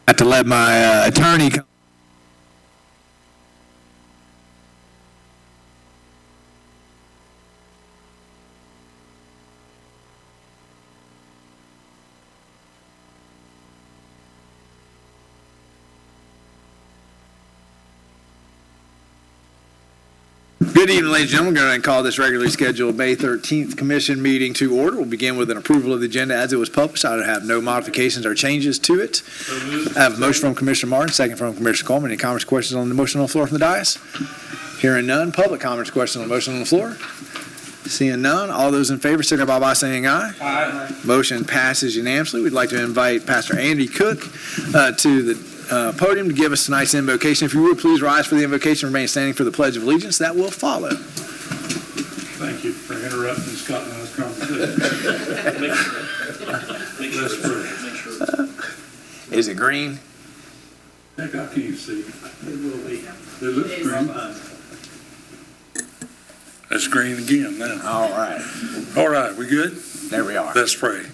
I have to let my attorney come. Good evening, ladies and gentlemen. We're going to call this regularly scheduled May 13th Commission meeting to order. We'll begin with an approval of the agenda as it was published. I have no modifications or changes to it. I have a motion from Commissioner Martin, second from Commissioner Coleman. Any comments, questions on the motion on the floor from the dais? Hearing none. Public comments, questions on the motion on the floor? Seeing none. All those in favor signify by saying aye. Aye. Motion passes unanimously. We'd like to invite Pastor Andy Cook to the podium to give us tonight's invocation. If you would, please rise for the invocation and remain standing for the Pledge of Allegiance. That will follow. Thank you for interrupting Scott and I's conversation. Let's pray. Is it green? Heck, I can't see. It will be. It looks green. It's green again now. All right. All right, we good? There we are. Let's pray.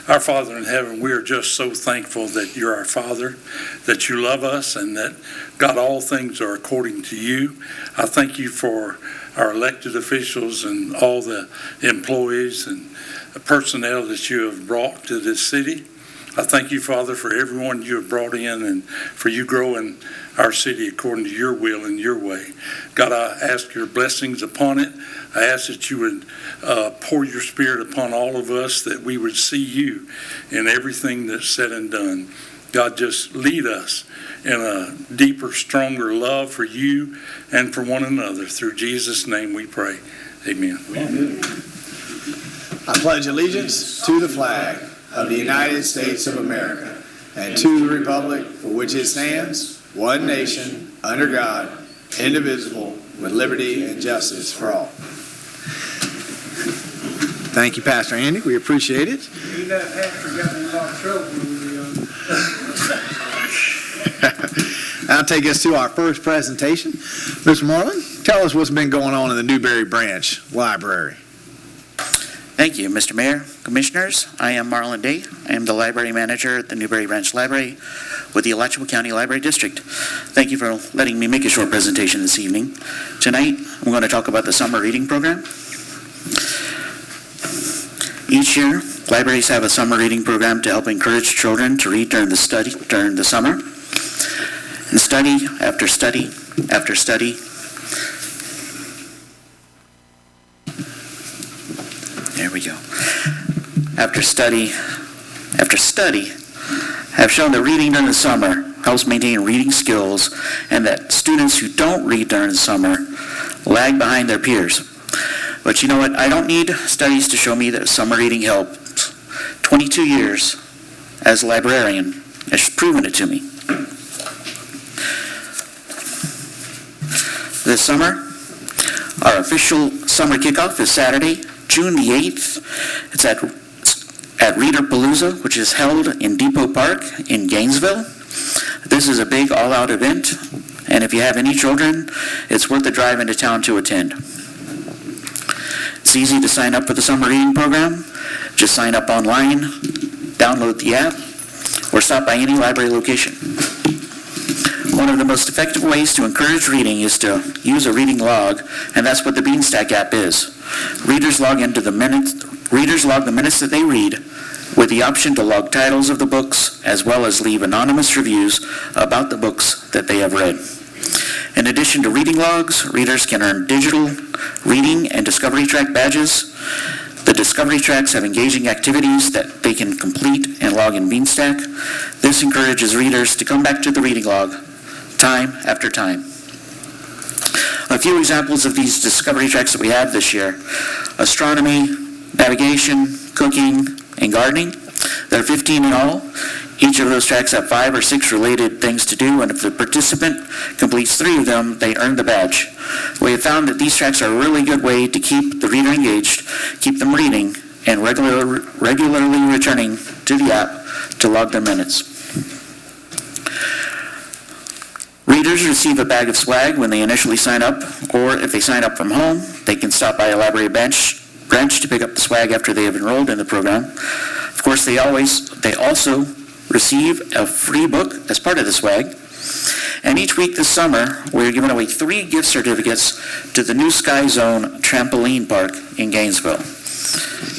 Our Father in heaven, we are just so thankful that you're our Father, that you love us, and that, God, all things are according to you. I thank you for our elected officials and all the employees and the personnel that you have brought to this city. I thank you, Father, for everyone you have brought in and for you growing our city according to your will and your way. God, I ask your blessings upon it. I ask that you would pour your spirit upon all of us, that we would see you in everything that's said and done. God, just lead us in a deeper, stronger love for you and for one another. Through Jesus' name we pray. Amen. Amen. I pledge allegiance to the flag of the United States of America and to the republic for which it stands, one nation, under God, indivisible, with liberty and justice for all. Thank you, Pastor Andy. We appreciate it. You know, Pastor got in a lot of trouble when we That'll take us to our first presentation. Mr. Marlin, tell us what's been going on in the Newberry Branch Library. Thank you, Mr. Mayor, Commissioners. I am Marlon Day. I am the Library Manager at the Newberry Branch Library with the Alachua County Library District. Thank you for letting me make a short presentation this evening. Tonight, I'm going to talk about the summer reading program. Each year, libraries have a summer reading program to help encourage children to read during the summer. And study after study after study. There we go. After study have shown that reading during the summer helps maintain reading skills, and that students who don't read during the summer lag behind their peers. But you know what? I don't need studies to show me that summer reading helped. 22 years as a librarian has proven it to me. This summer, our official summer kickoff is Saturday, June the 8th. It's at Readerpalooza, which is held in Depot Park in Gainesville. This is a big all-out event, and if you have any children, it's worth the drive into town to attend. It's easy to sign up for the summer reading program. Just sign up online, download the app, or stop by any library location. One of the most effective ways to encourage reading is to use a reading log, and that's what the Beanstack app is. Readers log the minutes that they read, with the option to log titles of the books, as well as leave anonymous reviews about the books that they have read. In addition to reading logs, readers can earn digital reading and Discovery Track badges. The Discovery Tracks have engaging activities that they can complete and log in Beanstack. This encourages readers to come back to the reading log time after time. A few examples of these Discovery Tracks that we have this year: astronomy, navigation, cooking, and gardening. There are 15 in all. Each of those tracks have 5 or 6 related things to do, and if the participant completes 3 of them, they earn the badge. We have found that these tracks are a really good way to keep the reader engaged, keep them reading, and regularly returning to the app to log their minutes. Readers receive a bag of swag when they initially sign up, or if they sign up from home, they can stop by a library branch to pick up the swag after they have enrolled in the program. Of course, they also receive a free book as part of the swag. And each week this summer, we're giving away 3 gift certificates to the New Sky Zone Trampoline Park in Gainesville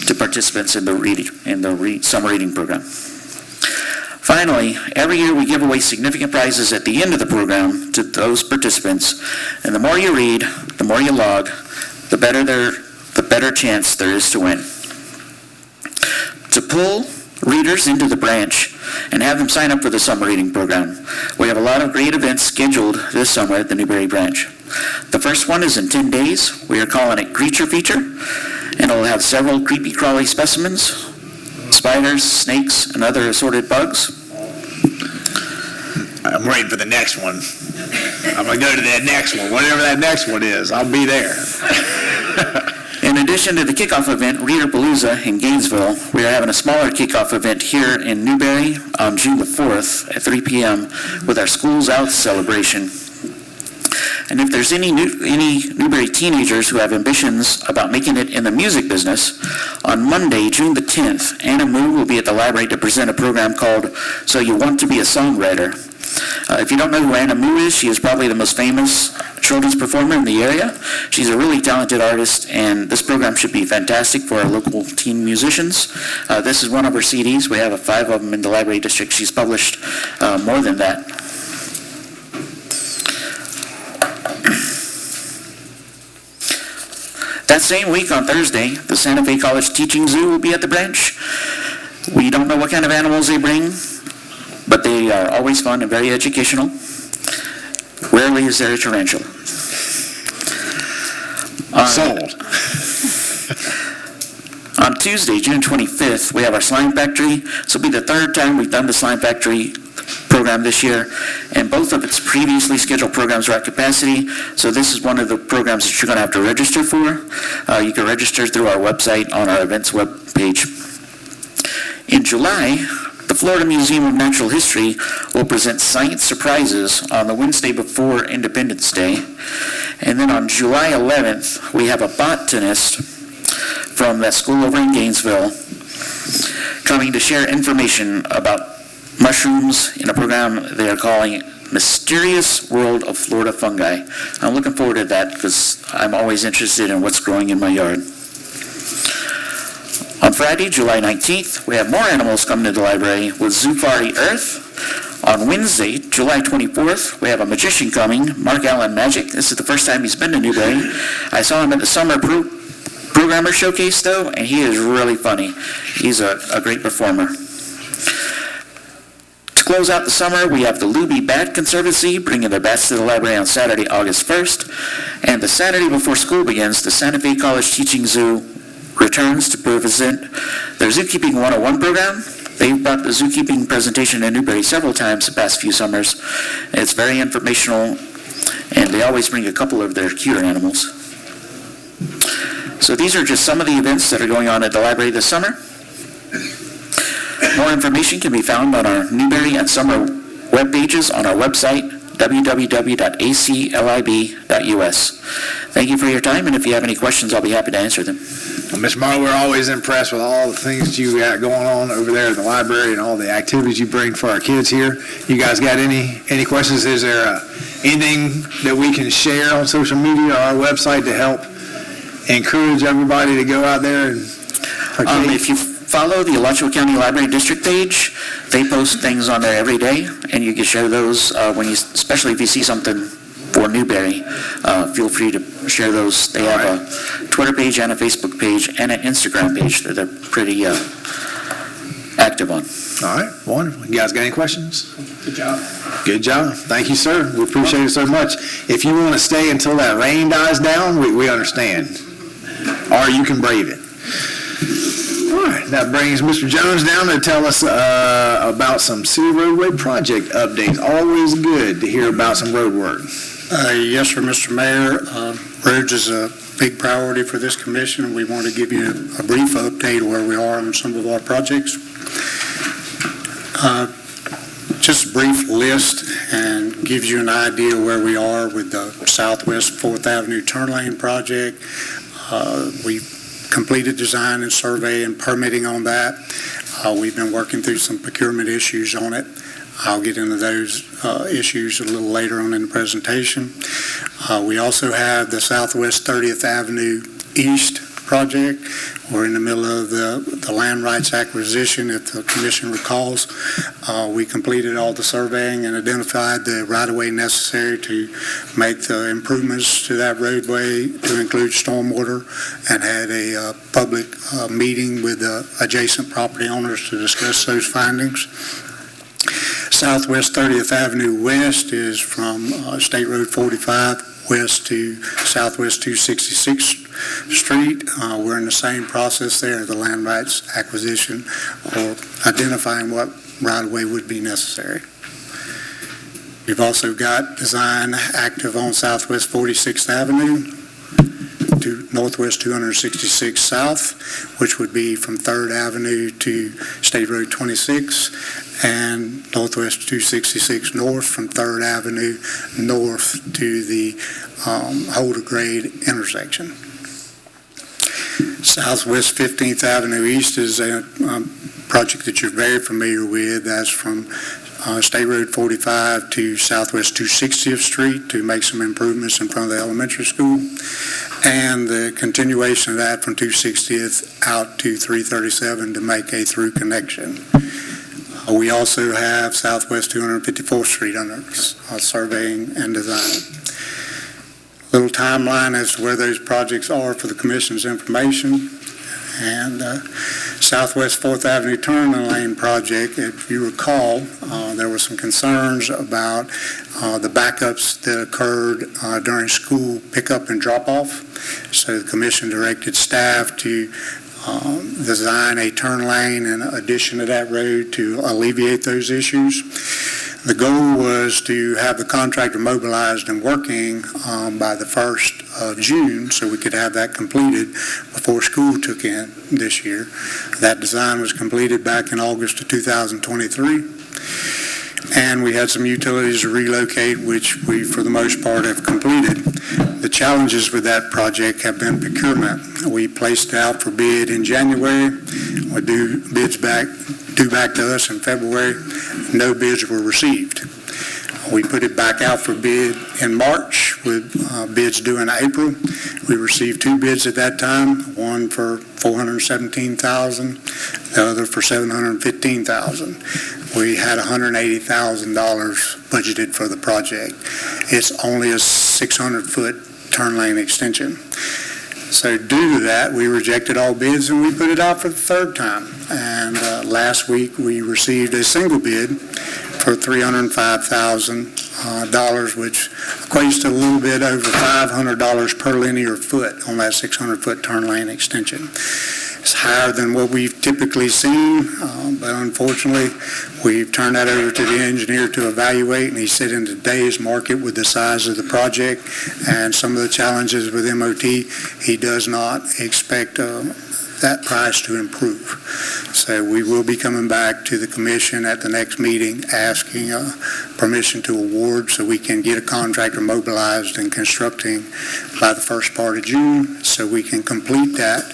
to participants in the summer reading program. Finally, every year we give away significant prizes at the end of the program to those participants. And the more you read, the more you log, the better chance there is to win. To pull readers into the branch and have them sign up for the summer reading program, we have a lot of great events scheduled this summer at the Newberry branch. The first one is in 10 days. We are calling it Creature Feature, and it'll have several creepy crawly specimens, spiders, snakes, and other assorted bugs. I'm waiting for the next one. I'm going to go to that next one, whatever that next one is. I'll be there. In addition to the kickoff event, Readerpalooza in Gainesville, we are having a smaller kickoff event here in Newberry on June the 4th at 3 p.m. with our Schools Out celebration. And if there's any Newberry teenagers who have ambitions about making it in the music business, on Monday, June the 10th, Anna Moo will be at the library to present a program called So You Want to Be a Songwriter. If you don't know who Anna Moo is, she is probably the most famous children's performer in the area. She's a really talented artist, and this program should be fantastic for our local teen musicians. This is one of her CDs. We have 5 of them in the library district. She's published more than that. That same week on Thursday, the Santa Fe College Teaching Zoo will be at the branch. We don't know what kind of animals they bring, but they are always fun and very educational. Rarely is there a tarantula. Sold. On Tuesday, June 25th, we have our Slime Factory. This will be the 3rd time we've done the Slime Factory program this year, and both of its previously scheduled programs are at capacity, so this is one of the programs that you're going to have to register for. You can register through our website on our events web page. In July, the Florida Museum of Natural History will present science surprises on the Wednesday before Independence Day. And then on July 11th, we have a botanist from that school over in Gainesville coming to share information about mushrooms in a program they are calling Mysterious World of Florida Fungi. I'm looking forward to that because I'm always interested in what's growing in my yard. On Friday, July 19th, we have more animals coming to the library with Zoofari Earth. On Wednesday, July 24th, we have a magician coming, Mark Allen Magic. This is the first time he's been to Newberry. I saw him at the Summer Programmer Showcase, though, and he is really funny. He's a great performer. To close out the summer, we have the Luby Bat Conservancy bringing their bats to the library on Saturday, August 1st. And the Saturday before school begins, the Santa Fe College Teaching Zoo returns to present their Zookeeping 101 program. They've brought the zookeeping presentation in Newberry several times the past few summers. It's very informational, and they always bring a couple of their cuter animals. So these are just some of the events that are going on at the library this summer. More information can be found on our Newberry and summer web pages on our website, www.aclib.us. Thank you for your time, and if you have any questions, I'll be happy to answer them. Well, Ms. Marlowe, we're always impressed with all the things you got going on over there in the library and all the activities you bring for our kids here. You guys got any questions? Is there anything that we can share on social media or our website to help encourage everybody to go out there and partake? If you follow the Alachua County Library District page, they post things on there every day, and you can share those especially if you see something for Newberry. Feel free to share those. They have a Twitter page and a Facebook page and an Instagram page that they're pretty active on. All right, wonderful. You guys got any questions? Good job. Good job. Thank you, sir. We appreciate it so much. If you want to stay until that rain dies down, we understand. Or you can brave it. All right, that brings Mr. Jones down to tell us about some city roadway project updates. Always good to hear about some road work. Yes, sir, Mr. Mayor. Roads is a big priority for this commission. We want to give you a brief update of where we are on some of our projects. Just a brief list and gives you an idea where we are with the Southwest 4th Avenue turn lane project. We completed design and survey and permitting on that. We've been working through some procurement issues on it. I'll get into those issues a little later on in the presentation. We also have the Southwest 30th Avenue East project. We're in the middle of the land rights acquisition. If the commission recalls, we completed all the surveying and identified the right-of-way necessary to make the improvements to that roadway to include stormwater, and had a public meeting with the adjacent property owners to discuss those findings. Southwest 30th Avenue West is from State Road 45 west to Southwest 266th Street. We're in the same process there, the land rights acquisition, or identifying what right-of-way would be necessary. We've also got design active on Southwest 46th Avenue to Northwest 266 South, which would be from 3rd Avenue to State Road 26, and Northwest 266 North from 3rd Avenue north to the Holder Grade intersection. Southwest 15th Avenue East is a project that you're very familiar with. That's from State Road 45 to Southwest 260th Street to make some improvements in front of the elementary school, and the continuation of that from 260th out to 337 to make a through connection. We also have Southwest 254th Street under surveying and design. Little timeline as to where those projects are for the Commission's information. And Southwest 4th Avenue Turn Lane project, if you recall, there were some concerns about the backups that occurred during school pickup and drop-off. So the Commission directed staff to design a turn lane in addition to that road to alleviate those issues. The goal was to have the contractor mobilized and working by the 1st of June, so we could have that completed before school took in this year. That design was completed back in August of 2023. And we had some utilities to relocate, which we, for the most part, have completed. The challenges with that project have been procurement. We placed out for bid in January. We bids due back to us in February. No bids were received. We put it back out for bid in March with bids due in April. We received 2 bids at that time, one for $417,000, the other for $715,000. We had $180,000 budgeted for the project. It's only a 600-foot turn lane extension. So due to that, we rejected all bids and we put it out for the 3rd time. And last week, we received a single bid for $305,000, which equates to a little bit over $500 per linear foot on that 600-foot turn lane extension. It's higher than what we've typically seen, but unfortunately, we've turned that over to the engineer to evaluate, and he said in today's market with the size of the project and some of the challenges with MOT, he does not expect that price to improve. So we will be coming back to the commission at the next meeting asking permission to award so we can get a contractor mobilized and constructing by the first part of June so we can complete that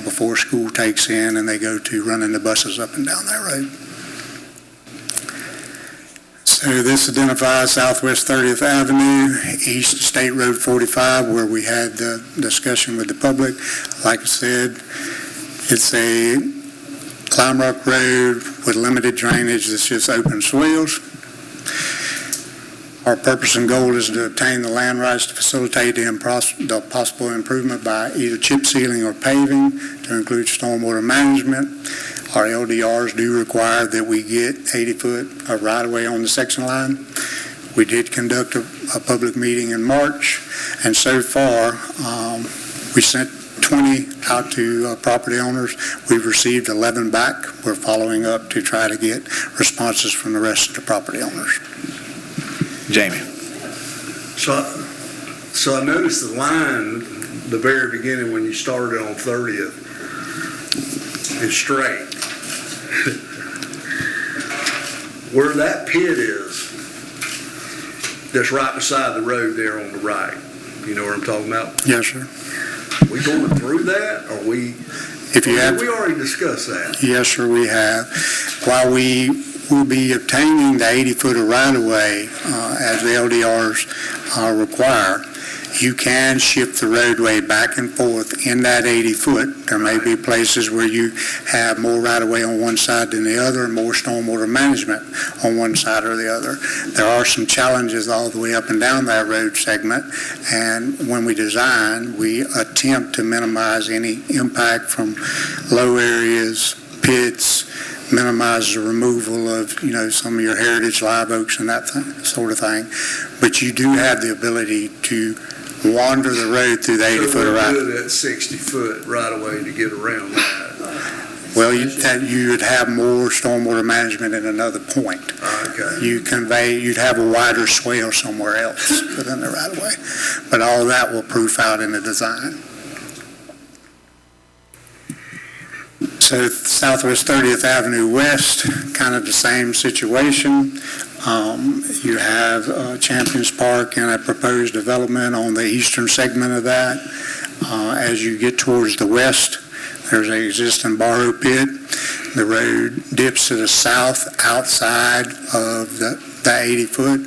before school takes in and they go to running the buses up and down that road. So this identifies Southwest 30th Avenue, East State Road 45, where we had the discussion with the public. Like I said, it's a Lime Rock Road with limited drainage. It's just open swales. Our purpose and goal is to obtain the land rights to facilitate the possible improvement by either chip sealing or paving to include stormwater management. Our LDRs do require that we get 80-foot of right-of-way on the section line. We did conduct a public meeting in March, and so far, we sent 20 out to property owners. We've received 11 back. We're following up to try to get responses from the rest of the property owners. Jamie. So I noticed the line, the very beginning when you started on 30th, is straight. Where that pit is, that's right beside the road there on the right. You know what I'm talking about? Yes, sir. We going through that, or we? If you have, We already discussed that. yes, sir, we have. While we will be obtaining the 80-foot of right-of-way, as the LDRs require, you can shift the roadway back and forth in that 80-foot. There may be places where you have more right-of-way on one side than the other, and more stormwater management on one side or the other. There are some challenges all the way up and down that road segment, and when we design, we attempt to minimize any impact from low areas, pits, minimize the removal of, some of your heritage live oaks and that sort of thing. But you do have the ability to wander the road through the 80-foot So right. we're good at 60-foot right away to get around that. Well, you would have more stormwater management at another point. Okay. You'd have a wider swale somewhere else within the right of way. But all of that will proof out in the design. So Southwest 30th Avenue West, kind of the same situation. You have Champions Park and a proposed development on the eastern segment of that. As you get towards the west, there's an existing borrow pit. The road dips to the south outside of the 80-foot.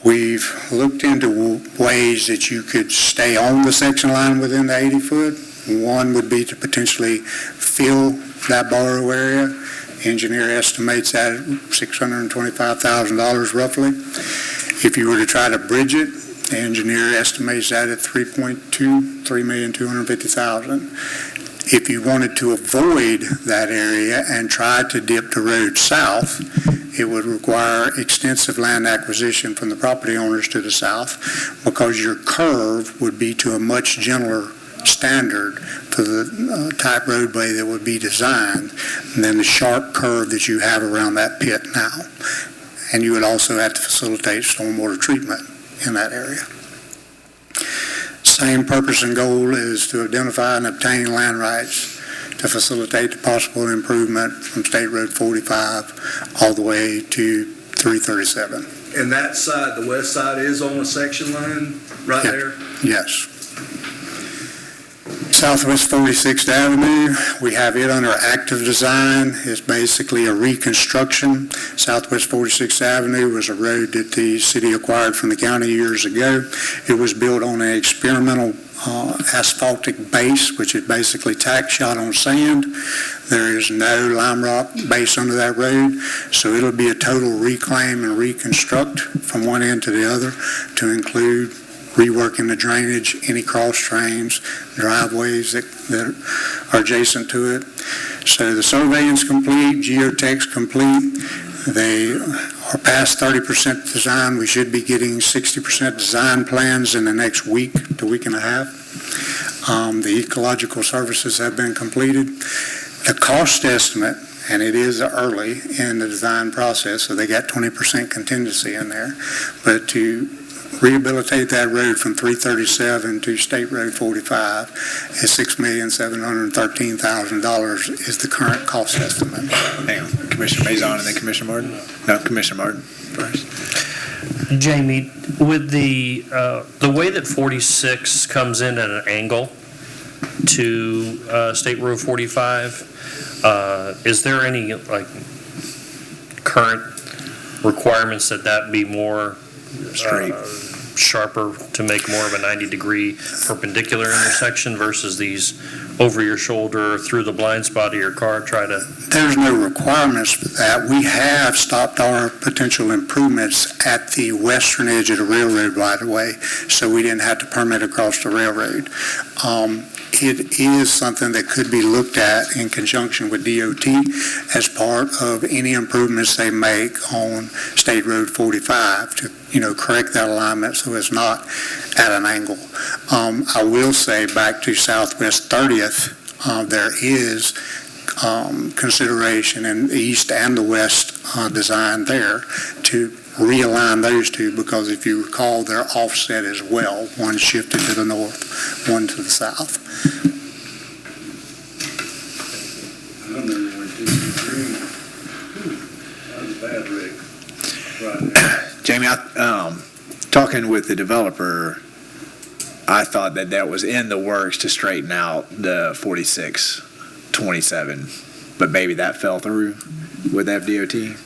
We've looked into ways that you could stay on the section line within the 80-foot. One would be to potentially fill that borrow area. Engineer estimates that at $625,000 roughly. If you were to try to bridge it, the engineer estimates that at $3,250,000. If you wanted to avoid that area and try to dip the road south, it would require extensive land acquisition from the property owners to the south, because your curve would be to a much gentler standard for the type roadway that would be designed than the sharp curve that you have around that pit now. And you would also have to facilitate stormwater treatment in that area. Same purpose and goal is to identify and obtain land rights to facilitate the possible improvement from State Road 45 all the way to 337. And that side, the west side, is on a section line right Yeah. there? Yes. Southwest 46th Avenue, we have it under active design. It's basically a reconstruction. Southwest 46th Avenue was a road that the city acquired from the county years ago. It was built on an experimental asphaltic base, which is basically tack shot on sand. There is no lime rock base under that road, so it'll be a total reclaim and reconstruct from one end to the other, to include reworking the drainage, any cross drains, driveways that are adjacent to it. So the surveying's complete, geotech's complete. They are past 30% design. We should be getting 60% design plans in the next week to week and a half. The ecological services have been completed. The cost estimate, and it is early in the design process, so they got 20% contingency in there, but to rehabilitate that road from 337 to State Road 45 is $6,713,000 is the current cost estimate. Hang on, Commissioner Mazon and then Commissioner Martin? No, Commissioner Martin first. Jamie, with the way that 46 comes in at an angle to State Road 45, is there any current requirements that be more Straight. sharper to make more of a 90-degree perpendicular intersection versus these over your shoulder, through the blind spot of your car, try to... There's no requirements for that. We have stopped our potential improvements at the western edge of the railroad right away, so we didn't have to permit across the railroad. It is something that could be looked at in conjunction with DOT as part of any improvements they make on State Road 45 to, correct that alignment so it's not at an angle. I will say, back to Southwest 30th, there is consideration in the east and the west design there to realign those two, because if you recall, they're offset as well. One shifted to the north, one to the south. Jamie, talking with the developer, I I thought that was in the works to straighten out the 4627, but maybe that fell through with FDOT?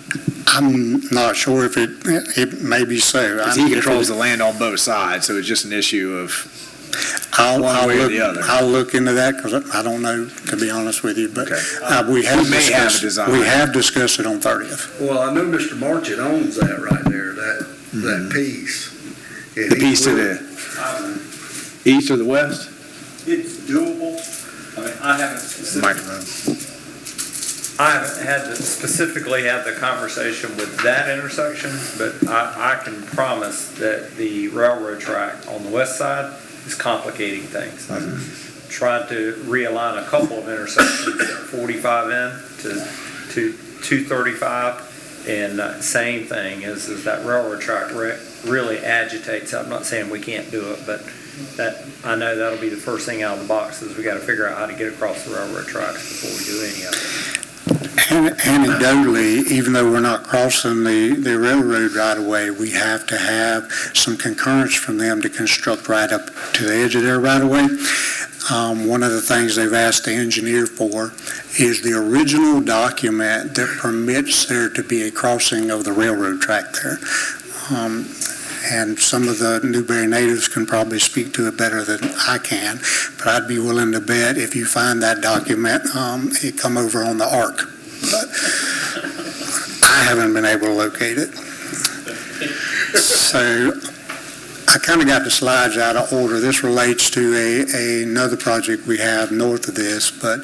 I'm not sure if it may be so. Because he controls the land on both sides, so it's just an issue of one way or the other. I'll look into that because I don't know, to be honest with you, but Okay. we have We may have a discussed, design. we have discussed it on 30th. Well, I know Mr. Marchett owns that right there, that piece. And The he piece to will- the east or the west? It's doable. I mean, I haven't specifically had the conversation with that intersection, but I can promise that the railroad track on the west side is complicating things. Trying to realign a couple of intersections, 45 in to 235, and same thing is that railroad track really agitates. I'm not saying we can't do it, but I know that'll be the first thing out of the box is we got to figure out how to get across the railroad tracks before we do any of it. Anecdotally, even though we're not crossing the railroad right away, we have to have some concurrence from them to construct right up to the edge of their right of way. One of the things they've asked the engineer for is the original document that permits there to be a crossing of the railroad track there. And some of the Newberry natives can probably speak to it better than I can, but I'd be willing to bet if you find that document, it come over on the ark. But I haven't been able to locate it. So I kind of got the slides out of order. This relates to another project we have north of this, but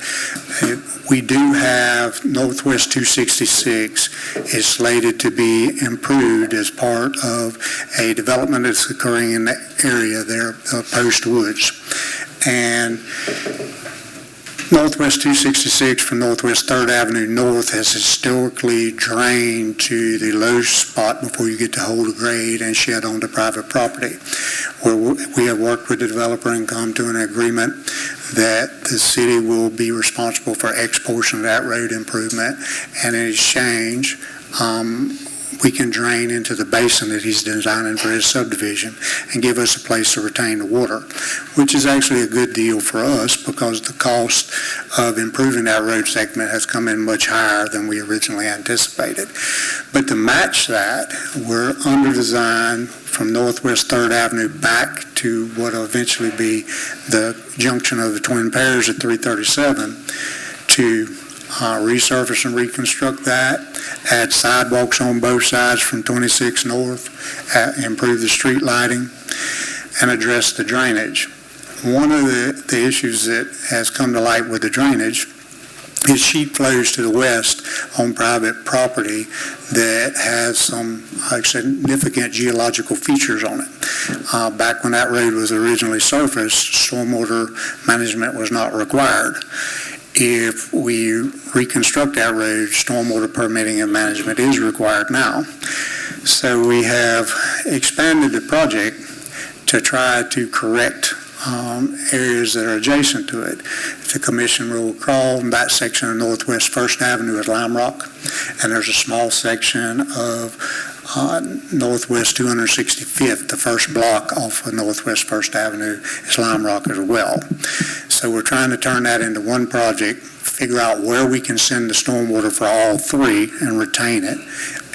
we do have Northwest 266 is slated to be improved as part of a development that's occurring in the area there, Post Woods. And Northwest 266 from Northwest 3rd Avenue North has historically drained to the low spot before you get to Holder Grade and shed onto private property. Where we have worked with the developer and come to an agreement that the city will be responsible for X portion of that road improvement, and in exchange, we can drain into the basin that he's designing for his subdivision and give us a place to retain the water, which is actually a good deal for us because the cost of improving that road segment has come in much higher than we originally anticipated. But to match that, we're under design from Northwest 3rd Avenue back to what will eventually be the junction of the Twin Pairs at 337 to resurface and reconstruct that, add sidewalks on both sides from 26 North, improve the street lighting, and address the drainage. One of the issues that has come to light with the drainage is sheet flows to the west on private property that has some significant geological features on it. Back when that road was originally surfaced, stormwater management was not required. If we reconstruct that road, stormwater permitting and management is required now. So we have expanded the project to try to correct areas that are adjacent to it. If the commission will recall, that section of Northwest 1st Avenue is Lime Rock, and there's a small section of Northwest 265th, the first block off of Northwest 1st Avenue is Lime Rock as well. So we're trying to turn that into one project, figure out where we can send the stormwater for all three and retain it,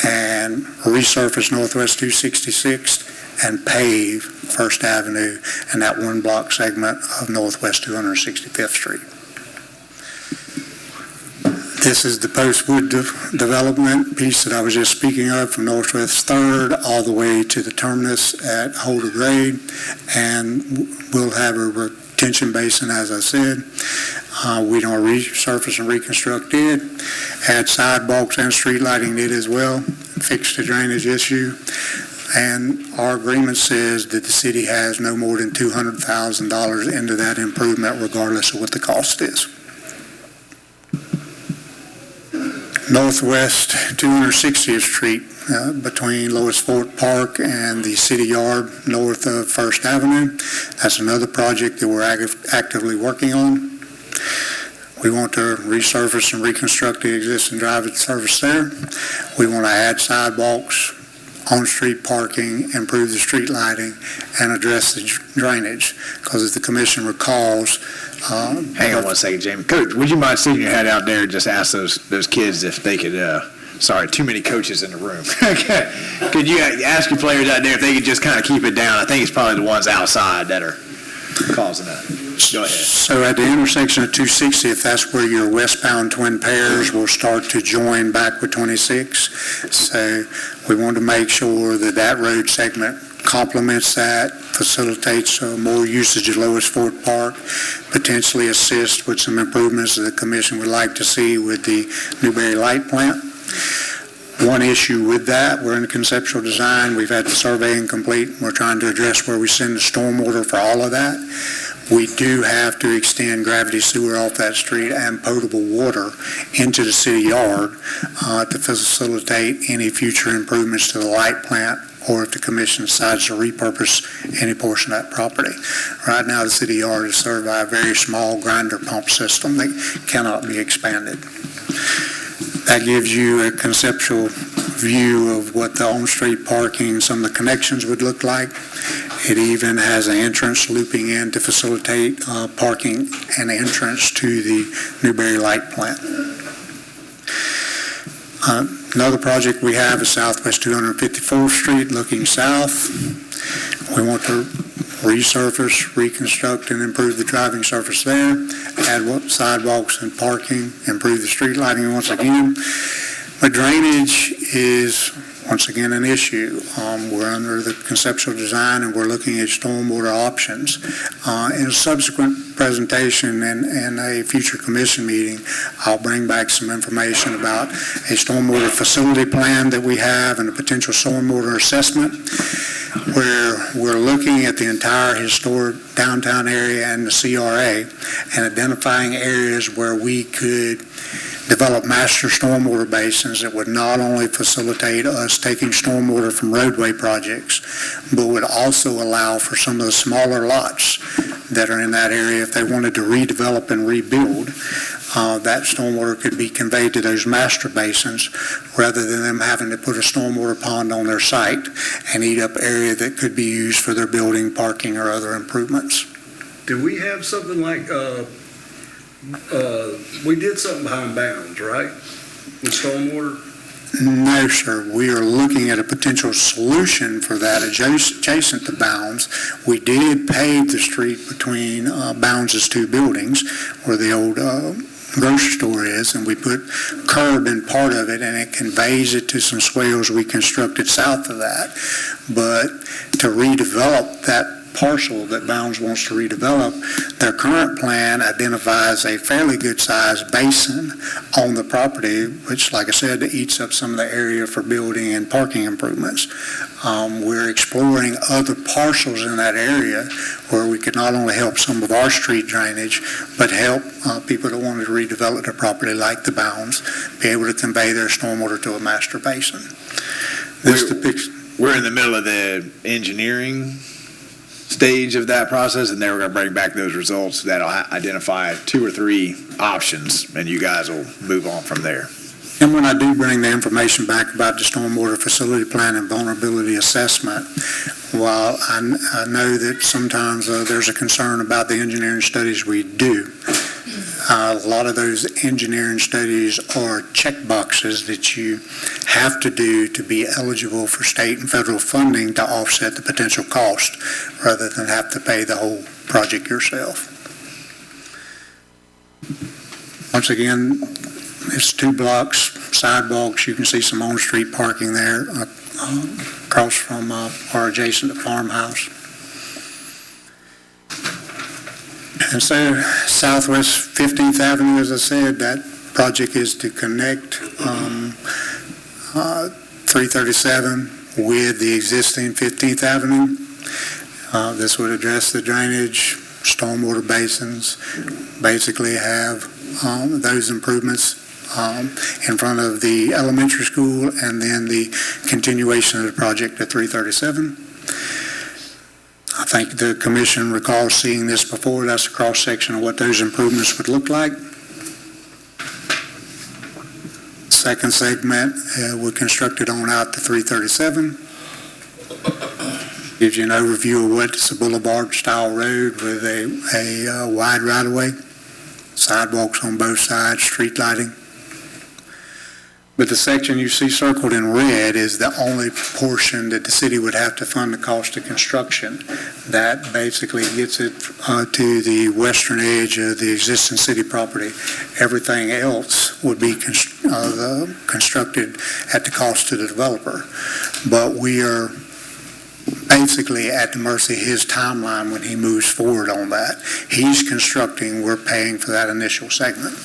and resurface Northwest 266 and pave 1st Avenue and that one block segment of Northwest 265th Street. This is the Postwood development piece that I was just speaking of from Northwest 3rd all the way to the terminus at Holder Grade, and we'll have a retention basin, as I said. We don't resurface and reconstruct it, add sidewalks and street lighting it as well, fix the drainage issue. And our agreement says that the city has no more than $200,000 into that improvement regardless of what the cost is. Northwest 260th Street between Lois Fort Park and the City Yard north of 1st Avenue. That's another project that we're actively working on. We want to resurface and reconstruct the existing driveway service there. We want to add sidewalks on-street parking, improve the street lighting, and address the drainage. Because as the commission recalls, Hang on one second, Jamie. Coach, would you mind sticking your head out there and just ask those kids if they could, sorry, too many coaches in the room. Could you ask your players out there if they could just kind of keep it down? I think it's probably the ones outside that are causing that. Go ahead. So at the intersection of 260th, that's where your westbound twin pairs will start to join back with 26. So we want to make sure that that road segment complements that, facilitates more usage of Lois Fort Park, potentially assist with some improvements that the commission would like to see with the Newberry light plant. One issue with that, we're in the conceptual design, we've had the surveying complete, we're trying to address where we send the stormwater for all of that. We do have to extend gravity sewer off that street and potable water into the city yard to facilitate any future improvements to the light plant, or if the commission decides to repurpose any portion of that property. Right now, the city yard is served by a very small grinder pump system that cannot be expanded. That gives you a conceptual view of what the on-street parking, some of the connections would look like. It even has an entrance looping in to facilitate parking and entrance to the Newberry light plant. Another project we have is Southwest 254th Street looking south. We want to resurface, reconstruct, and improve the driving surface there, add sidewalks and parking, improve the street lighting once again. But drainage is, once again, an issue. We're under the conceptual design and we're looking at stormwater options. In a subsequent presentation and a future commission meeting, I'll bring back some information about a stormwater facility plan that we have and a potential stormwater assessment, where we're looking at the entire historic downtown area and the CRA and identifying areas where we could develop master stormwater basins that would not only facilitate us taking stormwater from roadway projects, but would also allow for some of the smaller lots that are in that area, if they wanted to redevelop and rebuild, that stormwater could be conveyed to those master basins rather than them having to put a stormwater pond on their site and eat up area that could be used for their building, parking, or other improvements. Do we have something like, we did something behind bounds, right? With stormwater? No, sir. We are looking at a potential solution for that adjacent to Bounds. We did pave the street between Bounds' two buildings where the old grocery store is, and we put curb in part of it, and it conveys it to some swales we constructed south of that. But to redevelop that parcel that Bounds wants to redevelop, their current plan identifies a fairly good-sized basin on the property, which, like I said, eats up some of the area for building and parking improvements. We're exploring other parcels in that area where we could not only help some of our street drainage, but help people that wanted to redevelop their property like the Bounds be able to convey their stormwater to a master basin. We're in the middle of the engineering stage of that process, and then we're going to bring back those results that'll identify 2 or 3 options, and you guys will move on from there. And when I do bring the information back about the stormwater facility plan and vulnerability assessment, while I know that sometimes there's a concern about the engineering studies we do, a lot of those engineering studies are check boxes that you have to do to be eligible for state and federal funding to offset the potential cost, rather than have to pay the whole project yourself. Once again, it's 2 blocks, sidewalks. You can see some on-street parking there across from our adjacent farmhouse. And so Southwest 15th Avenue, as I said, that project is to connect 337 with the existing 15th Avenue. This would address the drainage, stormwater basins, basically have those improvements in front of the elementary school, and then the continuation of the project at 337. I think the commission recalls seeing this before. That's a cross-section of what those improvements would look like. Second segment, we constructed on out to 337. Gives you an overview of what's a boulevard-style road with a wide right-of-way, sidewalks on both sides, street lighting. But the section you see circled in red is the only portion that the city would have to fund the cost of construction. That basically gets it to the western edge of the existing city property. Everything else would be constructed at the cost to the developer. But we are basically at the mercy of his timeline when he moves forward on that. He's constructing, we're paying for that initial segment.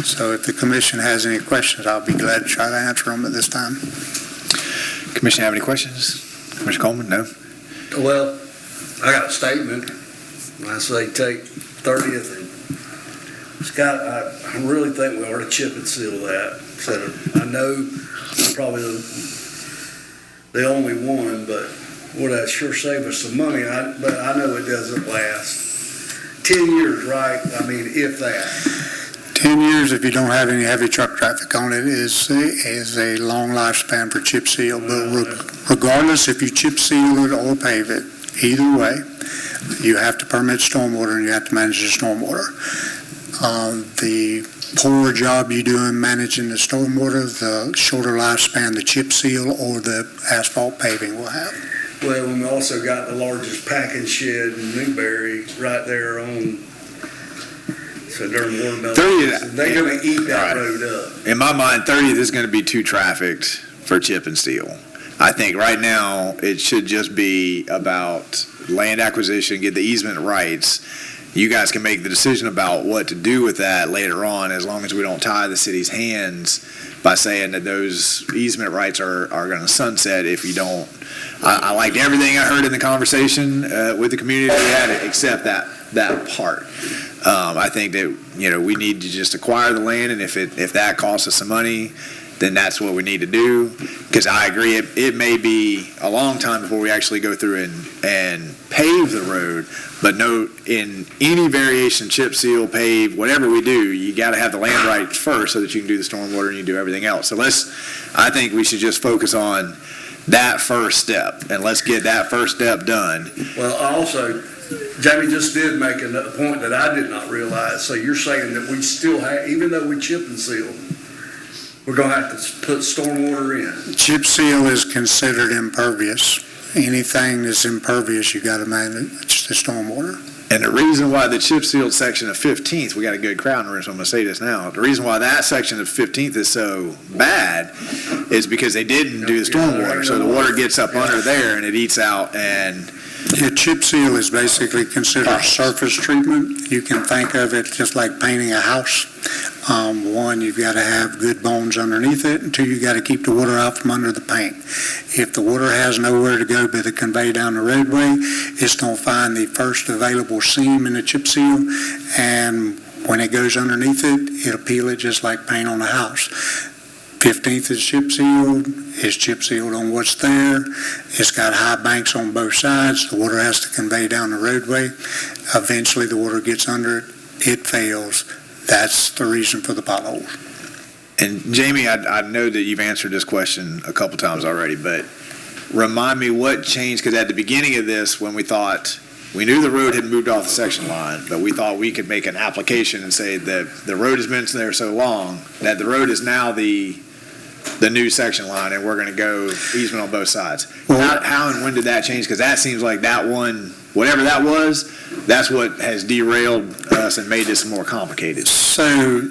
So if the commission has any questions, I'll be glad to try to answer them at this time. Commission have any questions? Commissioner Coleman, no? Well, I got a statement. When I say take 30th and Scott, I really think we ought to chip and seal that. So I know I'm probably the only one, but would that sure save us some money? But I know it doesn't last 10 years, right? I mean, if that. 10 years, if you don't have any heavy truck traffic on it, is a long lifespan for chip seal. But regardless, if you chip seal it or pave it, either way, you have to permit stormwater and you have to manage the stormwater. The poorer job you do in managing the stormwater, the shorter lifespan the chip seal or the asphalt paving will have. Well, we also got the largest packing shed in Newberry right there on. So during water meltdowns, they're going to eat that road up. In my mind, 30th is going to be too trafficked for chip and steel. I think right now it should just be about land acquisition, get the easement rights. You guys can make the decision about what to do with that later on, as long as we don't tie the city's hands by saying that those easement rights are going to sunset if you don't. I liked everything I heard in the conversation with the community we had, except that part. I think that, we need to just acquire the land, and if that costs us some money, then that's what we need to do. Because I agree, it may be a long time before we actually go through and pave the road, but no, in any variation, chip seal, pave, whatever we do, you got to have the land rights first so that you can do the stormwater and you do everything else. So I think we should just focus on that first step, and let's get that first step done. Well, also, Jamie just did make a point that I did not realize. So you're saying that we still have, even though we chip and seal, we're going to have to put stormwater in. Chip seal is considered impervious. Anything that's impervious, you got to manage the stormwater. And the reason why the chip sealed section of 15th, we got a good crowd in the room, so I'm going to say this now. The reason why that section of 15th is so bad is because they didn't do the stormwater. So the water gets up under there and it eats out, and Yeah, chip seal is basically considered surface treatment. You can think of it just like painting a house. One, you've got to have good bones underneath it, and two, you got to keep the water out from under the paint. If the water has nowhere to go but to convey down the roadway, it's going to find the first available seam in the chip seal, and when it goes underneath it, it'll peel it just like paint on a house. 15th is chip sealed. It's chip sealed on what's there. It's got high banks on both sides. The water has to convey down the roadway. Eventually, the water gets under it. It fails. That's the reason for the potholes. And Jamie, I know that you've answered this question a couple times already, but remind me what changed, because at the beginning of this, when we knew the road had moved off the section line, but we thought we could make an application and say that the road has been there so long that the road is now the new section line, and we're going to go easement on both sides. Well, how and when did that change? Because that seems like that one, whatever that was, that's what has derailed us and made this more complicated. So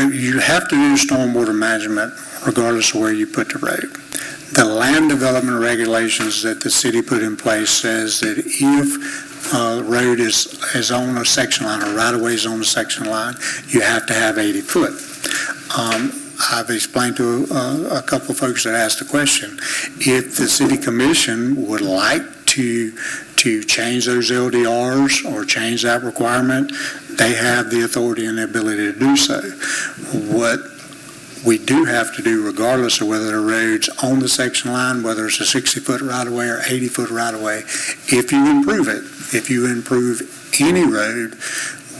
you have to do stormwater management regardless of where you put the road. The land development regulations that the city put in place says that if a road is on a section line, or right-of-way is on a section line, you have to have 80 foot. I've explained to a couple of folks that asked the question, if the city commission would like to change those LDRs or change that requirement, they have the authority and the ability to do so. What we do have to do, regardless of whether the road's on the section line, whether it's a 60-foot right-of-way or 80-foot right-of-way, if you improve it, if you improve any road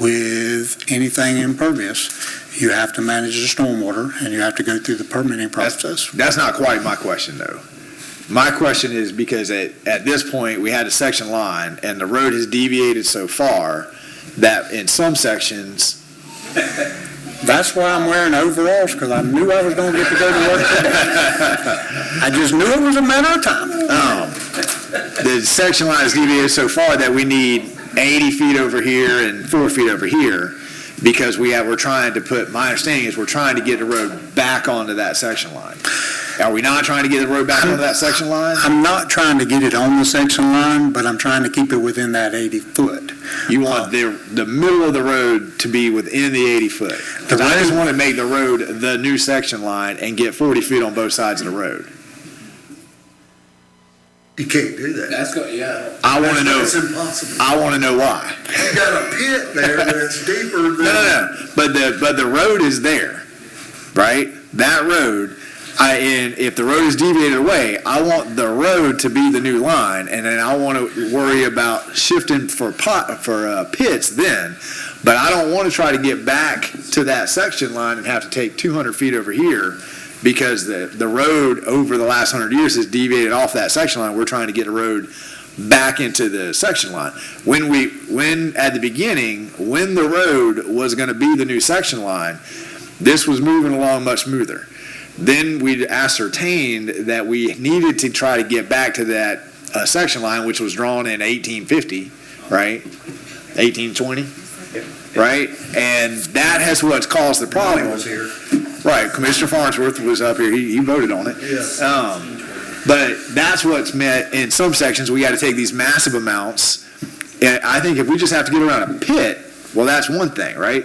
with anything impervious, you have to manage the stormwater, and you have to go through the permitting process. That's not quite my question, though. My question is because at this point, we had a section line and the road has deviated so far that in some sections, That's why I'm wearing overalls, because I knew I was going to get to go to work today. I just knew it was a matter of time. the section line has deviated so far that we need 80 feet over here and 4 feet over here because we're trying to put, my understanding is we're trying to get the road back onto that section line. Are we not trying to get the road back onto that section line? I'm not trying to get it on the section line, but I'm trying to keep it within that 80 foot. You want the middle of the road to be within the 80 foot. Because I just want to make the road the new section line and get 40 feet on both sides of the road. You can't do that. That's good, yeah. I want to know. It's impossible. I want to know why. You got a pit there that's deeper than. No. But the road is there, right? That road. And if the road is deviated away, I want the road to be the new line, and then I want to worry about shifting for pits then. But I don't want to try to get back to that section line and have to take 200 feet over here because the road over the last 100 years has deviated off that section line. We're trying to get a road back into the section line. When at the beginning, when the road was going to be the new section line, this was moving along much smoother. Then we ascertained that we needed to try to get back to that section line, which was drawn in 1850, right? 1820, right? And that has what's caused the problem. Was here. Right, Commissioner Farnsworth was up here, he voted on it. Yes. But that's what's meant, in some sections, we got to take these massive amounts. And I think if we just have to get around a pit, well, that's one thing, right?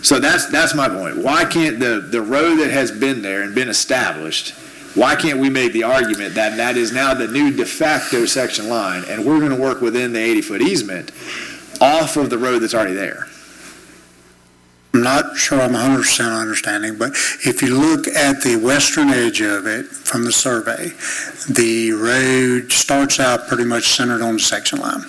So that's my point. Why can't the road that has been there and been established, why can't we make the argument that that is now the new de facto section line, and we're going to work within the 80-foot easement off of the road that's already there? I'm not sure I'm 100% understanding, but if you look at the western edge of it from the survey, the road starts out pretty much centered on the section line.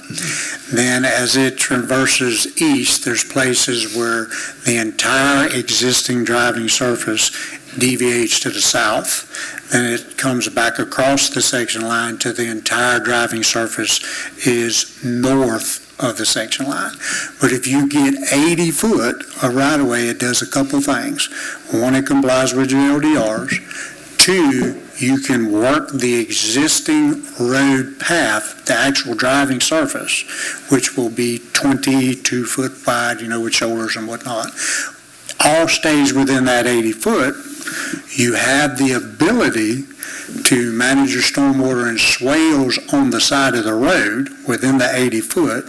Then as it traverses east, there's places where the entire existing driving surface deviates to the south. Then it comes back across the section line to the entire driving surface is north of the section line. But if you get 80 foot of right-of-way, it does a couple things. One, it complies with your LDRs. Two, you can work the existing road path, the actual driving surface, which will be 22 foot wide, with shoulders and whatnot. All stays within that 80 foot. You have the ability to manage your stormwater and swales on the side of the road within the 80 foot.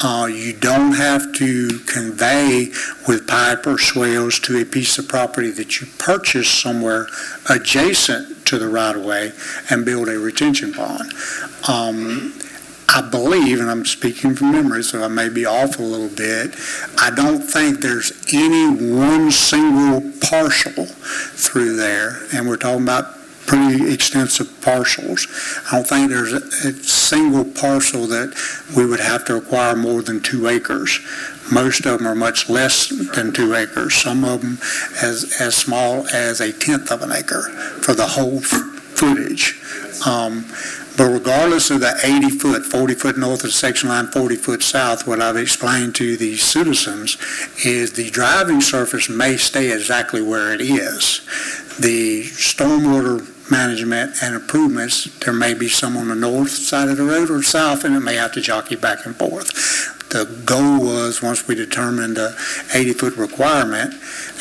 You don't have to convey with pipe or swales to a piece of property that you purchase somewhere adjacent to the right-of-way and build a retention pond. I believe, and I'm speaking from memory, so I may be off a little bit, I don't think there's any one single parcel through there, and we're talking about pretty extensive parcels. I don't think there's a single parcel that we would have to acquire more than 2 acres. Most of them are much less than 2 acres. Some of them as small as 1/10 of an acre for the whole footage. But regardless of the 80 foot, 40 foot north of the section line, 40 foot south, what I've explained to the citizens is the driving surface may stay exactly where it is. The stormwater management and improvements, there may be some on the north side of the road or south, and it may have to jockey back and forth. The goal was, once we determined the 80-foot requirement,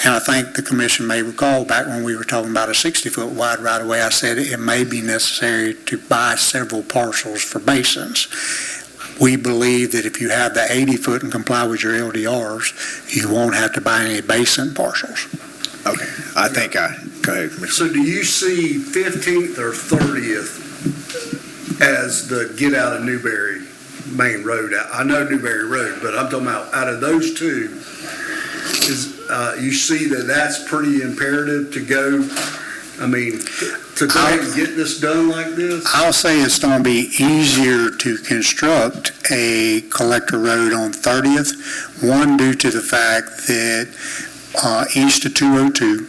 and I think the commission may recall back when we were talking about a 60-foot wide right-of-way, I said it may be necessary to buy several parcels for basins. We believe that if you have the 80-foot and comply with your LDRs, you won't have to buy any basin parcels. Okay, go ahead, Commissioner. So do you see 15th or 30th as the get out of Newberry main road? I know Newberry Road, but I'm talking about out of those two, you see that's pretty imperative to go, today and get this done like this? I'll say it's going to be easier to construct a collector road on 30th, one, due to the fact that east of 202,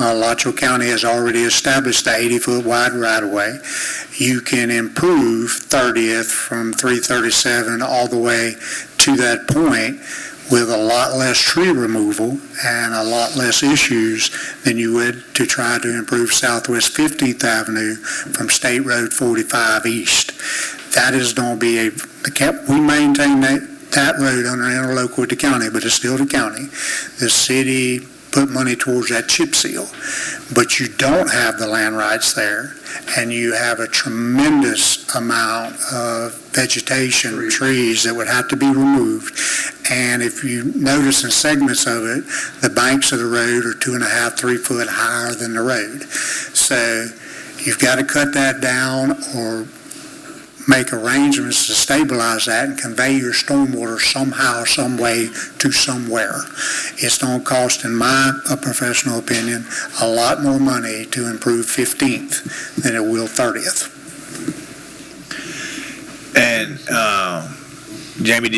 Alachua County has already established the 80-foot wide right-of-way. You can improve 30th from 337 all the way to that point with a lot less tree removal and a lot less issues than you would to try to improve Southwest 15th Avenue from State Road 45 east. That is going to be we maintain that road under interlocal with the county, but it's still the county. The city put money towards that chip seal, but you don't have the land rights there, and you have a tremendous amount of vegetation, trees that would have to be removed. And if you notice in segments of it, the banks of the road are 2.5, 3 foot higher than the road. So you've got to cut that down or make arrangements to stabilize that and convey your stormwater somehow, some way to somewhere. It's going to cost, in my professional opinion, a lot more money to improve 15th than it will 30th. And Jamie,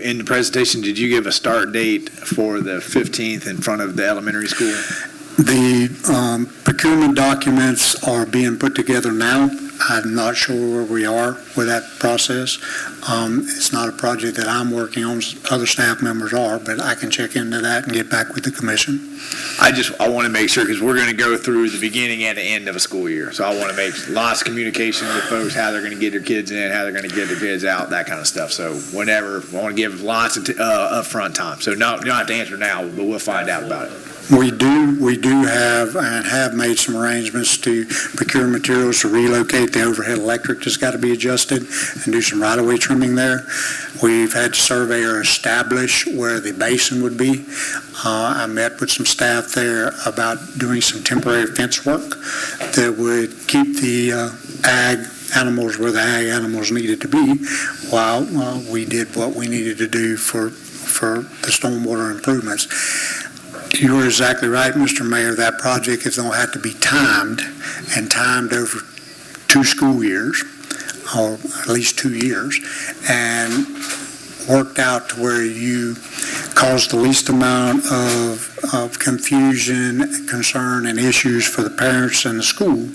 in the presentation, did you give a start date for the 15th in front of the elementary school? The procurement documents are being put together now. I'm not sure where we are with that process. It's not a project that I'm working on. Other staff members are, but I can check into that and get back with the commission. I want to make sure, because we're going to go through the beginning and the end of a school year. So I want to make lots of communication with folks, how they're going to get their kids in, how they're going to get their kids out, that kind of stuff. So whenever, I want to give lots of upfront time. So you don't have to answer now, but we'll find out about it. We do have and have made some arrangements to procure materials to relocate the overhead electric that's got to be adjusted and do some right-of-way trimming there. We've had the surveyor establish where the basin would be. I met with some staff there about doing some temporary fence work that would keep the ag animals where the ag animals needed to be while we did what we needed to do for the stormwater improvements. You're exactly right, Mr. Mayor. That project is going to have to be timed over 2 school years, or at least 2 years, and worked out to where you cause the least amount of confusion, concern, and issues for the parents and the school,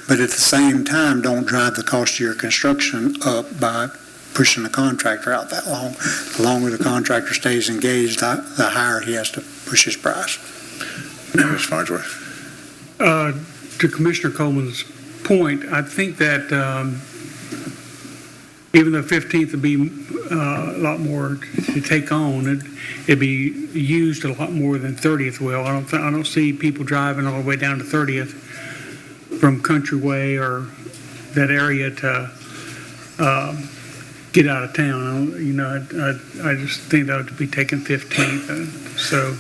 but at the same time, don't drive the cost of your construction up by pushing the contractor out that long. The longer the contractor stays engaged, the higher he has to push his price. Mr. Farnsworth. To Commissioner Coleman's point, I think that even though 15th would be a lot more to take on, it'd be used a lot more than 30th will. I don't see people driving all the way down to 30th from Countryway or that area to get out of town. I just think that would be taking 15th. So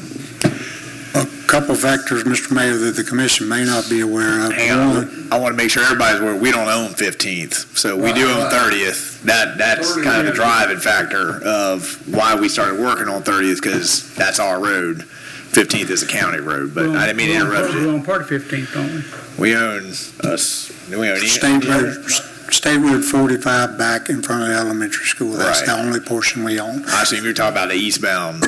A couple factors, Mr. Mayor, that the commission may not be aware of. Hang on. I want to make sure everybody's aware. We don't own 15th, so we do own 30th. That's kind of the driving factor of why we started working on 30th, because that's our road. 15th is a county road, but I didn't mean to interrupt you. We own part of 15th, don't we? We own State Road 45 back in front of the elementary school. That's Right. the only portion we own. I assume you're talking about the eastbound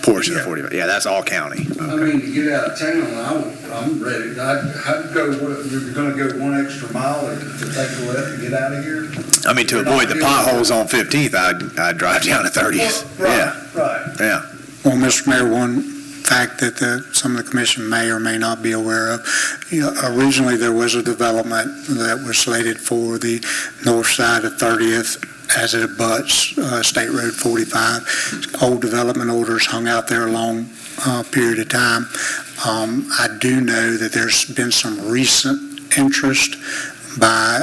portion of 45. Yeah, that's all county. I mean, to get out of town, I'm ready. I'd go, you're gonna go 1 extra mile to take a left and get out of here? I mean, to avoid the potholes on 15th, I'd drive down to 30th. Yeah, Right. yeah. Well, Mr. Mayor, one fact that some of the commission may or may not be aware of, originally there was a development that was slated for the north side of 30th as it abuts State Road 45. Old development orders hung out there a long period of time. I do know that there's been some recent interest by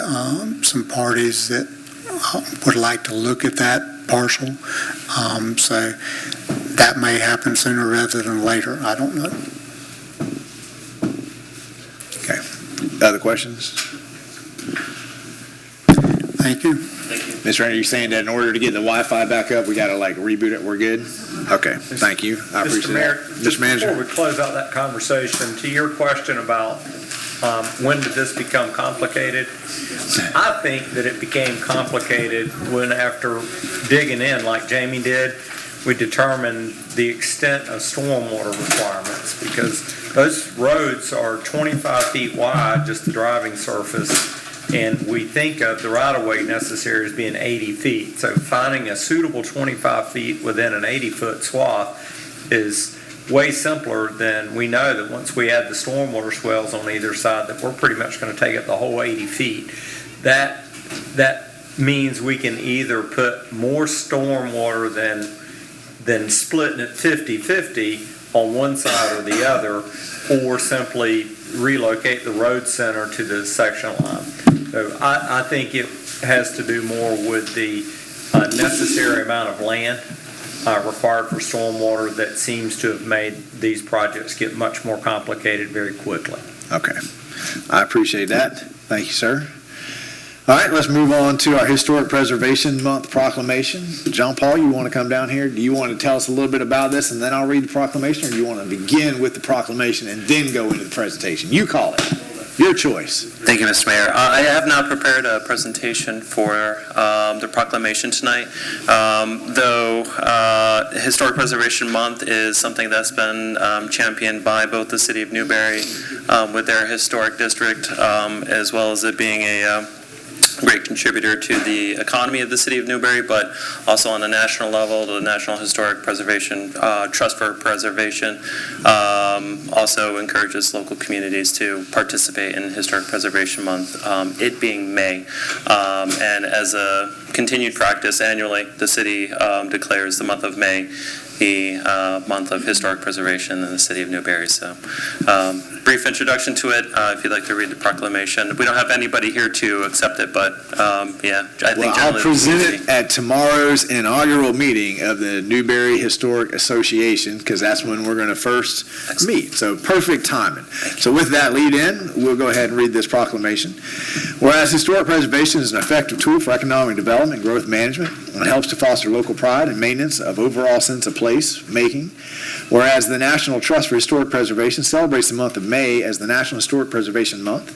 some parties that would like to look at that parcel. So that may happen sooner rather than later. I don't know. Okay. Other questions? Thank you. Mr. Rainer, you're saying that in order to get the Wi-Fi back up, we got to reboot it? We're good? Okay, thank you. I Mr. appreciate Mayor, that. just Mr. Manager? before we close out that conversation, to your question about when did this become complicated, I think that it became complicated when, after digging in like Jamie did, we determine the extent of stormwater requirements, because those roads are 25 feet wide, just the driving surface, and we think of the right-of-way necessary as being 80 feet. So finding a suitable 25 feet within an 80-foot swath is way simpler than we know that once we add the stormwater swells on either side, that we're pretty much going to take up the whole 80 feet. That means we can either put more stormwater than splitting it 50-50 on one side or the other, or simply relocate the road center to the section line. So I think it has to do more with the necessary amount of land required for stormwater that seems to have made these projects get much more complicated very quickly. Okay. I appreciate that. Thank you, sir. All right, let's move on to our Historic Preservation Month proclamation. John Paul, you want to come down here? Do you want to tell us a little bit about this and then I'll read the proclamation, or do you want to begin with the proclamation and then go into the presentation? You call it. Your choice. Thank you, Mr. Mayor. I have not prepared a presentation for the proclamation tonight, though Historic Preservation Month is something that's been championed by both the City of Newberry with their historic district, as well as it being a great contributor to the economy of the City of Newberry, but also on a national level, the National Historic Preservation Trust for Preservation also encourages local communities to participate in Historic Preservation Month, it being May. And as a continued practice annually, the city declares the month of May the month of historic preservation in the City of Newberry. So brief introduction to it, if you'd like to read the proclamation. We don't have anybody here to accept it, but yeah, I think I'll present it at tomorrow's inaugural meeting of the Newberry Historic Association, because that's when we're going to first meet. So perfect timing. So with that lead in, we'll go ahead and read this proclamation. Whereas historic preservation is an effective tool for economic development and growth management, and helps to foster local pride and maintenance of overall sense of place making. Whereas the National Trust for Historic Preservation celebrates the month of May as the National Historic Preservation Month.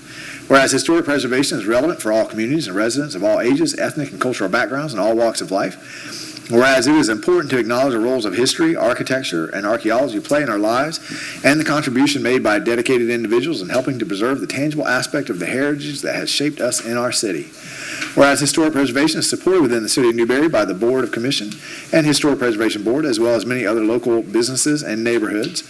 Whereas historic preservation is relevant for all communities and residents of all ages, ethnic and cultural backgrounds, and all walks of life. Whereas it is important to acknowledge the roles of history, architecture, and archaeology play in our lives, and the contribution made by dedicated individuals in helping to preserve the tangible aspect of the heritage that has shaped us in our city. Whereas historic preservation is supported within the City of Newberry by the Board of Commission and Historic Preservation Board, as well as many other local businesses and neighborhoods.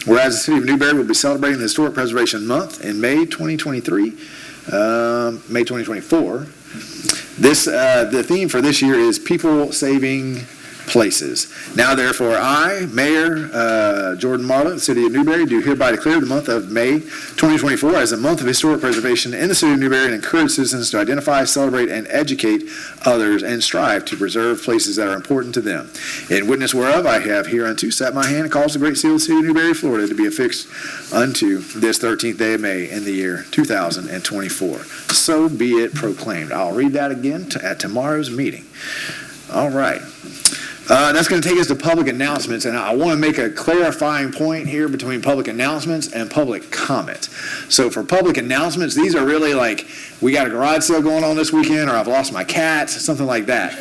Whereas the City of Newberry will be celebrating the Historic Preservation Month in May 2023, May 2024. The theme for this year is People Saving Places. Now, therefore, I, Mayor Jordan Marlowe, the City of Newberry, do hereby declare the month of May 2024 as a month of historic preservation in the City of Newberry, and encourage citizens to identify, celebrate, and educate others, and strive to preserve places that are important to them. In witness whereof, I have hereunto set my hand and caused the great seal of the City of Newberry, Florida, to be affixed unto this 13th day of May in the year 2024. So be it proclaimed. I'll read that again at tomorrow's meeting. All right. That's going to take us to public announcements, and I want to make a clarifying point here between public announcements and public comment. So for public announcements, these are really like, we got a garage sale going on this weekend, or I've lost my cat, something like that.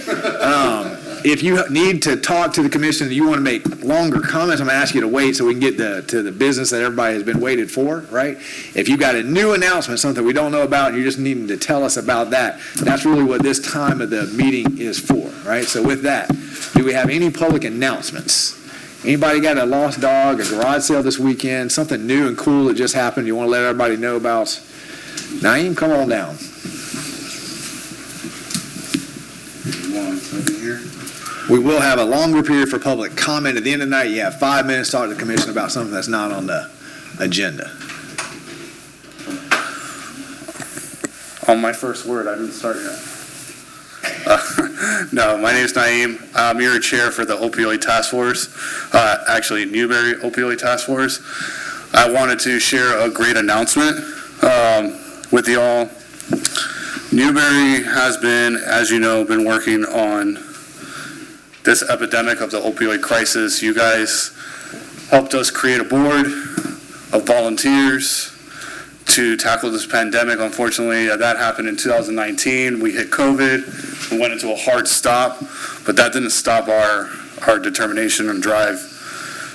If you need to talk to the commission and you want to make longer comments, I'm going to ask you to wait so we can get to the business that everybody has been waited for, right? If you've got a new announcement, something we don't know about, and you're just needing to tell us about that, that's really what this time of the meeting is for, right? So with that, do we have any public announcements? Anybody got a lost dog, a garage sale this weekend, something new and cool that just happened you want to let everybody know about? Naeem, come on down. We will have a longer period for public comment. At the end of the night, you have 5 minutes to talk to the commission about something that's not on the agenda. On my first word, I didn't start yet. No, my name is Naeem. I'm your chair for the Opioid Task Force, actually Newberry Opioid Task Force. I wanted to share a great announcement with you all. Newberry has been, as you know, been working on this epidemic of the opioid crisis. You guys helped us create a board of volunteers to tackle this pandemic. Unfortunately, that happened in 2019. We hit COVID. We went into a hard stop, but that didn't stop our our determination and drive.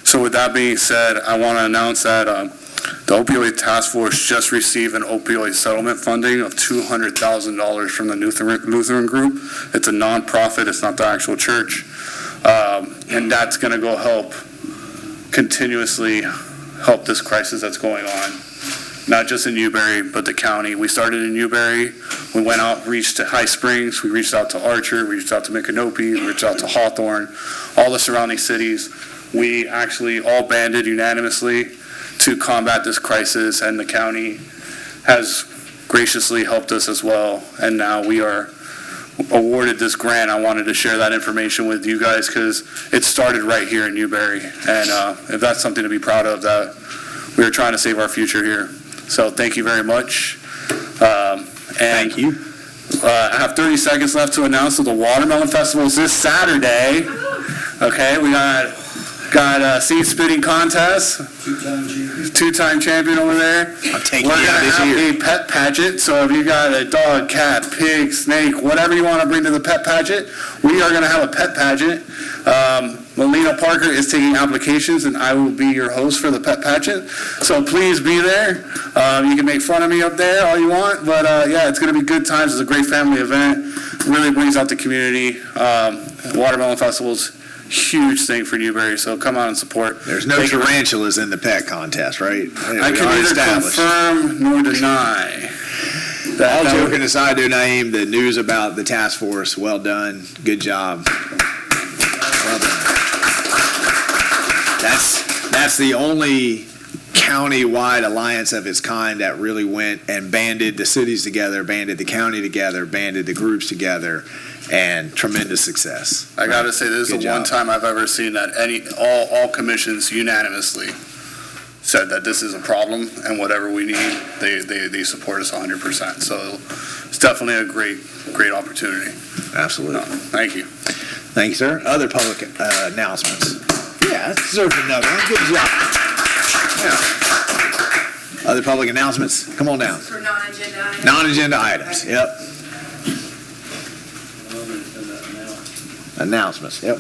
So with that being said, I want to announce that the opioid task force just received an opioid settlement funding of $200,000 from the Lutheran group. It's a nonprofit, it's not the actual church. And that's going to go continuously help this crisis that's going on. Not just in Newberry, but the county. We started in Newberry. We went out, reached to High Springs. We reached out to Archer. We reached out to Micanopy. We reached out to Hawthorne, all the surrounding cities. We actually all banded unanimously to combat this crisis, and the county has graciously helped us as well. And now we are awarded this grant. I wanted to share that information with you guys because it started right here in Newberry. And if that's something to be proud of, that we are trying to save our future here. So thank you very much. Thank you. I have 30 seconds left to announce that the Watermelon Festival is this Saturday. Okay, we got seed spitting contest. Two-time champion over there. I'm taking We're you going to this have year. a pet pageant. So if you got a dog, cat, pig, snake, whatever you want to bring to the pet pageant, we are going to have a pet pageant. Melina Parker is taking applications, and I will be your host for the pet pageant. So please be there. You can make fun of me up there all you want, but yeah, it's going to be good times. It's a great family event. Really brings out the community. Watermelon Festival's huge thing for Newberry, so come out and support. There's no tarantulas in the pet contest, right? I can neither confirm nor deny. All joking aside, though, Naeem, the news about the task force, well done. Good job. Well done. That's the only county-wide alliance of its kind that really went and banded the cities together, banded the county together, banded the groups together, and tremendous success. I got to say, this is Good the one job. time I've ever seen that all commissions unanimously said that this is a problem, and whatever we need, they support us 100%. So it's definitely a great opportunity. Absolutely. Thank you. Thank you, sir. Other public announcements? Yeah, that deserves another one. Good job. Yeah. Other public announcements? Come on down. For non-agenda items. Non-agenda items, yep. Announcements, yep.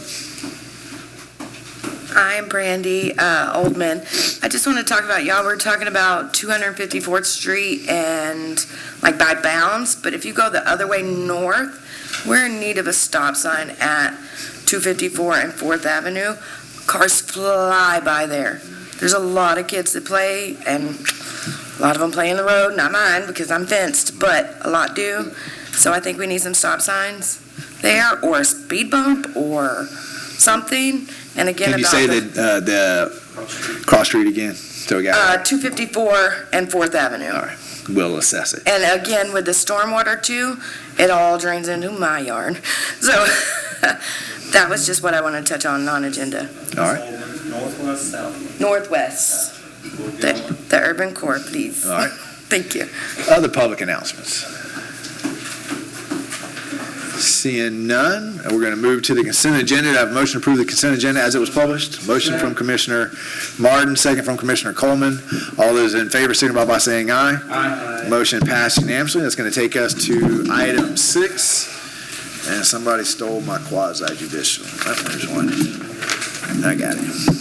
I'm Brandy Oldman. I just want to talk about, y'all were talking about 254th Street and like by Bounds, but if you go the other way north, we're in need of a stop sign at 254 and 4th Avenue. Cars fly by there. There's a lot of kids that play, and a lot of them play in the road, not mine because I'm fenced, but a lot do. So I think we need some stop signs there, or a speed bump, or something. And again, Can you say the cross street again? So we got 254 and 4th Avenue. all right. We'll assess it. And again, with the stormwater too, it all drains into my yard. So that was just what I want to touch on, non-agenda. All right. Northwest, south. Northwest, the urban core, please. All right. Thank you. Other public announcements? Seeing none, we're going to move to the consent agenda. I have a motion to approve the consent agenda as it was published. Motion from Commissioner Martin, second from Commissioner Coleman. All those in favor signify by saying aye. Aye. Motion passed unanimously. That's going to take us to item 6. And somebody stole my quasi judicial. There's one. I got it.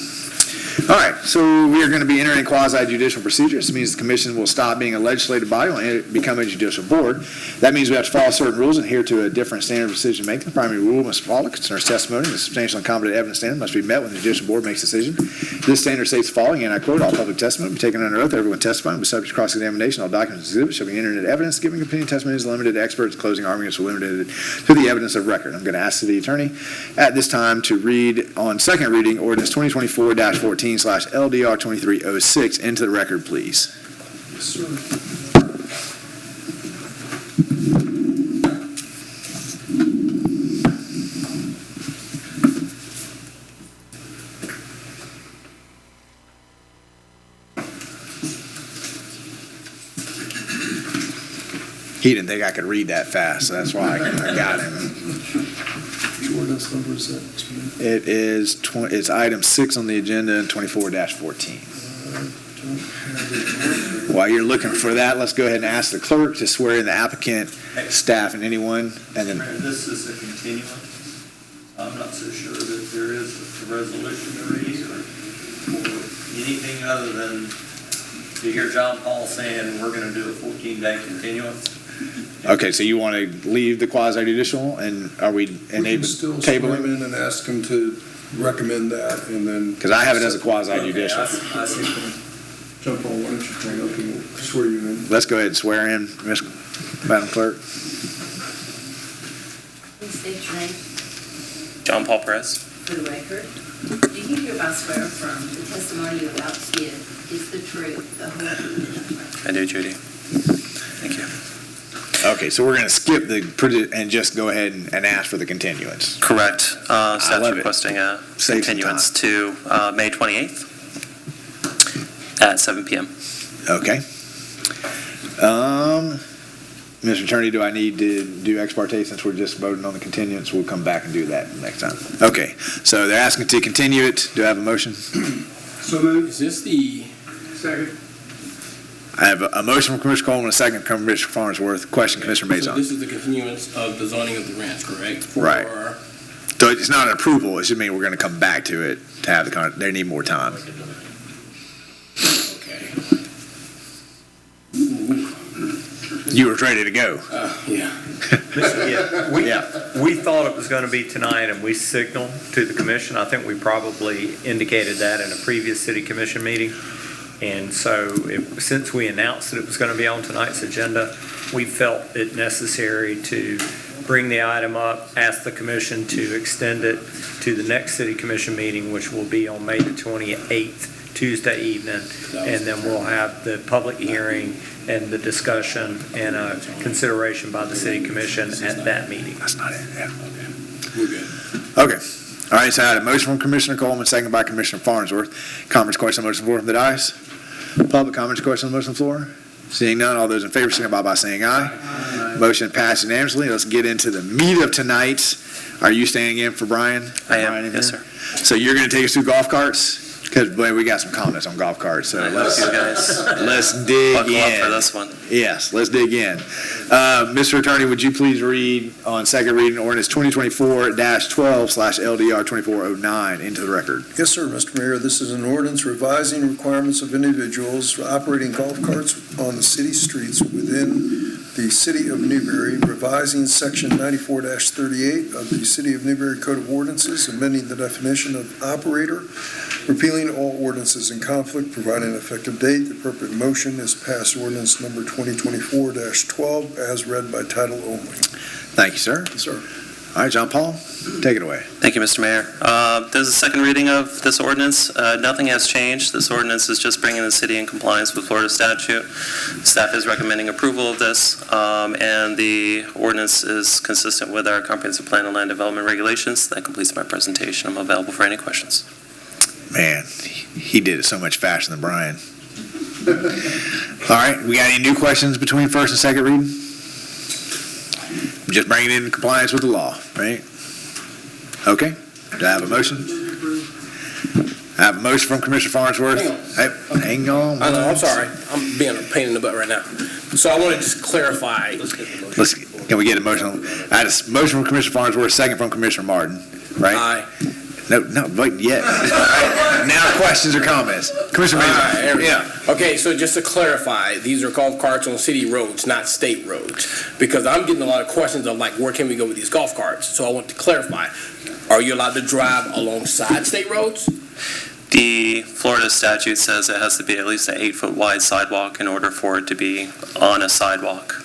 All right, so we are going to be entering quasi judicial procedure. This means the commission will stop being a legislative body and become a judicial board. That means we have to follow certain rules and adhere to a different standard of decision making. The primary rule must follow concerns testimony. The substantial and competent evidence standard must be met when the judicial board makes a decision. This standard states the following, and I quote, all public testimony will be taken under oath. Everyone testifying will be subject to cross-examination. All documents and exhibits shall be entered into evidence. Giving opinion testimony is limited to experts. Closing arguments are limited to the evidence of record. I'm going to ask the attorney at this time to read on second reading ordinance 2024-14/LDR 2306 into the record, please. Yes, sir. He didn't think I could read that fast, so that's why I got him. Which ordinance number is that? It is, it's item 6 on the agenda and 24-14. While you're looking for that, let's go ahead and ask the clerk to swear in the applicant, staff, and anyone, and then This is a continuance. I'm not so sure that there is resolution to read or anything other than to hear John Paul saying we're going to do a 14-day continuance? Okay, so you want to leave the quasi judicial, and are we We can enabling still swear him tabling? in and ask him to recommend that, and then. Because I have it as a quasi judicial. I see. John Paul, why don't you hang up and we'll swear you in? Let's go ahead and swear in, Madam Clerk. Please state your name John Paul Perez. for the record. Do you hereby swear affirm the testimony you're about to give is the truth, the whole truth? I do, Judy. Thank you. Okay, so we're going to skip and just go ahead and ask for the continuance. Correct. Staff's love it. requesting a Save some continuance to May 28th at 7 p.m. Okay. Mr. Attorney, do I need to do ex parte since we're just voting on the continuance? We'll come back and do that next time. Okay, so they're asking to continue it. Do I have a motion? So moved. Is this the Second. I have a motion from Commissioner Coleman, a second from Commissioner Farnsworth. Question, Commissioner So Mazon. this is the continuance of the zoning of the ranch, correct? Right. For- So it's not an approval, it should mean we're going to come back to it to have they need more time. Okay. You were ready to go. Yeah. We thought it was going to be tonight, and we signaled to the commission. I think we probably indicated that in a previous city commission meeting. And so since we announced that it was going to be on tonight's agenda, we felt it necessary to bring the item up, ask the commission to extend it to the next city commission meeting, which will be on May the 28th, Tuesday evening. And then we'll have the public hearing and the discussion and a consideration by the city commission at that meeting. That's not it, yeah. We're good. Okay. All right, so I had a motion from Commissioner Coleman, second by Commissioner Farnsworth. Comments, questions on the motion, floor from the dais? Public comments, questions on the motion, floor? Seeing none, all those in favor signify by saying aye. Motion passed unanimously. Let's get into the meat of tonight. Are you standing in for Brian? I am, Brian in yes, here? sir. So you're going to take us through golf carts? Because, boy, we got some comments on golf carts, so I hope let's you guys dig buckle up for in. this one. Yes, let's dig in. Mr. Attorney, would you please read on second reading ordinance 2024-12/LDR 2409 into the record? Yes, sir, Mr. Mayor. This is an ordinance revising requirements of individuals operating golf carts on the city streets within the City of Newberry, revising Section 94-38 of the City of Newberry Code of Ordinances, amending the definition of operator, repealing all ordinances in conflict, providing an effective date. The appropriate motion is pass ordinance number 2024-12 as read by title only. Thank you, sir. Yes, sir. All right, John Paul, take it away. Thank you, Mr. Mayor. There's a second reading of this ordinance. Nothing has changed. This ordinance is just bringing the city in compliance with Florida statute. Staff is recommending approval of this, and the ordinance is consistent with our comprehensive plan and land development regulations. That completes my presentation. I'm available for any questions. Man, he did it so much faster than Brian. All right, we got any new questions between first and second reading? Just bringing it in compliance with the law, right? Okay, do I have a motion? I have a motion from Commissioner Farnsworth. Hang on. I'm sorry. I'm being a pain in the butt right now. So I want to just clarify. Can we get a motion? I had a motion from Commissioner Farnsworth, second from Commissioner Martin, right? Aye. No, wait yet. Now questions or comments? Commissioner Mazur. Yeah. Okay, so just to clarify, these are golf carts on city roads, not state roads. Because I'm getting a lot of questions of like, where can we go with these golf carts? So I want to clarify, are you allowed to drive alongside state roads? The Florida statute says it has to be at least an 8-foot wide sidewalk in order for it to be on a sidewalk.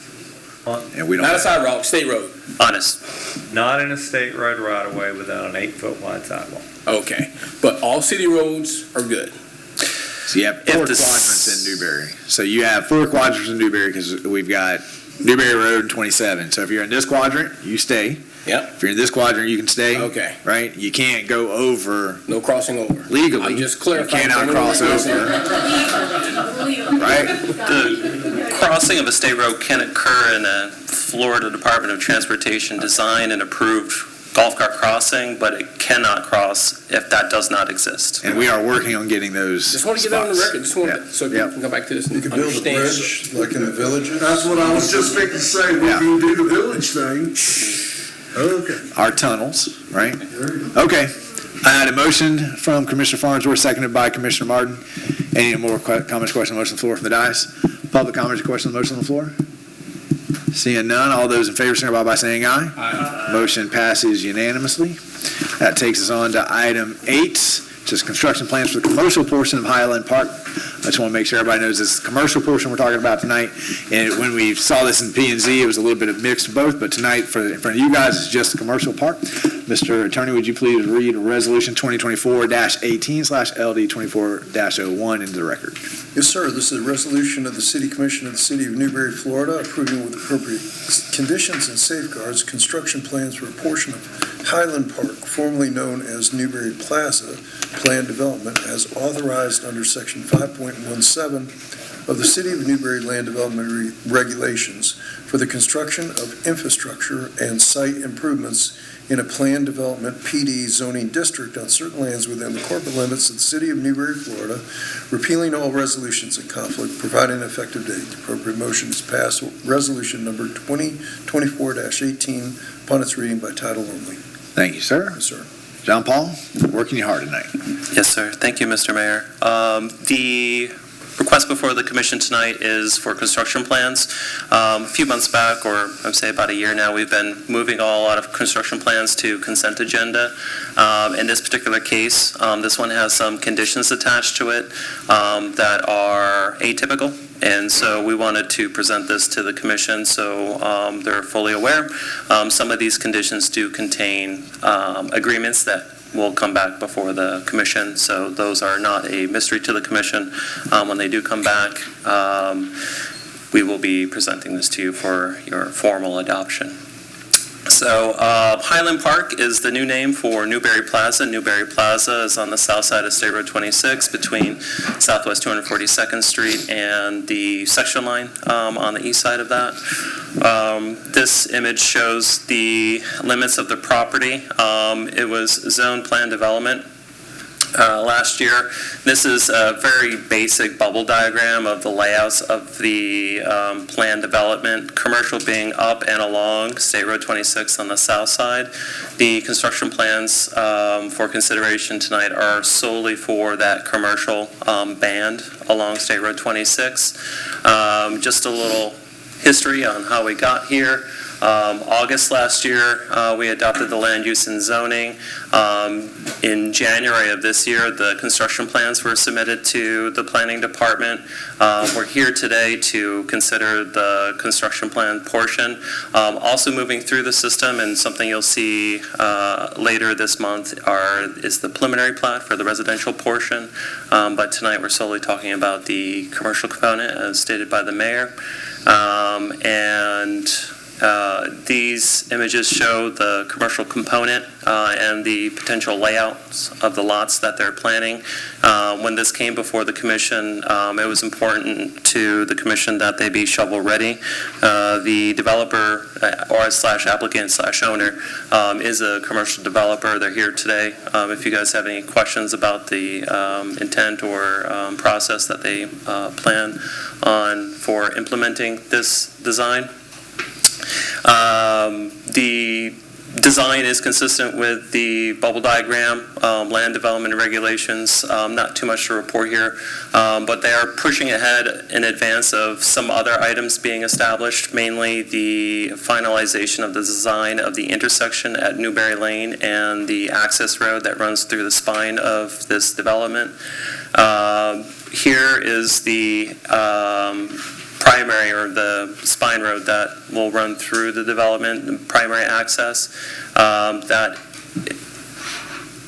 And we don't. Not a sidewalk, state road. Honest. Not in a state road right of way without an 8-foot wide sidewalk. Okay, but all city roads are good. So you have four quadrants in Newberry. So you have four quadrants in Newberry because we've got Newberry Road and 27. So if you're in this quadrant, you stay. Yep. If you're in this quadrant, you can stay. Okay. Right? You can't go over No crossing over. legally. I'm just clarifying. You cannot cross over. Right? The crossing of a state road can occur in a Florida Department of Transportation designed and approved golf cart crossing, but it cannot cross if that does not exist. And we are working on getting those. Just want to get that on the spots. record. Just want Yeah. to, so Yeah. we can go back to this You and could build a understand. bridge like in the villages. That's what I was just thinking to say, we Yeah. can do the village thing. Okay. Our tunnels, right? There you go. Okay. I had a motion from Commissioner Farnsworth, seconded by Commissioner Martin. Any more comments, questions, motion on the floor from the dais? Public comments or questions, motion on the floor? Seeing none, all those in favor signify by saying aye. Aye. Motion passes unanimously. That takes us on to item 8, which is construction plans for the commercial portion of Highland Park. I just want to make sure everybody knows this commercial portion we're talking about tonight. And when we saw this in P&Z, it was a little bit of mixed both, but tonight, in front of you guys, it's just the commercial part. Mr. Attorney, would you please read Resolution 2024-18/LD24-01 into the record? Yes, sir. This is a resolution of the City Commission of the City of Newberry, Florida, approving with appropriate conditions and safeguards construction plans for a portion of Highland Park, formerly known as Newberry Plaza, planned development as authorized under Section 5.17 of the City of Newberry Land Development Regulations for the construction of infrastructure and site improvements in a planned development PD zoning district on certain lands within the corporate limits of the City of Newberry, Florida, repealing all resolutions in conflict, providing an effective date. The appropriate motion is passed. Resolution number 2024-18 upon its reading by title only. Thank you, sir. Yes, sir. John Paul, working you hard tonight. Yes, sir. Thank you, Mr. Mayor. The request before the commission tonight is for construction plans. A few months back, or I'd say about a year now, we've been moving a lot of construction plans to consent agenda. In this particular case, this one has some conditions attached to it that are atypical. And so we wanted to present this to the commission so they're fully aware. Some of these conditions do contain agreements that will come back before the commission, so those are not a mystery to the commission. When they do come back, we will be presenting this to you for your formal adoption. So Highland Park is the new name for Newberry Plaza. Newberry Plaza is on the south side of State Road 26 between Southwest 242nd Street and the section line on the east side of that. This image shows the limits of the property. It was zone plan development last year. This is a very basic bubble diagram of the layouts of the planned development, commercial being up and along State Road 26 on the south side. The construction plans for consideration tonight are solely for that commercial band along State Road 26. Just a little history on how we got here. August last year, we adopted the land use and zoning. In January of this year, the construction plans were submitted to the planning department. We're here today to consider the construction plan portion. Also moving through the system, and something you'll see later this month is the preliminary plat for the residential portion. But tonight we're solely talking about the commercial component as stated by the mayor. These images show the commercial component and the potential layouts of the lots that they're planning. When this came before the commission, it was important to the commission that they be shovel-ready. The developer or /applicant/owner is a commercial developer. They're here today. If you guys have any questions about the intent or process that they plan on for implementing this design. The design is consistent with the bubble diagram, land development regulations. Not too much to report here, but they are pushing ahead in advance of some other items being established, mainly the finalization of the design of the intersection at Newberry Lane and the access road that runs through the spine of this development. Here is the primary or the spine road that will run through the development, the primary access. That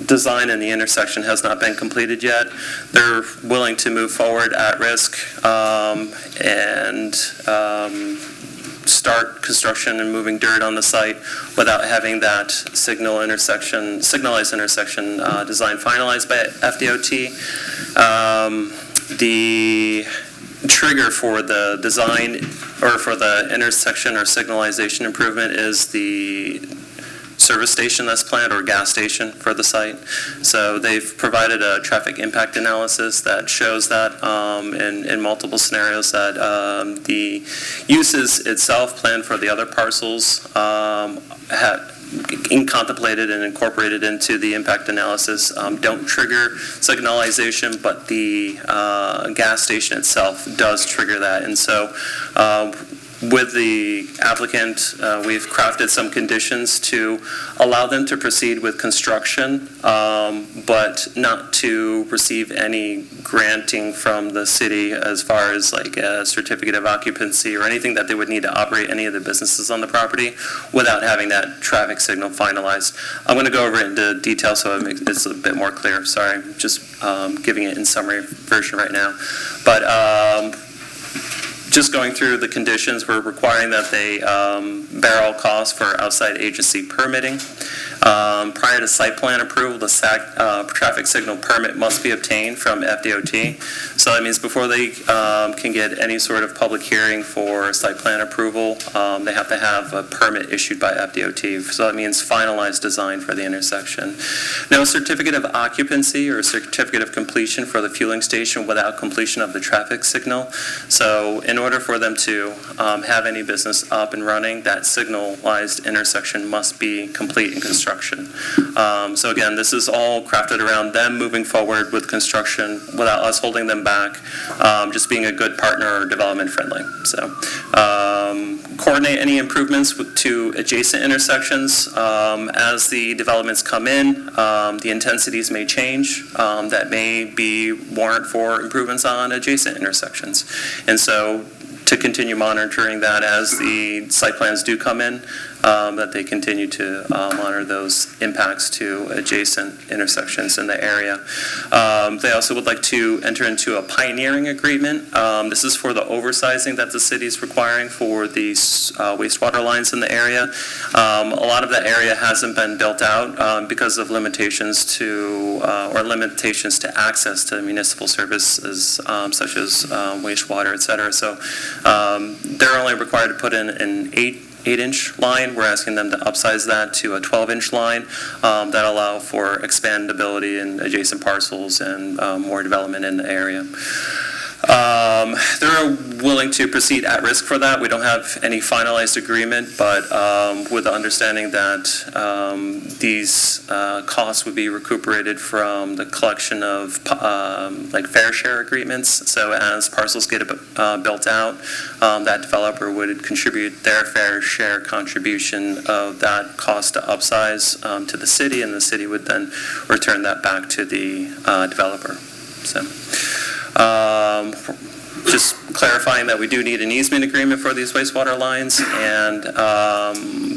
design in the intersection has not been completed yet. They're willing to move forward at risk and start construction and moving dirt on the site without having that signalized intersection design finalized by FDOT. The trigger for the design or for the intersection or signalization improvement is the service station that's planned or gas station for the site. So they've provided a traffic impact analysis that shows that in multiple scenarios that the uses itself planned for the other parcels contemplated and incorporated into the impact analysis don't trigger signalization, but the gas station itself does trigger that. And so with the applicant, we've crafted some conditions to allow them to proceed with construction, but not to receive any granting from the city as far as like a certificate of occupancy or anything that they would need to operate any of the businesses on the property without having that traffic signal finalized. I'm going to go over it into detail so it's a bit more clear. Sorry, just giving it in summary version right now. But just going through the conditions, we're requiring that they bear all costs for outside agency permitting. Prior to site plan approval, the traffic signal permit must be obtained from FDOT. So that means before they can get any sort of public hearing for site plan approval, they have to have a permit issued by FDOT. So that means finalized design for the intersection. No certificate of occupancy or certificate of completion for the fueling station without completion of the traffic signal. So in order for them to have any business up and running, that signalized intersection must be complete in construction. So again, this is all crafted around them moving forward with construction without us holding them back, just being a good partner or development friendly. So coordinate any improvements to adjacent intersections. As the developments come in, the intensities may change. That may be warrant for improvements on adjacent intersections. And so to continue monitoring that as the site plans do come in, that they continue to monitor those impacts to adjacent intersections in the area. They also would like to enter into a pioneering agreement. This is for the oversizing that the city is requiring for these wastewater lines in the area. A lot of that area hasn't been built out because of limitations to access to municipal services such as wastewater, et cetera. So they're only required to put in an 8-inch line. We're asking them to upsize that to a 12-inch line that allow for expandability in adjacent parcels and more development in the area. They're willing to proceed at risk for that. We don't have any finalized agreement, but with the understanding that these costs would be recuperated from the collection of like fair share agreements. So as parcels get built out, that developer would contribute their fair share contribution of that cost to upsize to the city, and the city would then return that back to the developer. So. Just clarifying that we do need an easement agreement for these wastewater lines, and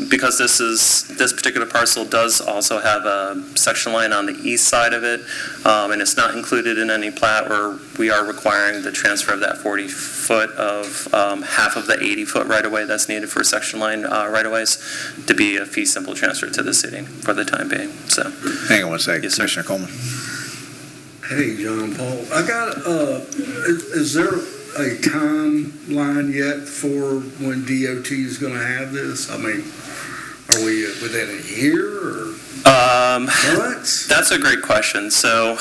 because this particular parcel does also have a section line on the east side of it, and it's not included in any plat, where we are requiring the transfer of that 40-foot of half of the 80-foot right-of-way that's needed for section line right-of-ways to be a fee simple transfer to the city for the time being. So, hang on one second, yes, Commissioner Coleman. Hey, John Paul, I got, is there a timeline yet for when DOT is going to have this? I mean, are we within a year or months? That's a great question. So,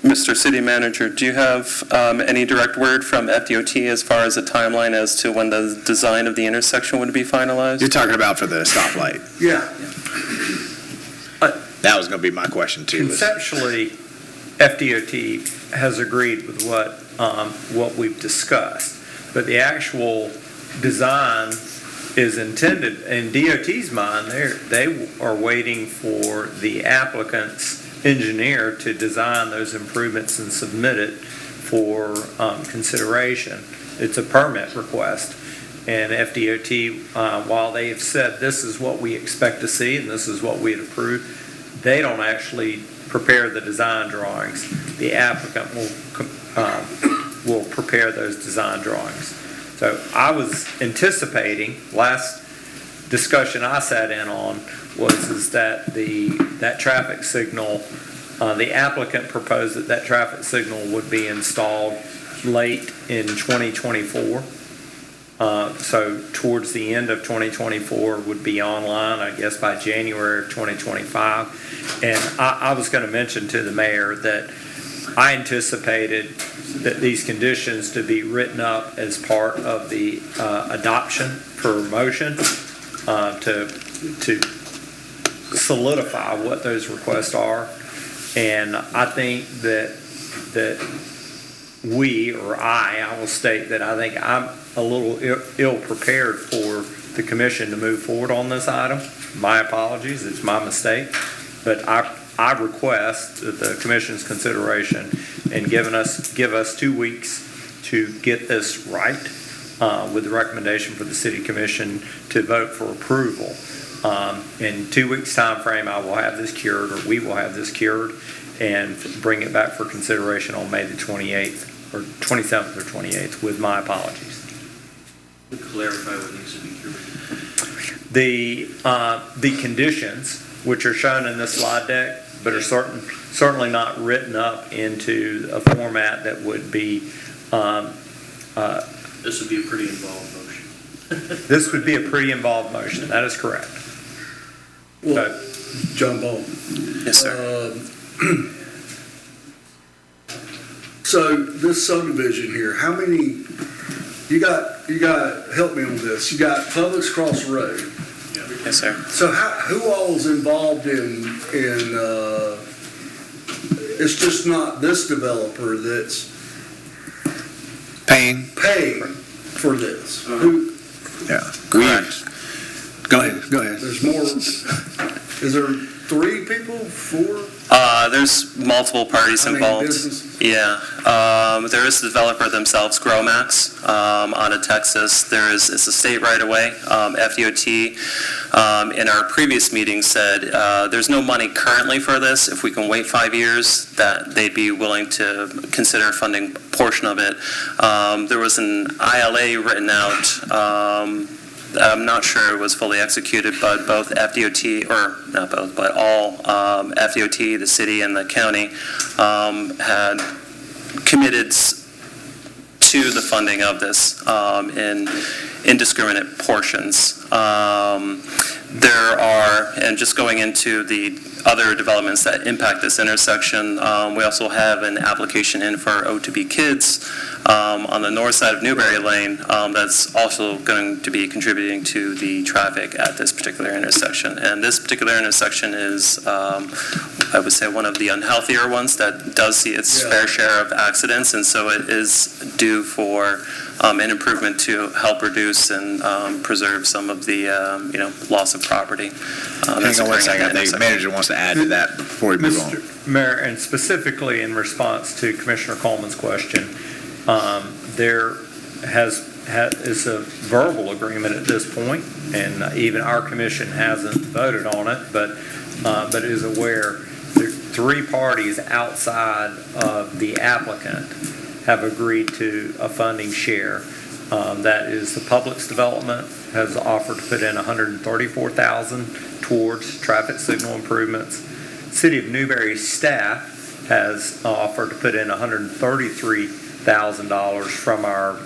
Mr. City Manager, do you have any direct word from FDOT as far as a timeline as to when the design of the intersection would be finalized? You're talking about for the stoplight. Yeah. That was going to be my question too. Conceptually, FDOT has agreed with what we've discussed, but the actual design is intended, in DOT's mind, they are waiting for the applicant's engineer to design those improvements and submit it for consideration. It's a permit request. And FDOT, while they have said this is what we expect to see and this is what we had approved, they don't actually prepare the design drawings. The applicant will prepare those design drawings. So I was anticipating, last discussion I sat in on was that that traffic signal, the applicant proposed that traffic signal would be installed late in 2024. So towards the end of 2024 would be online, I guess, by January of 2025. And I was going to mention to the mayor that I anticipated that these conditions to be written up as part of the adoption for motion to to solidify what those requests are. And I think that we, or I will state that I think I'm a little ill-prepared for the commission to move forward on this item. My apologies, it's my mistake. But I request that the commission's consideration and give us 2 weeks to get this right, with the recommendation for the city commission to vote for approval. In 2 weeks' time frame, I will have this cured, or we will have this cured, and bring it back for consideration on May the 28th, or 27th or 28th, with my apologies. Clarify what needs to be cured. The conditions, which are shown in this slide deck, but are certainly not written up into a format that would be. This would be a pretty involved motion. This would be a pretty involved motion. That is correct. Well, John Ball. Yes, sir. So this subdivision here, how many, you got, help me on this, you got Publix across the road. Yes, sir. So who all is involved in, it's just not this developer that's Paying? paying for this? Who, Yeah. Correct. Go ahead. there's more, is there 3 people, 4? There's multiple parties I mean, involved. business? Yeah, there is the developer themselves, Growmax, out of Texas. It's a state right away. FDOT, in our previous meeting said, there's no money currently for this. If we can wait 5 years, that they'd be willing to consider funding a portion of it. There was an ILA written out, I'm not sure it was fully executed, but both FDOT, or not both, but all FDOT, the city, and the county had committed to the funding of this in indiscriminate portions. There are, and just going into the other developments that impact this intersection, we also have an application in for O2B Kids on the north side of Newberry Lane that's also going to be contributing to the traffic at this particular intersection. And this particular intersection is, I would say, one of the unhealthier ones that does see its fair share of accidents, and so it is due for an improvement to help reduce and preserve some of the, loss of property. Hang on one second. The manager wants to add to that before we move on. Mr. Mayor, and specifically in response to Commissioner Coleman's question, there is a verbal agreement at this point, and even our commission hasn't voted on it, but is aware that 3 parties outside of the applicant have agreed to a funding share. That is, the Publix development has offered to put in $134,000 towards traffic signal improvements. City of Newberry staff has offered to put in $133,000 from our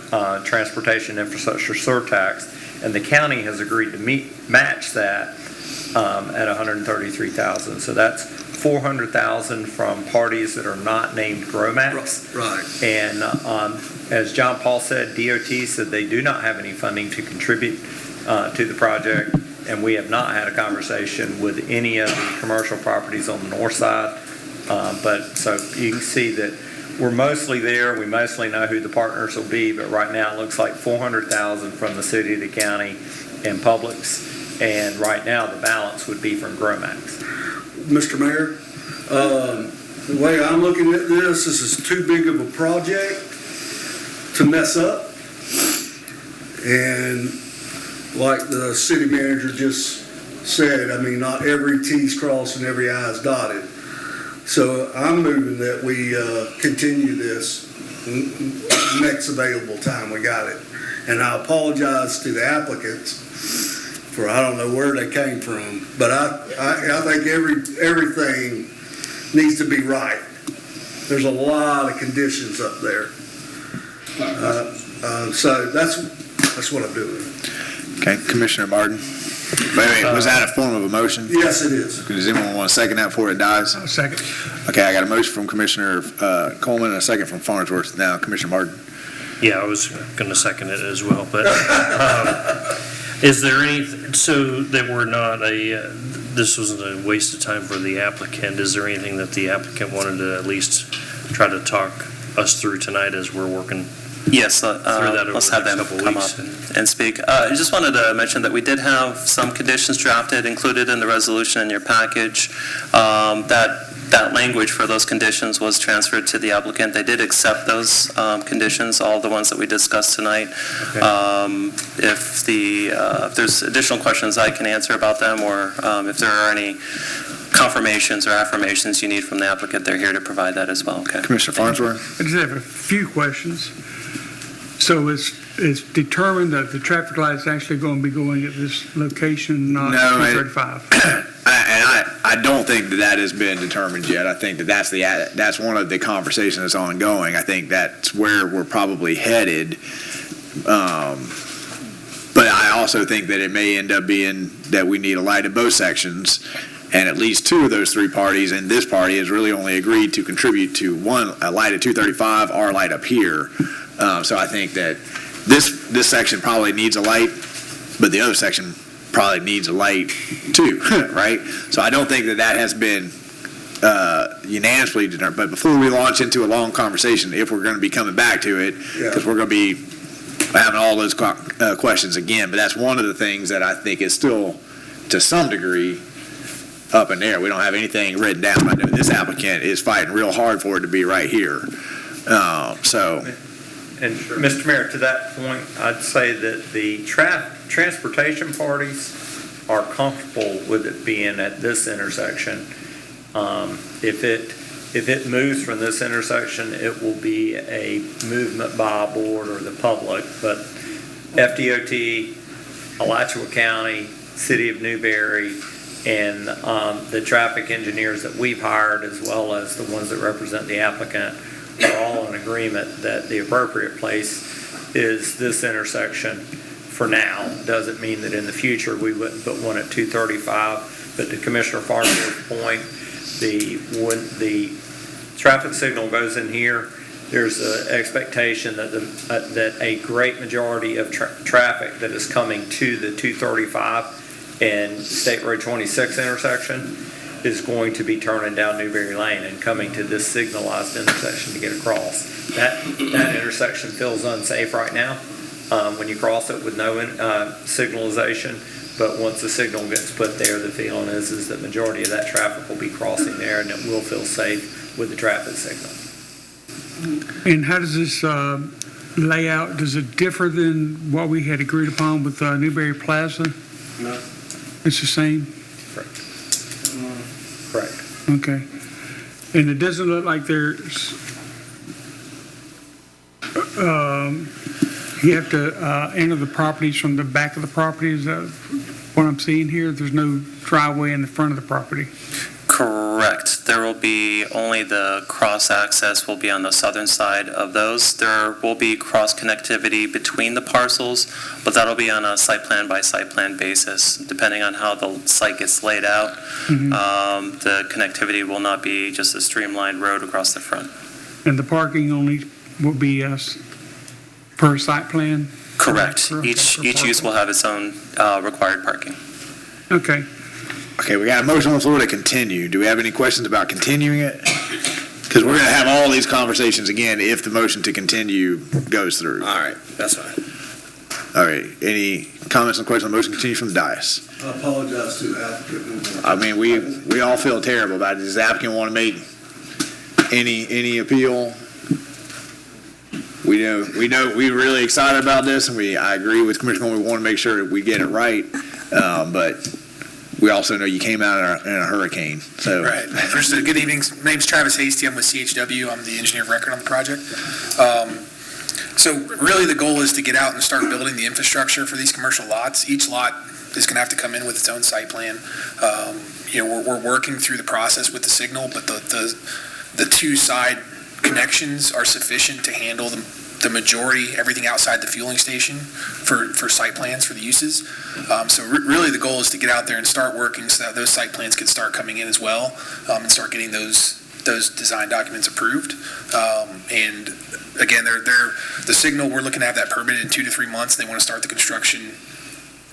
transportation infrastructure surtax, and the county has agreed to match that at $133,000. So that's $400,000 from parties that are not named Growmax. Right. And as John Paul said, DOT said they do not have any funding to contribute to the project, and we have not had a conversation with any of the commercial properties on the north side. But so you can see that we're mostly there. We mostly know who the partners will be, but right now it looks like $400,000 from the city, the county, and Publix. And right now the balance would be from Growmax. Mr. Mayor, the way I'm looking at this is too big of a project to mess up. And like the city manager just said, I mean, not every T's crossed and every I's dotted. So I'm moving that we continue this next available time we got it. And I apologize to the applicants for I don't know where they came from, but I think everything needs to be right. There's a lot of conditions up there. So that's what I'm doing. Okay, Commissioner Martin. Wait, was that a form of a motion? Yes, it is. Does anyone want to second that before it dies? I'll second. Okay, I got a motion from Commissioner Coleman and a second from Farnsworth. Now, Commissioner Martin. Yeah, I was going to second it as well, but Is there any, so that we're not this wasn't a waste of time for the applicant, is there anything that the applicant wanted to at least try to talk us through tonight as we're working Yes, through that over let's the have next them couple come weeks? up and speak. I just wanted to mention that we did have some conditions drafted, included in the resolution in your package. That language for those conditions was transferred to the applicant. They did accept those conditions, all the ones that we discussed tonight. If there's additional questions I can answer about them, or if there are any confirmations or affirmations you need from the applicant, they're here to provide that as well, okay? Commissioner Farnsworth? I just have a few questions. So it's determined that the traffic light is actually going to be going at this location, not No, 235? I don't think that has been determined yet. I think that's one of the conversations that's ongoing. I think that's where we're probably headed. But I also think that it may end up being that we need a light at both sections, and at least two of those three parties, and this party has really only agreed to contribute to a light at 235 or a light up here. So I think that this section probably needs a light, but the other section probably needs a light too, right? So I don't think that has been unanimously determined. But before we launch into a long conversation, if we're going to be coming back to it, because we're going to be having all those questions again, but that's one of the things that I think is still, to some degree, up in there. We don't have anything written down. I know this applicant is fighting real hard for it to be right here. And Mr. Mayor, to that point, I'd say that the transportation parties are comfortable with it being at this intersection. If it moves from this intersection, it will be a movement by a board or the public, but FDOT, Alachua County, City of Newberry, and the traffic engineers that we've hired, as well as the ones that represent the applicant, are all in agreement that the appropriate place is this intersection for now. Doesn't mean that in the future we wouldn't put one at 235, but to Commissioner Farnsworth's point, when the traffic signal goes in here, there's an expectation that a great majority of traffic that is coming to the 235 and State Road 26 intersection is going to be turning down Newberry Lane and coming to this signalized intersection to get across. That intersection feels unsafe right now when you cross it with no signalization, but once the signal gets put there, the feeling is that majority of that traffic will be crossing there, and it will feel safe with the traffic signal. And how does this layout, does it differ than what we had agreed upon with Newberry Plaza? No. It's the same? Correct. Okay. And it doesn't look like there's, you have to enter the properties from the back of the property, is that what I'm seeing here? There's no driveway in the front of the property? Correct. There will be only the cross access will be on the southern side of those. There will be cross connectivity between the parcels, but that'll be on a site plan by site plan basis, depending on how the site gets laid out. The connectivity will not be just a streamlined road across the front. And the parking only will be per site plan? Correct. Each use will have its own required parking. Okay. Okay, we got a motion on the floor to continue. Do we have any questions about continuing it? Because we're going to have all these conversations again if the motion to continue goes through. All right, that's fine. All right, any comments or questions on the motion to continue from the dais? I apologize to the applicant. I mean, we all feel terrible about it. Does the applicant want to make any appeal? We're really excited about this, and I agree with Commissioner. We want to make sure that we get it right, but we also know you came out in a hurricane. So right. First, good evening. My name's Travis Hasty. I'm with CHW. I'm the engineer of record on the project. So really, the goal is to get out and start building the infrastructure for these commercial lots. Each lot is going to have to come in with its own site plan. We're working through the process with the signal, but the two side connections are sufficient to handle the majority, everything outside the fueling station for site plans for the uses. So really the goal is to get out there and start working so that those site plans can start coming in as well, and start getting those design documents approved. And again, the signal, we're looking to have that permitted in 2 to 3 months. They want to start the construction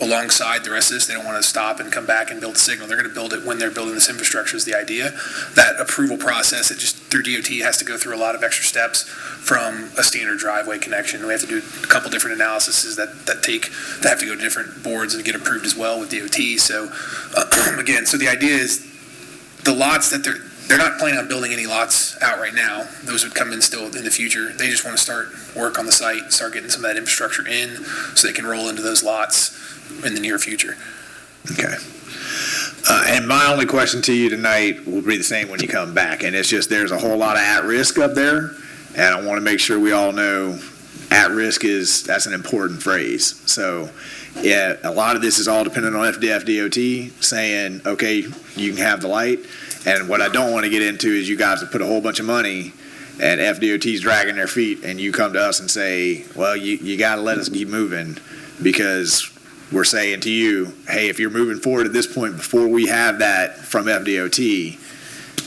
alongside the rest of this. They don't want to stop and come back and build a signal. They're going to build it when they're building this infrastructure is the idea. That approval process, it just through DOT has to go through a lot of extra steps from a standard driveway connection. We have to do a couple different analyses that have to go to different boards and get approved as well with DOT. So again, so the idea is the lots that they're not planning on building any lots out right now. Those would come in still in the future. They just want to start work on the site, start getting some of that infrastructure in so they can roll into those lots in the near future. Okay. And my only question to you tonight will be the same when you come back, and it's just there's a whole lot of at-risk up there, and I want to make sure we all know at-risk that's an important phrase. So, yeah, a lot of this is all dependent on FDOT saying, okay, you can have the light, and what I don't want to get into is you guys have put a whole bunch of money and FDOT's dragging their feet, and you come to us and say, well, you got to let us keep moving because we're saying to you, hey, if you're moving forward at this point before we have that from FDOT,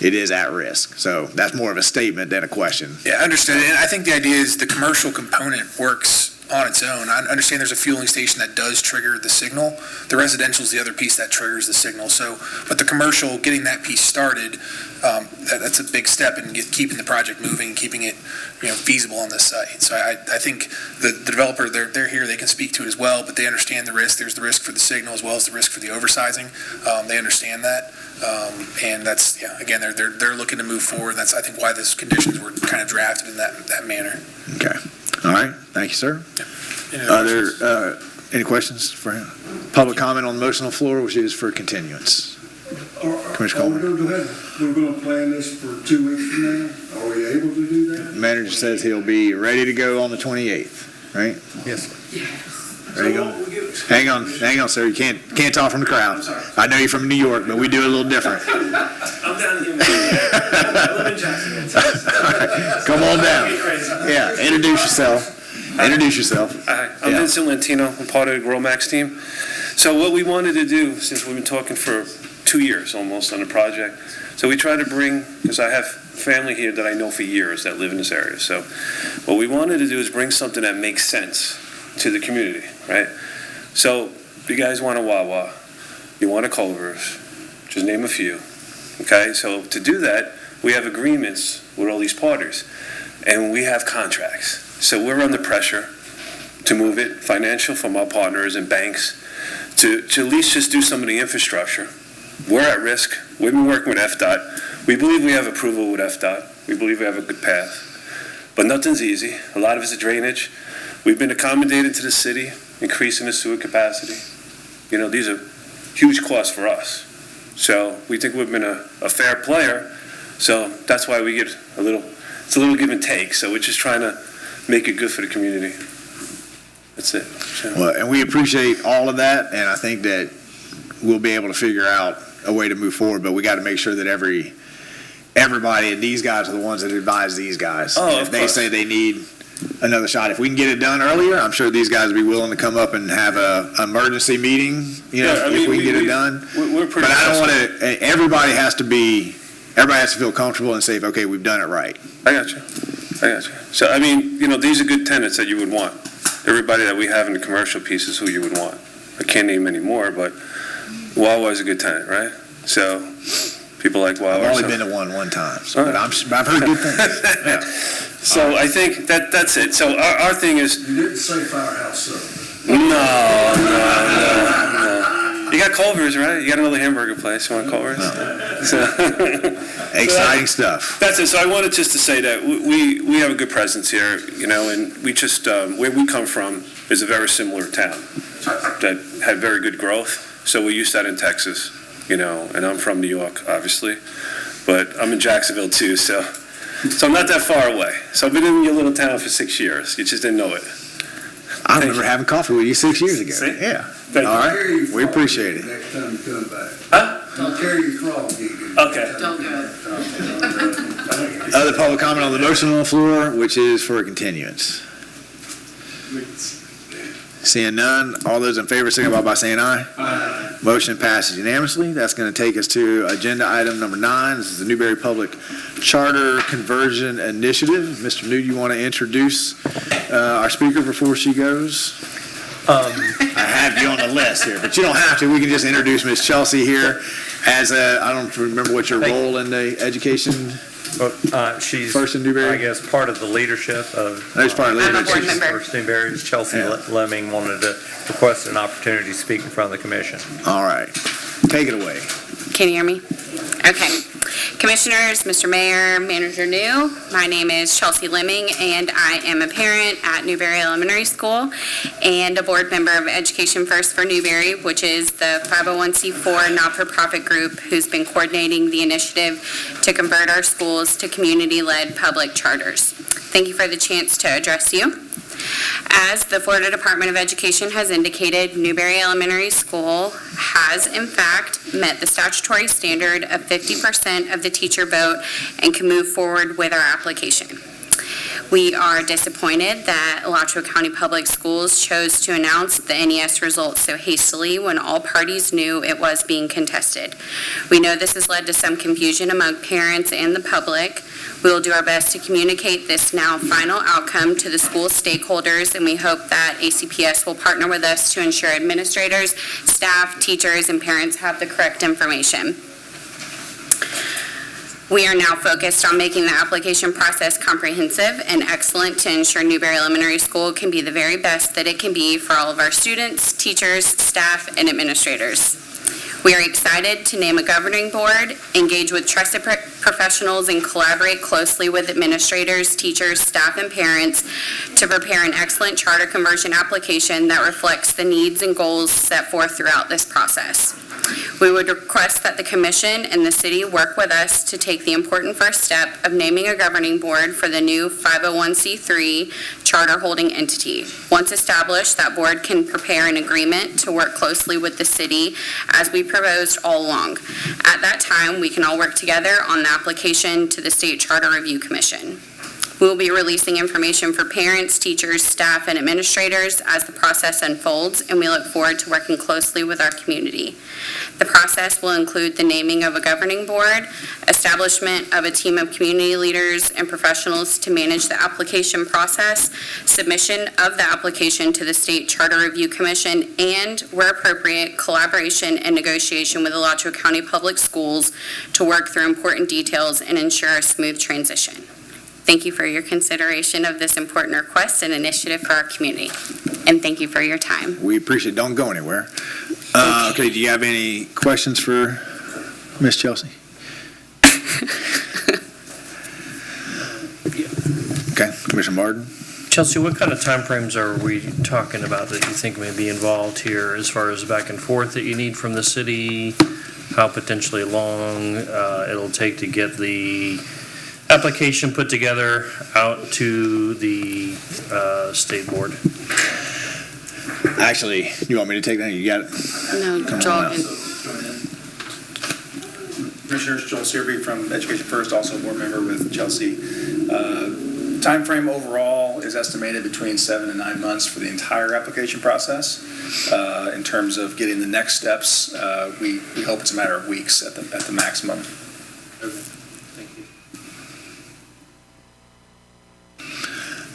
it is at risk. So that's more of a statement than a question. Yeah, understood. And I think the idea is the commercial component works on its own. I understand there's a fueling station that does trigger the signal. The residential is the other piece that triggers the signal. So, but the commercial, getting that piece started, that's a big step in keeping the project moving and keeping it, feasible on this site. So I think the developer, they're here, they can speak to it as well, but they understand the risk. There's the risk for the signal as well as the risk for the oversizing. They understand that. And that's, again, they're looking to move forward. That's, I think, why those conditions were kind of drafted in that manner. Okay. All right. Thank you, sir. Are there any questions for him? Public comment on the motion on the floor, which is for continuance. Commissioner Coleman. We're going to plan this for 2 weeks from now? Are we able to do that? The manager says he'll be ready to go on the 28th, right? Yes, sir. Ready to go? Hang on, sir. You can't talk from the crowd. I know you're from New York, but we do it a little different. I'm down here. I live in Jacksonville. Come on down. Yeah, introduce yourself. Hi, I'm Vincent Lentino. I'm part of the GrowMax team. So what we wanted to do, since we've been talking for 2 years almost on the project, so we try to bring, because I have family here that I know for years that live in this area. So what we wanted to do is bring something that makes sense to the community, right? So you guys want a Wawa, you want a Culver's, just name a few, okay? So to do that, we have agreements with all these partners, and we have contracts. So we're under pressure to move it, financial from our partners and banks, to at least just do some of the infrastructure. We're at risk. We've been working with FDOT. We believe we have approval with FDOT. We believe we have a good path. But nothing's easy. A lot of it's drainage. We've been accommodated to the city, increasing the sewer capacity. These are huge costs for us. So we think we've been a fair player. So that's why we get it's a little give and take. So we're just trying to make it good for the community. That's it. So. Well, and we appreciate all of that, and I think that we'll be able to figure out a way to move forward, but we got to make sure that everybody, and these guys are the ones that advise these guys. Oh, if they say they need another shot, if we can get it done earlier, I'm sure these guys will be willing to come up and have an emergency meeting, if we can get it done. We're pretty. But I don't want to, everybody has to feel comfortable and say, okay, we've done it right. I got you. So, these are good tenants that you would want. Everybody that we have in the commercial piece is who you would want. I can't name any more, but Wawa is a good tenant, right? So, people like Wawa. I've only been to one time, but I've heard good things. Yeah. So, I think that's it. So, our thing is... You didn't say Firehouse, though. No. You got Culver's, right? You got another hamburger place. You want Culver's? No. So, exciting stuff. That's it. So I wanted just to say that we have a good presence here, and we just, where we come from is a very similar town that had very good growth. So we use that in Texas, and I'm from New York, obviously, but I'm in Jacksonville too, so I'm not that far away. So I've been in your little town for 6 years. You just didn't know it. I remember having coffee with you 6 years ago. See? Yeah. Thank All you. right. We appreciate it. Next time you come back. Huh? Don't carry your frog either. Okay. Don't go. Other public comment on the motion on the floor, which is for a continuance. Seeing none, all those in favor signify by saying aye. Aye. Motion passes unanimously. That's going to take us to agenda item number 9. This is the Newberry Public Charter Conversion Initiative. Mr. New, you want to introduce our speaker before she goes? I have you on the list here, but you don't have to. We can just introduce Ms. Chelsea here as I don't remember what your role in the education. She's, First in Newberry? I guess, part of the leadership of. That's part of the I'm a board leadership. member. First Newberry, Chelsea Yeah. Lemming wanted to request an opportunity to speak in front of the commission. All right. Take it away. Can you hear me? Okay. Commissioners, Mr. Mayor, Manager New, my name is Chelsea Lemming, and I am a parent at Newberry Elementary School and a board member of Education First for Newberry, which is the 501c4 not-for-profit group who's been coordinating the initiative to convert our schools to community-led public charters. Thank you for the chance to address you. As the Florida Department of Education has indicated, Newberry Elementary School has in fact met the statutory standard of 50% of the teacher vote and can move forward with our application. We are disappointed that Alachua County Public Schools chose to announce the NES results so hastily when all parties knew it was being contested. We know this has led to some confusion among parents and the public. We will do our best to communicate this now final outcome to the school stakeholders, and we hope that ACPS will partner with us to ensure administrators, staff, teachers, and parents have the correct information. We are now focused on making the application process comprehensive and excellent to ensure Newberry Elementary School can be the very best that it can be for all of our students, teachers, staff, and administrators. We are excited to name a governing board, engage with trusted professionals, and collaborate closely with administrators, teachers, staff, and parents to prepare an excellent charter conversion application that reflects the needs and goals set forth throughout this process. We would request that the Commission and the City work with us to take the important first step of naming a governing board for the new 501c3 charter holding entity. Once established, that board can prepare an agreement to work closely with the City as we proposed all along. At that time, we can all work together on the application to the State Charter Review Commission. We will be releasing information for parents, teachers, staff, and administrators as the process unfolds, and we look forward to working closely with our community. The process will include the naming of a governing board, establishment of a team of community leaders and professionals to manage the application process, submission of the application to the State Charter Review Commission, and, where appropriate, collaboration and negotiation with Alachua County Public Schools to work through important details and ensure a smooth transition. Thank you for your consideration of this important request and initiative for our community. And thank you for your time. We appreciate it. Don't go anywhere. Okay, do you have any questions for Ms. Chelsea? Okay, Commissioner Martin? Chelsea, what kind of timeframes are we talking about that you think may be involved here as far as back and forth that you need from the city? How potentially long it'll take to get the application put together out to the state board? Actually, you want me to take that? You got it? No, Come Joel. on out. Commissioners, Joel Searby from Education First, also a board member with Chelsea. Timeframe overall is estimated between 7 and 9 months for the entire application process. In terms of getting the next steps, we hope it's a matter of weeks at the maximum.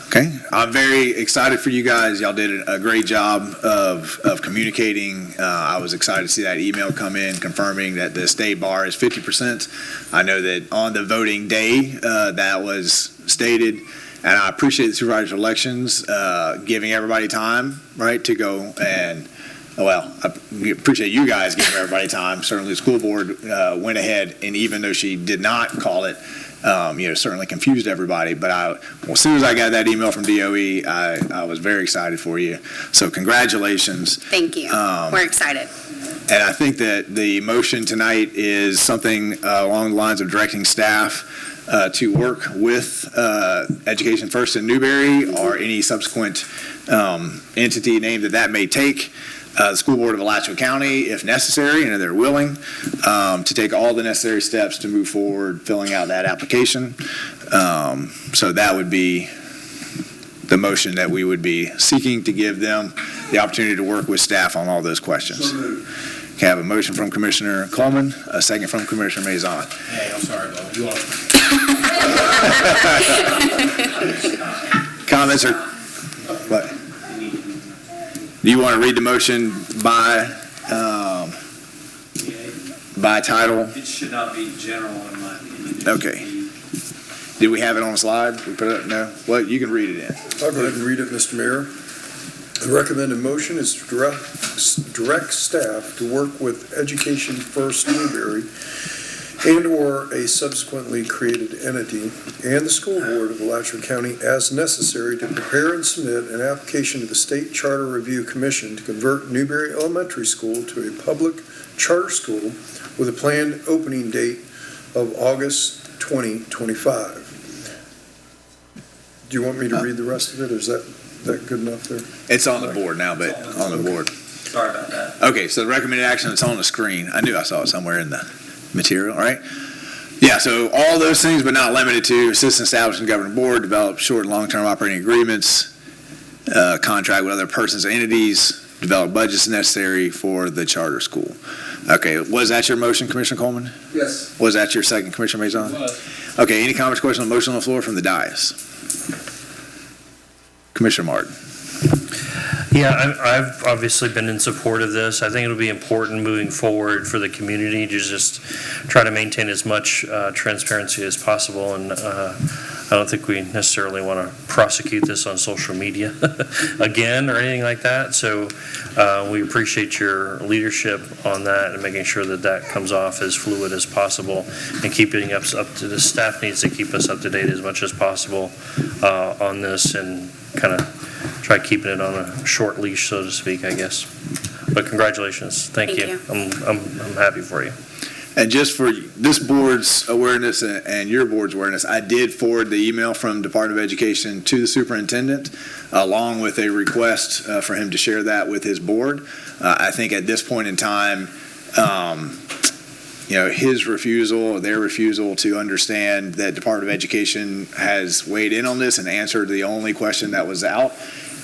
Okay, I'm very excited for you guys. Y'all did a great job of communicating. I was excited to see that email come in confirming that the state bar is 50%. I know that on the voting day that was stated, and I appreciate the supervisor elections giving everybody time, right, to go and, well, I appreciate you guys giving everybody time. Certainly the school board went ahead, and even though she did not call it, certainly confused everybody. But as soon as I got that email from DOE, I was very excited for you. So congratulations. Thank you. We're excited. And I think that the motion tonight is something along the lines of directing staff to work with Education First in Newberry or any subsequent entity name that may take. The School Board of Alachua County, if necessary, and they're willing, to take all the necessary steps to move forward filling out that application. So that would be the motion that we would be seeking to give them the opportunity to work with staff on all those questions. Okay, I have a motion from Commissioner Coleman, a second from Commissioner Maison. Hey, I'm sorry, Bob. You are. Comments or what? Do you want to read the motion by title? It should not be general in my opinion. Okay. Did we have it on the slide? We put it up? No? Well, you can read it in. I'll go ahead and read it, Mr. Mayor. The recommended motion is to direct staff to work with Education First Newberry and/or a subsequently created entity and the school board of Alachua County as necessary to prepare and submit an application to the State Charter Review Commission to convert Newberry Elementary School to a public charter school with a planned opening date of August 2025. Do you want me to read the rest of it, or is that good enough there? It's on the board now, but on the board. Sorry about that. Okay, so the recommended action is on the screen. I knew I saw it somewhere in the material, all right? Yeah, so all those things, but not limited to, assist and establish and governing board, develop short and long-term operating agreements, contract with other persons and entities, develop budgets necessary for the charter school. Okay, was that your motion, Commissioner Coleman? Yes. Was that your second, Commissioner Maison? Okay, any comments, questions on the motion on the floor from the dais? Commissioner Martin. Yeah, I've obviously been in support of this. I think it'll be important moving forward for the community to just try to maintain as much transparency as possible, and I don't think we necessarily want to prosecute this on social media again or anything like that. So we appreciate your leadership on that and making sure that that comes off as fluid as possible, and keeping us up to the staff needs to keep us up to date as much as possible on this, and kind of try keeping it on a short leash, so to speak, I guess. But congratulations. Thank you. I'm happy for you. And just for this board's awareness and your board's awareness, I did forward the email from Department of Education to the superintendent, along with a request for him to share that with his board. I think at this point in time, his refusal, or their refusal to understand that Department of Education has weighed in on this and answered the only question that was out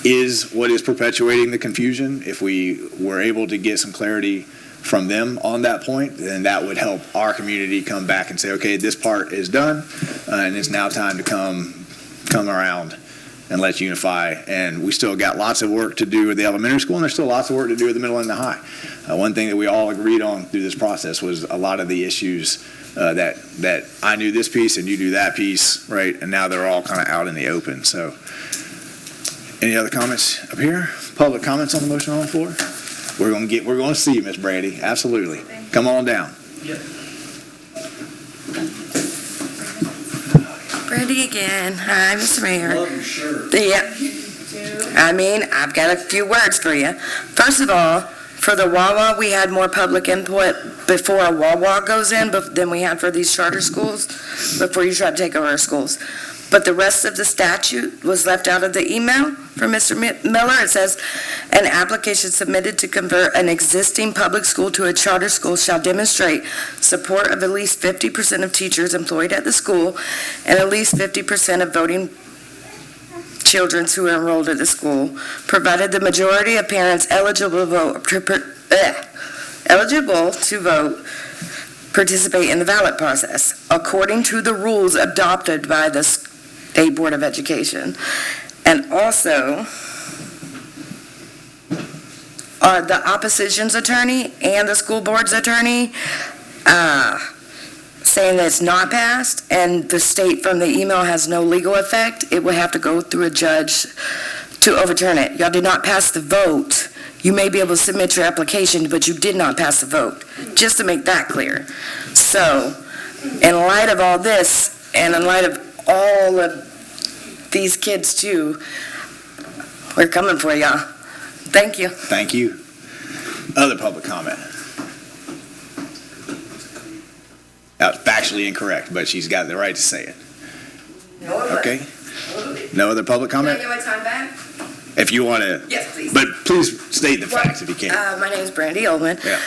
is what is perpetuating the confusion. If we were able to get some clarity from them on that point, then that would help our community come back and say, okay, this part is done, and it's now time to come around and let's unify. And we still got lots of work to do with the elementary school, and there's still lots of work to do with the middle and the high. One thing that we all agreed on through this process was a lot of the issues that I knew this piece and you do that piece, right? And now they're all kind of out in the open. So any other comments up here? Public comments on the motion on the floor? We're going to see you, Ms. Brady. Absolutely. Come on down. Yep. Brandy again. Hi, Mr. Mayor. Love your shirt. I've got a few words for you. First of all, for the Wawa, we had more public input before a Wawa goes in than we had for these charter schools, before you try to take over our schools. But the rest of the statute was left out of the email from Mr. Miller. It says, an application submitted to convert an existing public school to a charter school shall demonstrate support of at least 50% of teachers employed at the school and at least 50% of voting children who are enrolled at the school, provided the majority of parents eligible to vote participate in the ballot process, according to the rules adopted by the State Board of Education. And also, the opposition's attorney and the school board's attorney saying that it's not passed, and the state from the email has no legal effect. It would have to go through a judge to overturn it. Y'all did not pass the vote. You may be able to submit your application, but you did not pass the vote, just to make that clear. So, in light of all this, and in light of all of these kids too, we're coming for y'all. Thank you. Thank you. Other public comment? That was factually incorrect, but she's got the right to say it. Okay? No other public comment? Can I get my time back? If you want to. Yes, please. But please state the facts if you can. My name is Brandy Oldman. Yeah.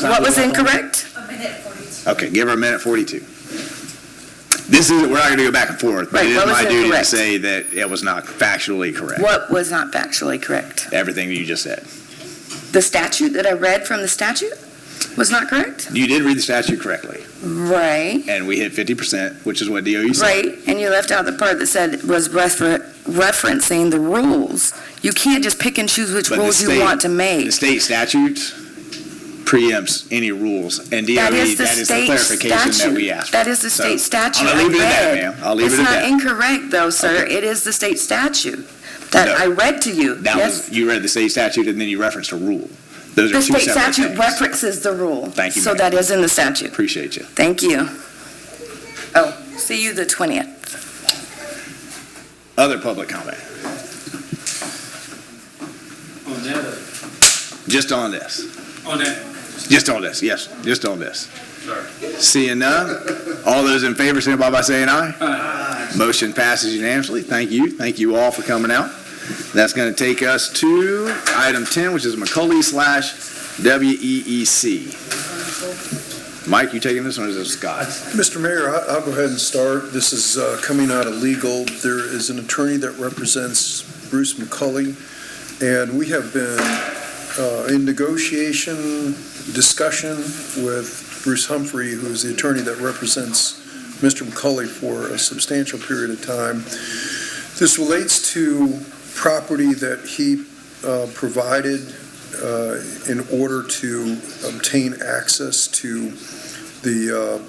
What was incorrect? A minute 42. Okay, give her a minute 42. This isn't, we're not going to go back and forth, but Right, it is what was my duty to incorrect? say that it was not factually correct. What was not factually correct? Everything that you just said. The statute that I read from the statute? Was not correct? You did read the statute correctly, Right. and we hit 50%, which is what DOE said. Right, and you left out the part that said was referencing the rules. You can't just pick and choose which But the rules you state- want to make. The state statute preempts any rules, and DOE, That is the that is the state clarification that statute. we asked for. That is the So, state statute. I'll leave it I at that, read. ma'am. I'll leave it at It's that. not incorrect, though, sir. It is the state statute that No. I read to you. That Yes. was, you read the state statute, and then you referenced a rule. Those are The two state separate statute things. references the rule. Thank you, So ma'am. that is in the statute. Appreciate you. Thank you. Oh, see you the 20th. Other public comment? On that, Just on this. on that. Just on this, yes, just on this. Seeing none, all those in favor, signify by saying aye. Aye. Motion passes unanimously. Thank you. Thank you all for coming out. That's going to take us to item 10, which is McCauley/WEEC. Mike, you taking this one, or is it Scott? Mr. Mayor, I'll go ahead and start. This is coming out of legal. There is an attorney that represents Bruce McCauley, and we have been in negotiation, discussion with Bruce Humphrey, who is the attorney that represents Mr. McCauley for a substantial period of time. This relates to property that he provided in order to obtain access to the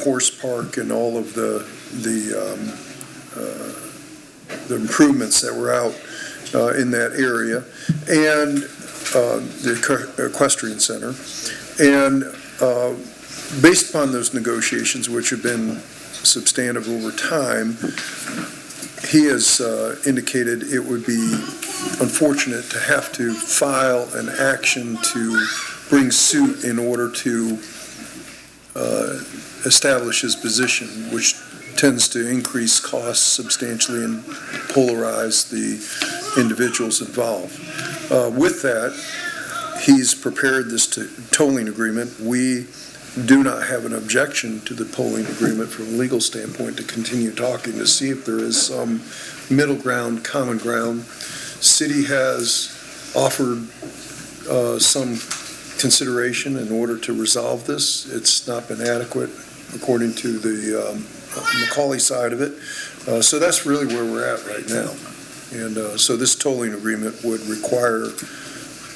horse park and all of the improvements that were out in that area, and the equestrian center. And based upon those negotiations, which have been substantive over time, he has indicated it would be unfortunate to have to file an action to bring suit in order to establish his position, which tends to increase costs substantially and polarize the individuals involved. With that, he's prepared this tolling agreement. We do not have an objection to the tolling agreement from a legal standpoint to continue talking to see if there is some middle ground, common ground. City has offered some consideration in order to resolve this. It's not been adequate according to the McCauley side of it. So that's really where we're at right now. And so this tolling agreement would require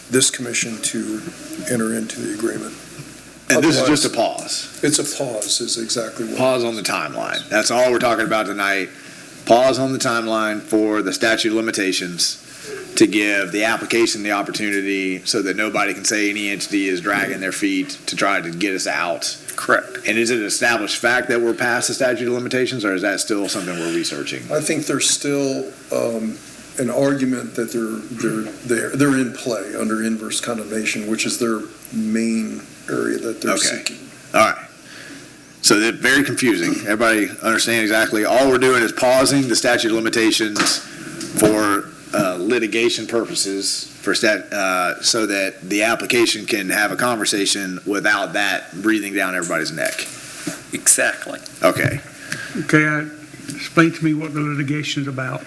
this commission to enter into the agreement. And this is just a pause. It's a pause, is exactly what. Pause on the timeline. That's all we're talking about tonight. Pause on the timeline for the statute of limitations to give the application the opportunity so that nobody can say any entity is dragging their feet to try to get us out. Correct. And is it an established fact that we're past the statute of limitations, or is that still something we're researching? I think there's still an argument that they're in play under inverse condemnation, which is their main area that they're seeking. All right. So they're very confusing. Everybody understand exactly. All we're doing is pausing the statute of limitations for litigation purposes so that the application can have a conversation without that breathing down everybody's neck. Exactly. Okay. Okay, explain to me what the litigation is about.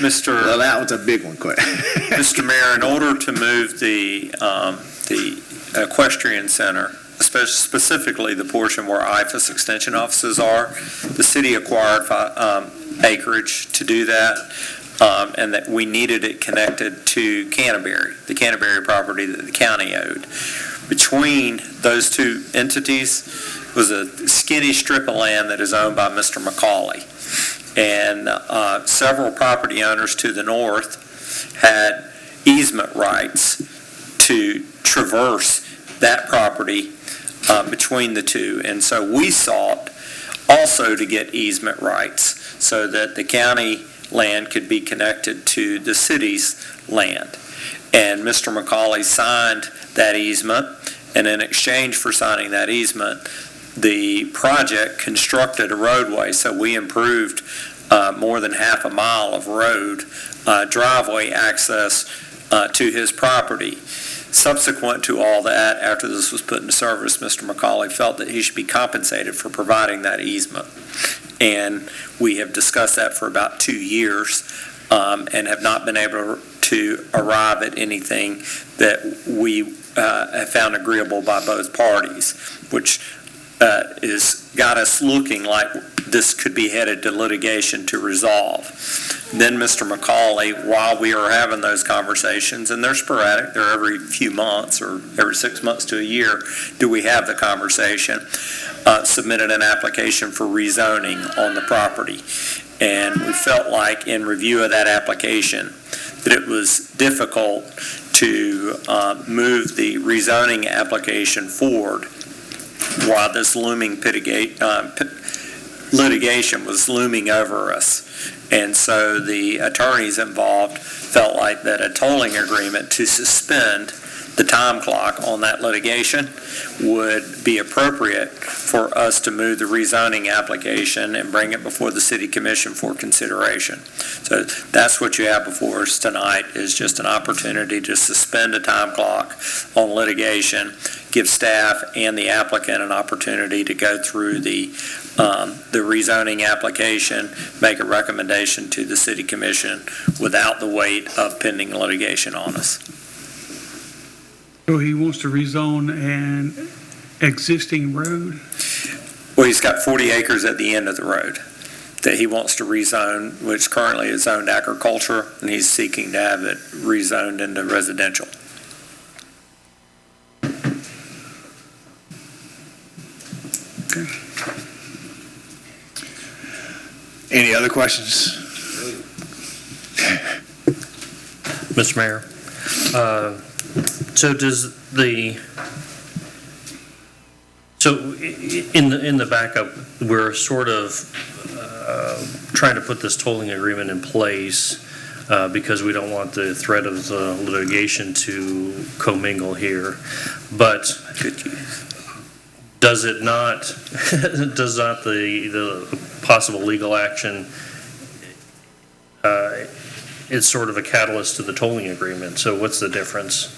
Mr. Well, that was a big one, quick. Mr. Mayor, in order to move the equestrian center, specifically the portion where IFAS extension offices are, the city acquired acreage to do that, and that we needed it connected to Canterbury, the Canterbury property that the county owed. Between those two entities was a skinny strip of land that is owned by Mr. McCauley. And several property owners to the north had easement rights to traverse that property between the two. And so we sought also to get easement rights so that the county land could be connected to the city's land. And Mr. McCauley signed that easement, and in exchange for signing that easement, the project constructed a roadway, so we improved more than half a mile of road driveway access to his property. Subsequent to all that, after this was put into service, Mr. McCauley felt that he should be compensated for providing that easement. And we have discussed that for about 2 years and have not been able to arrive at anything that we have found agreeable by both parties, which is got us looking like this could be headed to litigation to resolve. Then Mr. McCauley, while we are having those conversations, and they're sporadic, they're every few months or every 6 months to a year, do we have the conversation, submitted an application for rezoning on the property. And we felt like in review of that application that it was difficult to move the rezoning application forward while this looming litigation was looming over us. And so the attorneys involved felt like that a tolling agreement to suspend the time clock on that litigation would be appropriate for us to move the rezoning application and bring it before the City Commission for consideration. So that's what you have before us tonight, is just an opportunity to suspend a time clock on litigation, give staff and the applicant an opportunity to go through the rezoning application, make a recommendation to the City Commission without the weight of pending litigation on us. So he wants to rezone an existing road? Well, he's got 40 acres at the end of the road that he wants to rezone, which currently is zoned agriculture, and he's seeking to have it rezoned into residential. Any other questions? Mr. Mayor, so does in the backup, we're sort of trying to put this tolling agreement in place because we don't want the threat of the litigation to commingle here, but does it not, does not the possible legal action, it's sort of a catalyst to the tolling agreement, so what's the difference?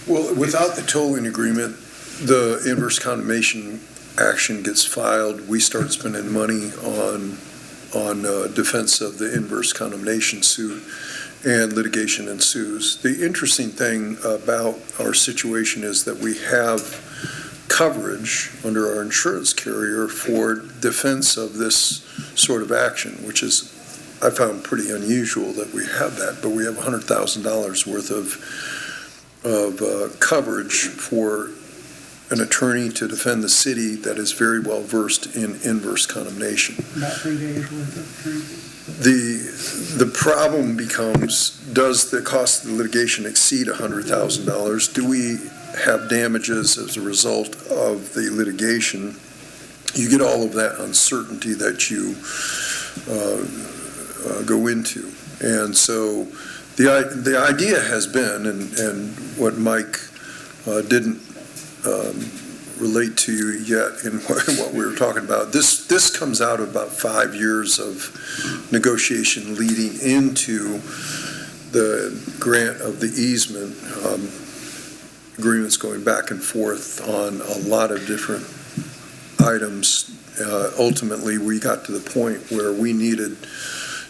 Well, without the tolling agreement, the inverse condemnation action gets filed. We start spending money on defense of the inverse condemnation suit, and litigation ensues. The interesting thing about our situation is that we have coverage under our insurance carrier for defense of this sort of action, which is, I found pretty unusual that we have that, but we have $100,000 worth of coverage for an attorney to defend the city that is very well versed in inverse condemnation. About 3 days worth of treatment. The problem becomes, does the cost of the litigation exceed $100,000? Do we have damages as a result of the litigation? You get all of that uncertainty that you go into. And so the idea has been, and what Mike didn't relate to you yet in what we were talking about, this comes out of about 5 years of negotiation leading into the grant of the easement, agreements going back and forth on a lot of different items. Ultimately, we got to the point where we needed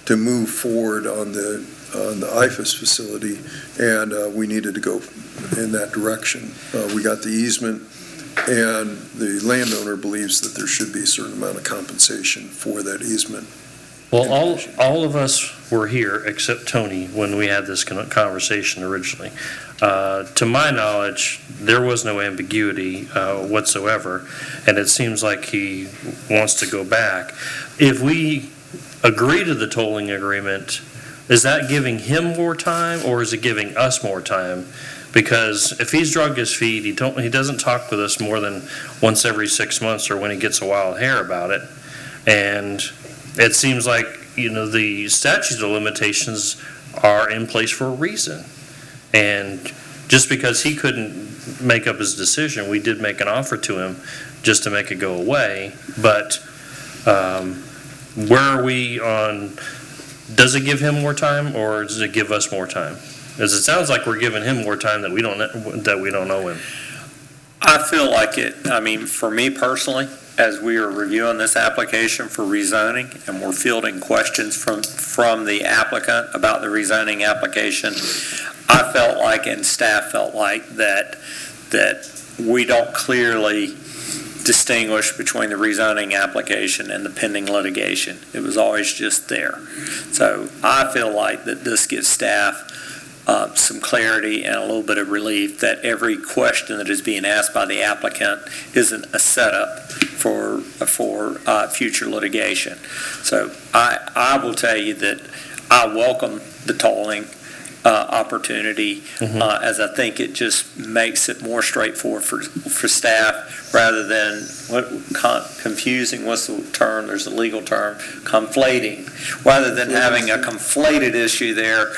to move forward on the IFAS facility, and we needed to go in that direction. We got the easement, and the landowner believes that there should be a certain amount of compensation for that easement. Well, all of us were here except Tony when we had this conversation originally. To my knowledge, there was no ambiguity whatsoever, and it seems like he wants to go back. If we agree to the tolling agreement, is that giving him more time, or is it giving us more time? Because if he's drug his feet, he doesn't talk with us more than once every 6 months or when he gets a wild hair about it. And it seems like, the statute of limitations are in place for a reason. And just because he couldn't make up his decision, we did make an offer to him just to make it go away. But where are we on, does it give him more time, or does it give us more time? Because it sounds like we're giving him more time that we don't owe him. I feel like it, for me personally, as we are reviewing this application for rezoning, and we're fielding questions from the applicant about the rezoning application, I felt like, and staff felt like, that we don't clearly distinguish between the rezoning application and the pending litigation. It was always just there. So I feel like that this gives staff some clarity and a little bit of relief that every question that is being asked by the applicant isn't a setup for future litigation. So I will tell you that I welcome the tolling opportunity, as I think it just makes it more straightforward for staff rather than confusing, what's the term, there's a legal term, conflating, rather than having a conflated issue there,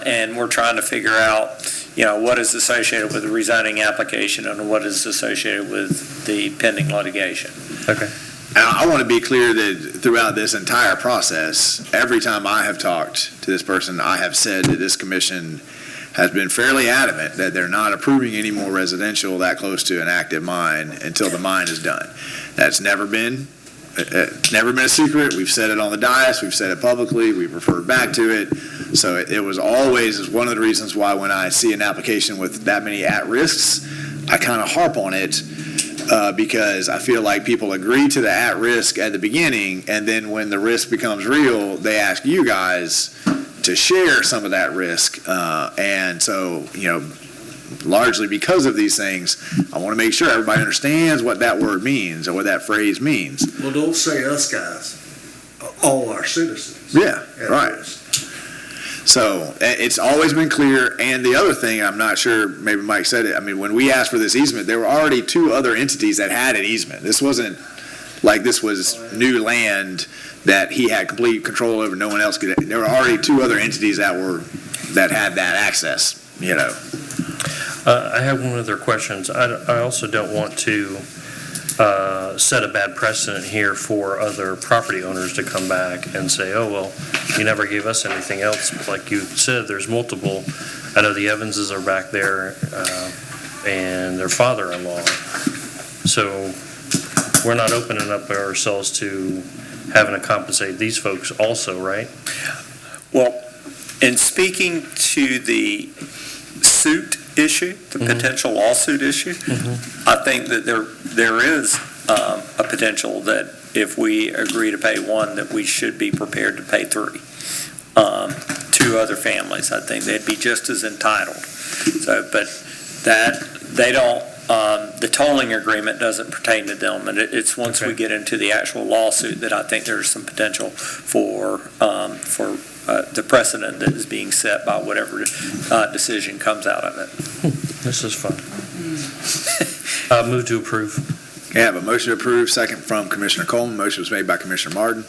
and we're trying to figure out, what is associated with the rezoning application and what is associated with the pending litigation. Okay. I want to be clear that throughout this entire process, every time I have talked to this person, I have said that this commission has been fairly adamant that they're not approving any more residential that close to an active mine until the mine is done. That's never been a secret. We've said it on the dais. We've said it publicly. We've referred back to it. So it was always one of the reasons why when I see an application with that many at-risks, I kind of harp on it. Because I feel like people agree to the at-risk at the beginning, and then when the risk becomes real, they ask you guys to share some of that risk. And so, largely because of these things, I want to make sure everybody understands what that word means or what that phrase means. Well, don't say us guys, all our citizens. Yeah, right. So it's always been clear. And the other thing, I'm not sure, maybe Mike said it, when we asked for this easement, there were already two other entities that had an easement. This wasn't like this was new land that he had complete control over, no one else could. There were already two other entities that had that access, I have one other question. I also don't want to set a bad precedent here for other property owners to come back and say, oh, well, you never gave us anything else. Like you said, there's multiple. I know the Evanses are back there and their father-in-law. So we're not opening up ourselves to having to compensate these folks also, right? Well, in speaking to the suit issue, the potential lawsuit issue, I think that there is a potential that if we agree to pay one, that we should be prepared to pay three. Two other families, I think they'd be just as entitled. So, but that they don't. The tolling agreement doesn't pertain to them, and it's once we get into the actual lawsuit that I think there's some potential for the precedent that is being set by whatever decision comes out of it. This is fun. Move to approve. Okay, I have a motion to approve, second from Commissioner Coleman. Motion was made by Commissioner Martin.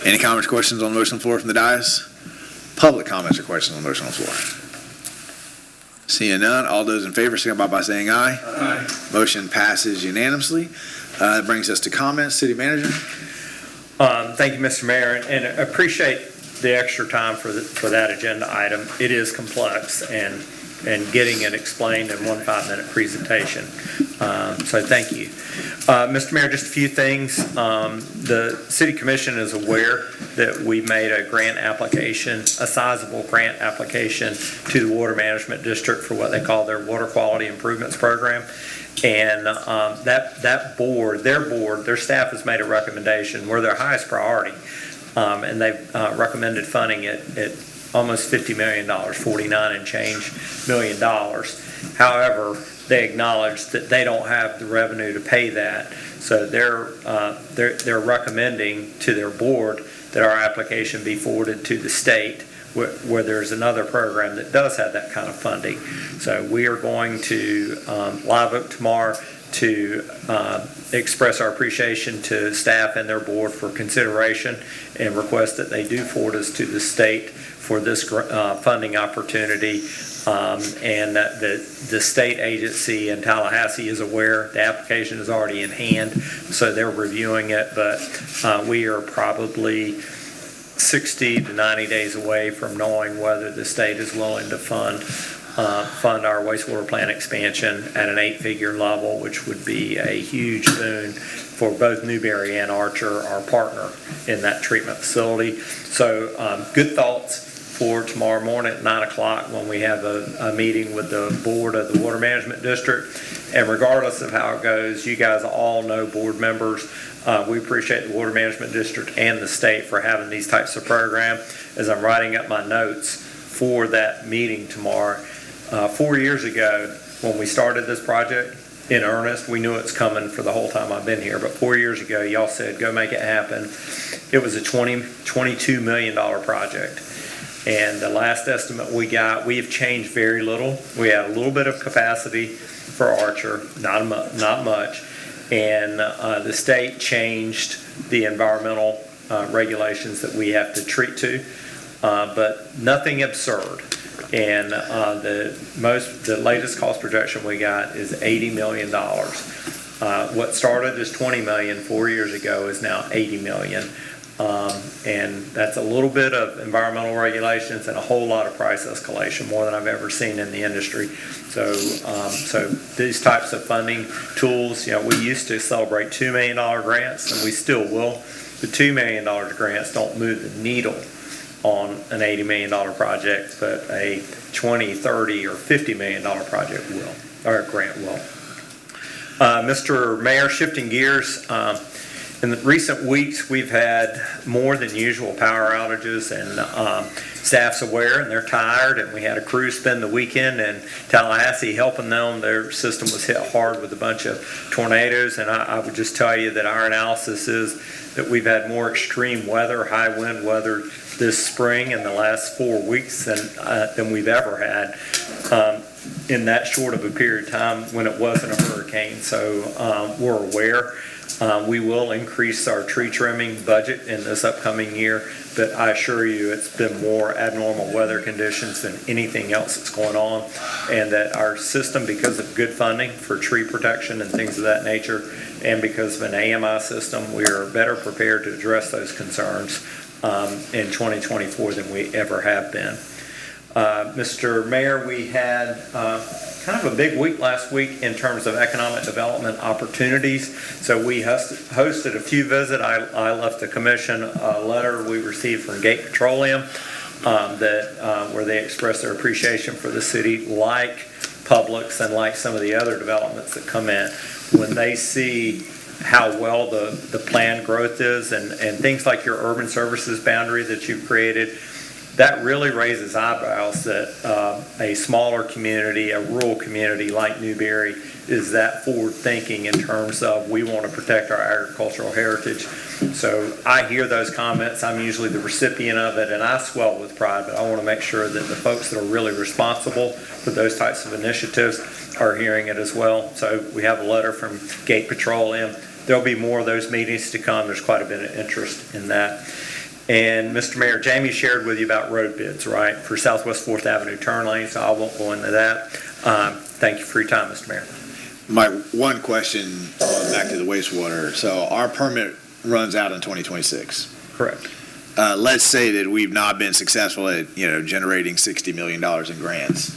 Any comments or questions on the motion on the floor from the dais? Public comments or questions on the motion on the floor? Seeing none, all those in favor signify by saying aye. Aye. Motion passes unanimously. That brings us to comments. City Manager? Thank you, Mr. Mayor, and appreciate the extra time for that agenda item. It is complex, and getting it explained in one 5-minute presentation. So thank you. Mr. Mayor, just a few things. The City Commission is aware that we made a grant application, a sizable grant application to the Water Management District for what they call their Water Quality Improvements Program. And that board, their staff has made a recommendation. We're their highest priority. And they've recommended funding it at almost $50 million, 49 and change million dollars. However, they acknowledge that they don't have the revenue to pay that. So they're recommending to their board that our application be forwarded to the state where there's another program that does have that kind of funding. So we are going to live up tomorrow to express our appreciation to staff and their board for consideration and request that they do forward us to the state for this funding opportunity. And that the state agency in Tallahassee is aware. The application is already in hand, so they're reviewing it, but we are probably 60 to 90 days away from knowing whether the state is willing to fund our wastewater plant expansion at an 8-figure level, which would be a huge boon for both Newberry and Archer, our partner in that treatment facility. So good thoughts for tomorrow morning at 9 o'clock when we have a meeting with the board of the Water Management District. And regardless of how it goes, you guys all know, board members, we appreciate the Water Management District and the state for having these types of programs. As I'm writing up my notes for that meeting tomorrow, 4 years ago when we started this project in earnest, we knew it's coming for the whole time I've been here, but 4 years ago y'all said go make it happen. It was a $22 million project, and the last estimate we got, we have changed very little. We had a little bit of capacity for Archer, not much, and the state changed the environmental regulations that we have to treat to, but nothing absurd. And the latest cost projection we got is $80 million. What started as $20 million 4 years ago is now $80 million. And that's a little bit of environmental regulations and a whole lot of price escalation, more than I've ever seen in the industry. So these types of funding tools, we used to celebrate $2 million grants, and we still will. The $2 million grants don't move the needle on an $80 million project, but a $20, $30, or $50 million project will, or a grant will. Mr. Mayor, shifting gears, in the recent weeks, we've had more than usual power outages, and staff's aware, and they're tired, and we had a crew spend the weekend in Tallahassee helping them. Their system was hit hard with a bunch of tornadoes, and I would just tell you that our analysis is that we've had more extreme weather, high wind weather this spring in the last 4 weeks than we've ever had in that short of a period of time when it wasn't a hurricane. So we're aware. We will increase our tree trimming budget in this upcoming year, but I assure you it's been more abnormal weather conditions than anything else that's going on, and that our system, because of good funding for tree protection and things of that nature, and because of an AMI system, we are better prepared to address those concerns in 2024 than we ever have been. Mr. Mayor, we had kind of a big week last week in terms of economic development opportunities. So we hosted a few visits. I left the commission a letter we received from Gate Petroleum where they expressed their appreciation for the city, like Publix and like some of the other developments that come in. When they see how well the planned growth is and things like your urban services boundary that you've created, that really raises eyebrows that a smaller community, a rural community like Newberry, is that forward thinking in terms of we want to protect our agricultural heritage. So I hear those comments. I'm usually the recipient of it, and I swell with pride, but I want to make sure that the folks that are really responsible for those types of initiatives are hearing it as well. So we have a letter from Gate Petroleum. There'll be more of those meetings to come. There's quite a bit of interest in that. And Mr. Mayor, Jamie shared with you about road bids, right, for Southwest 4th Avenue turn lane, so I won't go into that. Thank you for your time, Mr. Mayor. My one question, back to the wastewater. So our permit runs out in 2026. Correct. Let's say that we've not been successful at, generating $60 million in grants.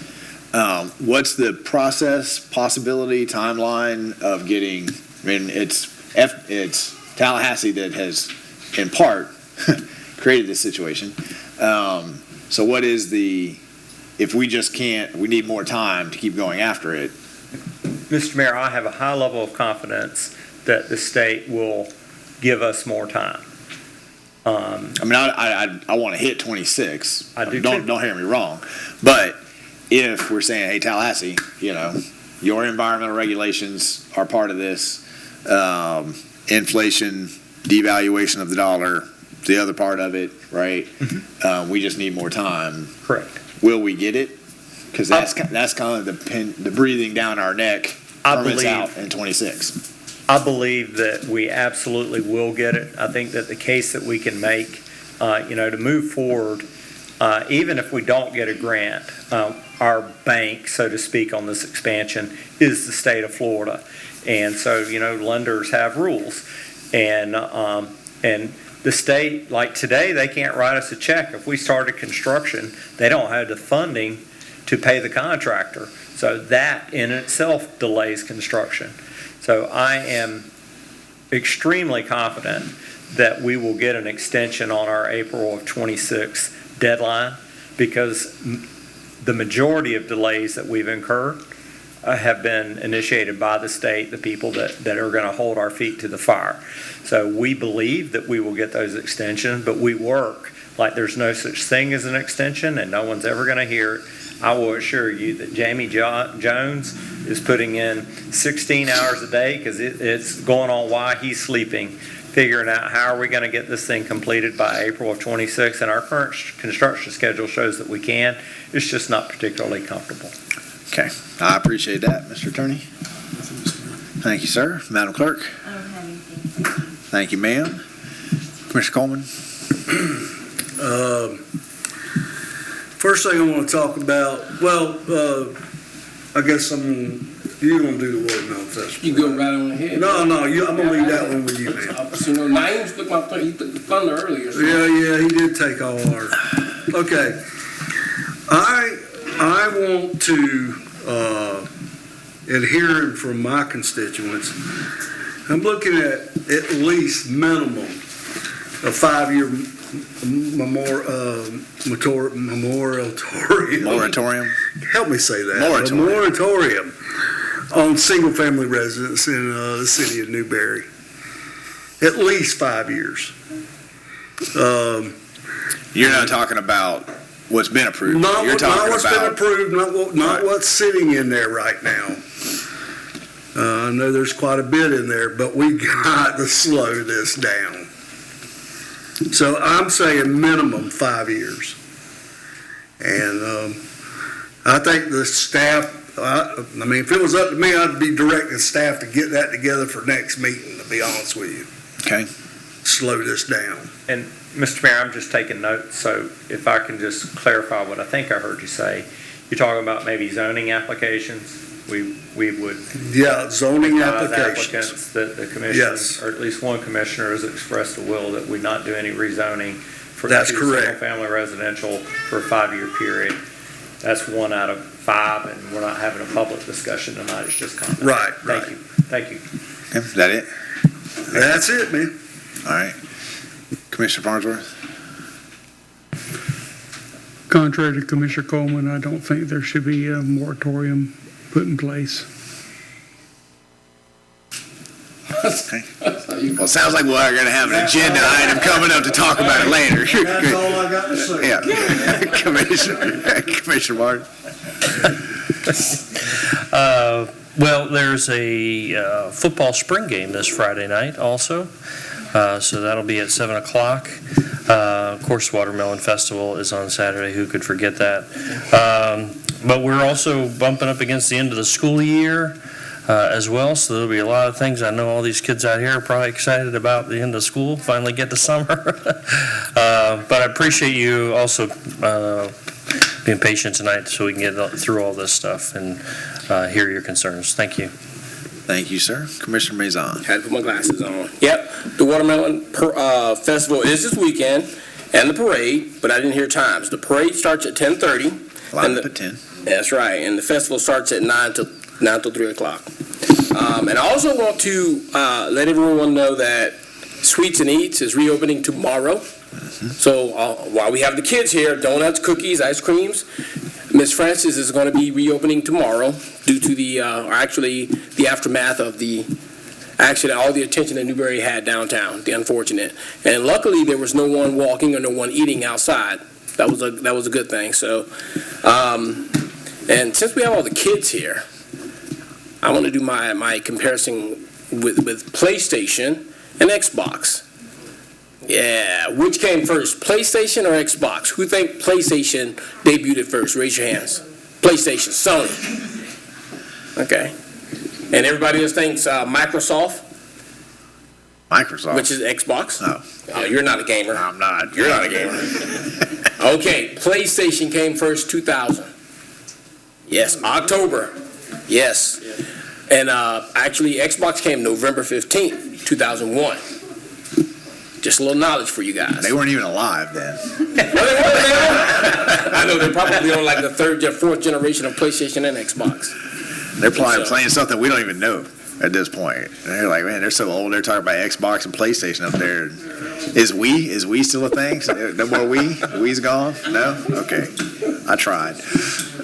What's the process, possibility, timeline of getting, it's Tallahassee that has, in part, created this situation. So what is if we just can't, we need more time to keep going after it. Mr. Mayor, I have a high level of confidence that the state will give us more time. I want to hit 26. I do Don't hear me wrong. But if we're saying, hey, Tallahassee, your environmental regulations are part of this, inflation, devaluation of the dollar, the other part of it, right? Mm-hmm. We just need more time. Correct. Will we get it? Because that's kind of the breathing down our neck. Permits out in 26. I believe that we absolutely will get it. I think that the case that we can make, to move forward, even if we don't get a grant, our bank, so to speak, on this expansion is the state of Florida. And so, lenders have rules. And the state, like today, they can't write us a check. If we started construction, they don't have the funding to pay the contractor. So that in itself delays construction. So I am extremely confident that we will get an extension on our April of 26 deadline, because the majority of delays that we've incurred have been initiated by the state, the people that are going to hold our feet to the fire. So we believe that we will get those extensions, but we work like there's no such thing as an extension, and no one's ever going to hear it. I will assure you that Jamie Jones is putting in 16 hours a day, because it's going on while he's sleeping, figuring out how are we going to get this thing completed by April of 26, and our current construction schedule shows that we can. It's just not particularly comfortable. Okay, I appreciate that, Mr. Attorney. Thank you, sir. Madam Clerk? I don't have anything. Thank you, ma'am. Commissioner Coleman? First thing I want to talk about, I guess you're going to do the watermelon festival. You go right on ahead. No, I'm going to leave that one with you, man. So no names, took he took the thunder earlier. So. Yeah, he did take all our. Okay. I want to, adhering from my constituents, I'm looking at least minimum a 5-year moratorium. Help me say that. A moratorium on single-family residents in the city of Newberry. At least 5 years. You're not talking about what's been approved. Not You're talking what's about been approved, not what's sitting in there right now. I know there's quite a bit in there, but we got to slow this down. So I'm saying minimum 5 years. And I think the staff, I mean, if it was up to me, I'd be directing staff to get that together for next meeting, to be honest with you. Okay. Slow this down. And Mr. Mayor, I'm just taking notes, so if I can just clarify what I think I heard you say. You're talking about maybe zoning applications? We would. Yeah, zoning advise applications. applicants that the commission, Yes. or at least one commissioner, has expressed a will that we not do any rezoning for That's correct. single-family residential for a 5-year period. That's 1 out of 5, and we're not having a public discussion tonight. It's just comment. Right, Thank you. Thank you. Okay, is that it? That's it, man. All right. Commissioner Farnsworth? Contrary to Commissioner Coleman, I don't think there should be a moratorium put in place. Okay. Well, it sounds like we're going to have an agenda item coming up to talk about it later. That's all I got to say. Yeah. Commissioner Martin? Well, there's a football spring game this Friday night also, so that'll be at 7 o'clock. Of course, Watermelon Festival is on Saturday. Who could forget that? But we're also bumping up against the end of the school year as well, so there'll be a lot of things. I know all these kids out here are probably excited about the end of school, finally get to summer. But I appreciate you also being patient tonight so we can get through all this stuff and hear your concerns. Thank you. Thank you, sir. Commissioner Maison. Had to put my glasses on. Yep, the Watermelon Festival is this weekend, and the parade, but I didn't hear times. The parade starts at 10:30. Line up at 10. That's right, and the festival starts at 9 till 3 o'clock. And I also want to let everyone know that Sweets and Eats is reopening tomorrow. So while we have the kids here, donuts, cookies, ice creams, Miss Francis is going to be reopening tomorrow due to the aftermath of all the attention that Newberry had downtown, the unfortunate. And luckily there was no one walking or no one eating outside. That was a good thing. So, and since we have all the kids here, I want to do my comparison with PlayStation and Xbox. Yeah, which came first, PlayStation or Xbox? Who think PlayStation debuted first? Raise your hands. PlayStation, Sony. Okay. And everybody else thinks Microsoft? Microsoft? Which is Xbox? Oh, you're not a gamer. No, I'm not. You're not a gamer. Okay, PlayStation came first 2000. Yes, October. Yes. And actually, Xbox came November 15th, 2001. Just a little knowledge for you guys. They weren't even alive then. I know they're probably on like the 3rd or 4th generation of PlayStation and Xbox. They're probably playing something we don't even know. at this point. And they're like, man, they're so old. They're talking about Xbox and PlayStation up there. Is Wii still a thing? No more Wii? Wii's gone? No? Okay. I tried.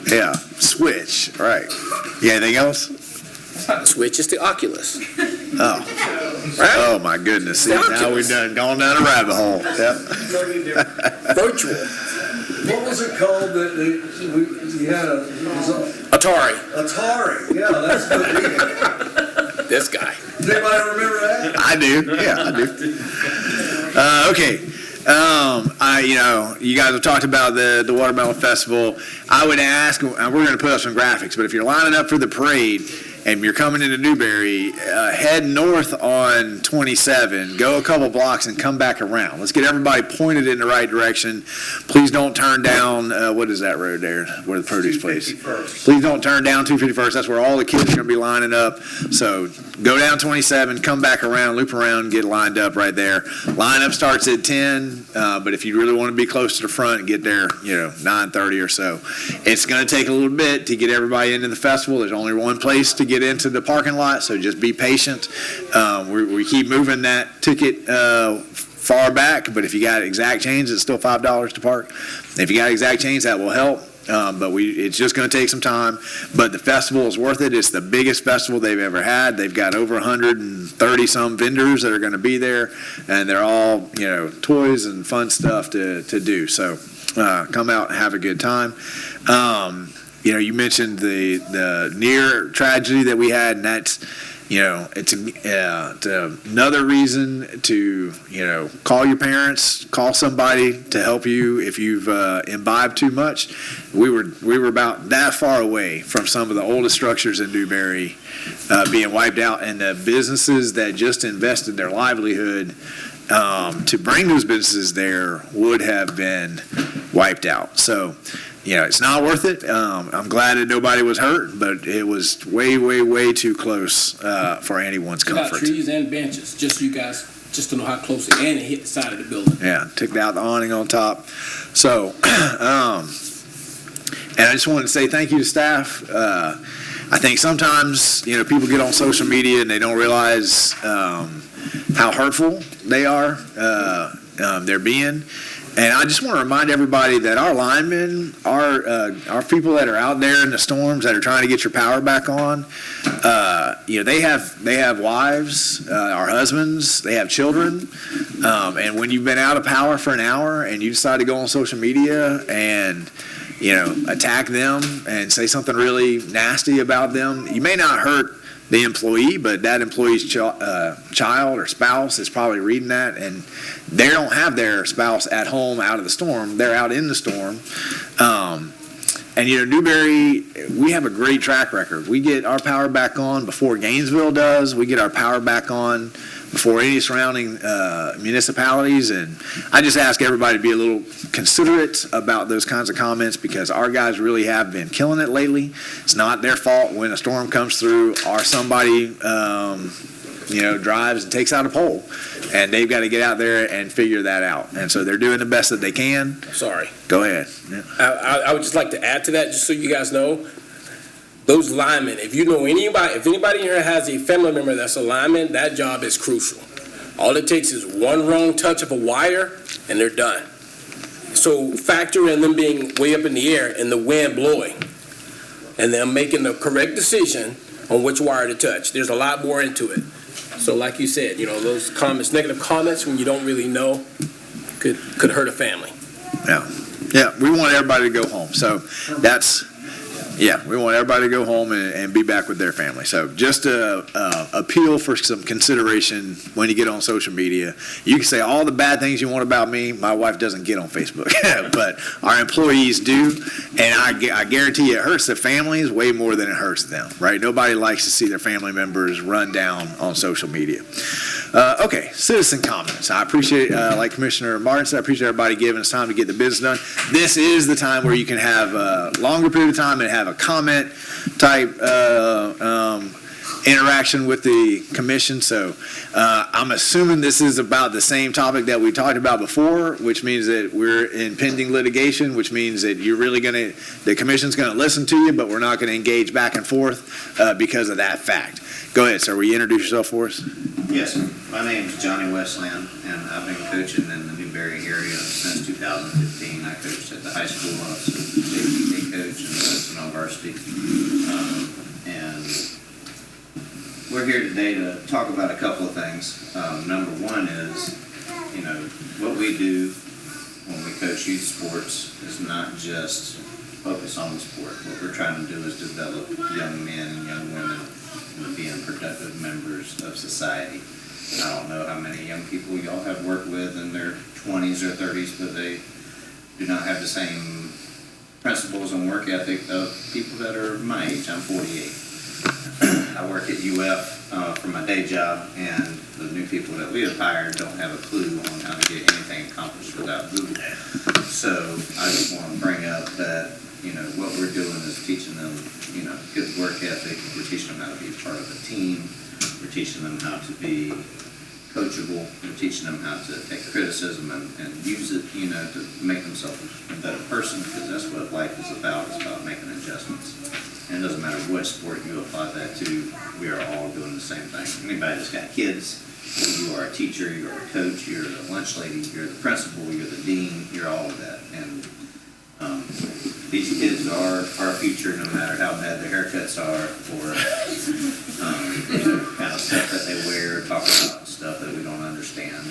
Yeah. Switch. Right. You got anything else? Switch is the Oculus. Oh. Right? Oh, my goodness. See, now we've gone down a rabbit hole. Yep. Virtual. What was it called that you had Atari. Atari, yeah, that's good. This guy. Does anybody remember that? I do. Yeah, I do. Okay. You guys have talked about the Watermelon Festival. I would ask, we're going to put up some graphics, but if you're lining up for the parade and you're coming into Newberry, head north on 27, go a couple blocks and come back around. Let's get everybody pointed in the right direction. Please don't turn down, what is that road there, where the produce place? Please don't turn down 251st. That's where all the kids are going to be lining up. So go down 27, come back around, loop around, get lined up right there. Lineup starts at 10, but if you really want to be close to the front, get there, 9:30 or so. It's going to take a little bit to get everybody into the festival. There's only one place to get into the parking lot, so just be patient. We keep moving that ticket far back, but if you got exact change, it's still $5 to park. If you got exact change, that will help. But it's just going to take some time. But the festival is worth it. It's the biggest festival they've ever had. They've got over 130 some vendors that are going to be there, and they're all toys and fun stuff to do. So come out and have a good time. You mentioned the near tragedy that we had, and that's it's another reason to call your parents, call somebody to help you if you've imbibed too much. We were about that far away from some of the oldest structures in Newberry being wiped out, and the businesses that just invested their livelihood to bring those businesses there would have been wiped out. So it's not worth it. I'm glad that nobody was hurt, but it was way, way, way too close for anyone's comfort. Got trees and benches, just so you guys just to know how close it and it hit the side of the building. Yeah, took out the awning on top. So, and I just wanted to say thank you to staff. I think sometimes people get on social media and they don't realize how hurtful they are. They're being. And I just want to remind everybody that our linemen, our people that are out there in the storms that are trying to get your power back on, they have wives, our husbands, they have children, and when you've been out of power for an hour and you decide to go on social media and attack them and say something really nasty about them, you may not hurt the employee, but that employee's child or spouse is probably reading that, and they don't have their spouse at home out of the storm. They're out in the storm. And Newberry, we have a great track record. We get our power back on before Gainesville does. We get our power back on before any surrounding municipalities. And I just ask everybody to be a little considerate about those kinds of comments, because our guys really have been killing it lately. It's not their fault when a storm comes through or somebody drives and takes out a pole, and they've got to get out there and figure that out. And so they're doing the best that they can. Sorry. Go ahead. Yeah. I would just like to add to that, just so you guys know, those linemen, if anybody here has a family member that's a lineman, that job is crucial. All it takes is one wrong touch of a wire, and they're done. So factor in them being way up in the air and the wind blowing, and them making the correct decision on which wire to touch. There's a lot more into it. So like you said, those comments, negative comments when you don't really know, could hurt a family. Yeah, we want everybody to go home. So we want everybody to go home and be back with their family. So just appeal for some consideration when you get on social media. You can say all the bad things you want about me. My wife doesn't get on Facebook, but our employees do, and I guarantee it hurts the families way more than it hurts them, right? Nobody likes to see their family members run down on social media. Okay, citizen comments. I appreciate, like Commissioner Martin said, I appreciate everybody giving us time to get the business done. This is the time where you can have a longer period of time and have a comment type interaction with the commission. So I'm assuming this is about the same topic that we talked about before, which means that we're in pending litigation, which means that the commission's going to listen to you, but we're not going to engage back and forth because of that fact. Go ahead, sir. Will you introduce yourself for us? Yes, sir. My name is Johnny Westland, and I've been coaching in the Newberry area since 2015. I coached at the high school, I was a JV coach, and coached on varsity. And we're here today to talk about a couple of things. Number one is, what we do when we coach youth sports is not just focus on the sport. What we're trying to do is develop young men and young women into being productive members of society. I don't know how many young people y'all have worked with in their 20s or 30s, but they do not have the same principles and work ethic of people that are my age. I'm 48. I work at UF for my day job, and the new people that we have hired don't have a clue on how to get anything accomplished without Google. So I just want to bring up that, what we're doing is teaching them, good work ethic. We're teaching them how to be part of a team. We're teaching them how to be coachable. We're teaching them how to take criticism and use it, to make themselves a better person, because that's what life is about. It's about making adjustments. And it doesn't matter what sport you apply that to, we are all doing the same thing. Anybody that's got kids, you are a teacher, you're a coach, you're the lunch lady, you're the principal, you're the dean, you're all of that. And these kids are our future, no matter how bad their haircuts are, or kind of stuff that they wear, talk about stuff that we don't understand.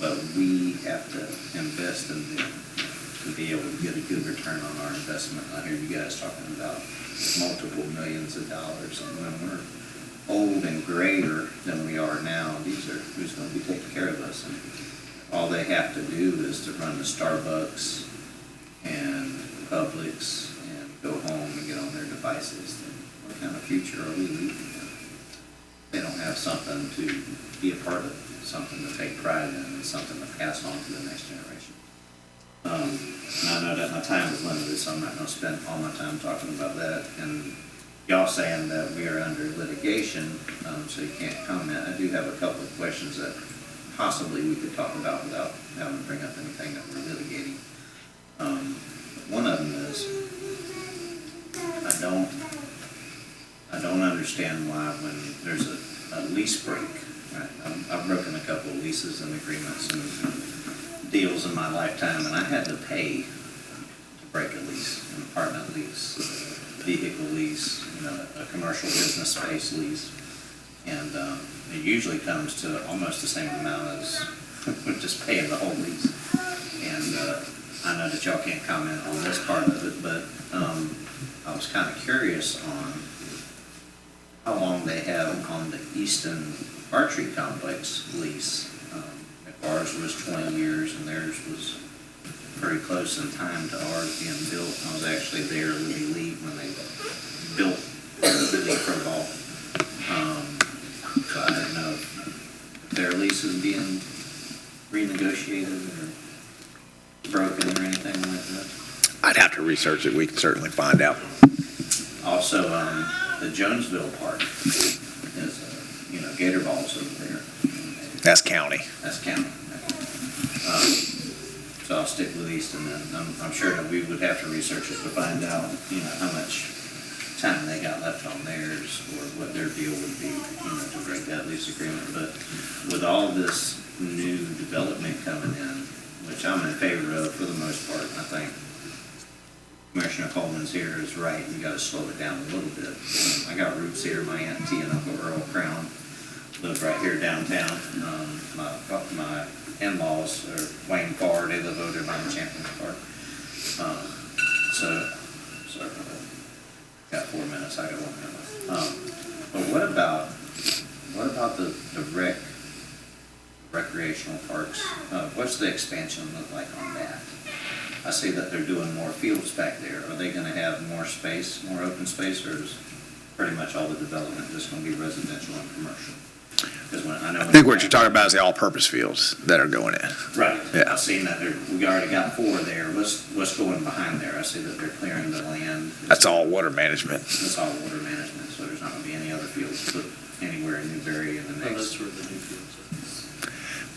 But we have to invest in them to be able to get a good return on our investment. I hear you guys talking about multiple millions of dollars, and when we're old and grayer than we are now, these are who's going to be taking care of us. And all they have to do is to run to Starbucks and Publix and go home and get on their devices. Then what kind of future are we leaving them? They don't have something to be a part of, something to take pride in, and something to pass on to the next generation. And I know that my time is limited, so I'm not going to spend all my time talking about that. And y'all saying that we are under litigation, so you can't comment. I do have a couple of questions that possibly we could talk about without having to bring up anything that we're litigating. One of them is, I don't understand why when there's a lease break, right? I've broken a couple of leases and agreements and deals in my lifetime, and I had to pay to break a lease, an apartment lease, a vehicle lease, a commercial business space lease, and it usually comes to almost the same amount as just paying the whole lease. And I know that y'all can't comment on this part of it, but I was kind of curious on how long they have on the Easton Archery Complex lease. If ours was 20 years and theirs was pretty close in time to ours being built. I was actually there Libby Lee when they built Libby Pro Ball. So I didn't know if their lease is being renegotiated or broken or anything like that. I'd have to research it. We can certainly find out. Also, the Jonesville Park is, Gator Ball's over there. That's county. That's county. So I'll stick with Easton, and I'm sure that we would have to research it to find out, how much time they got left on theirs or what their deal would be, to break that lease agreement. But with all this new development coming in, which I'm in favor of for the most part, I think Commissioner Coleman's here is right. We got to slow it down a little bit. I got roots here. My Aunt T and Uncle Earl Crown live right here downtown. My in-laws are Wayne Farr. They live over there by the Champions Park. Sorry about that. Got 4 minutes. I got 1 minute. But what about the recreational parks? What's the expansion look like on that? I see that they're doing more fields back there. Are they going to have more space, more open space, or is pretty much all the development just going to be residential and commercial? I think what you're talking about is the all-purpose fields that are going in. Right. Yeah. I've seen that we already got 4 there. What's going behind there? I see that they're clearing the land. That's all water management. That's all water management, so there's not going to be any fields put anywhere in Newberry in the next.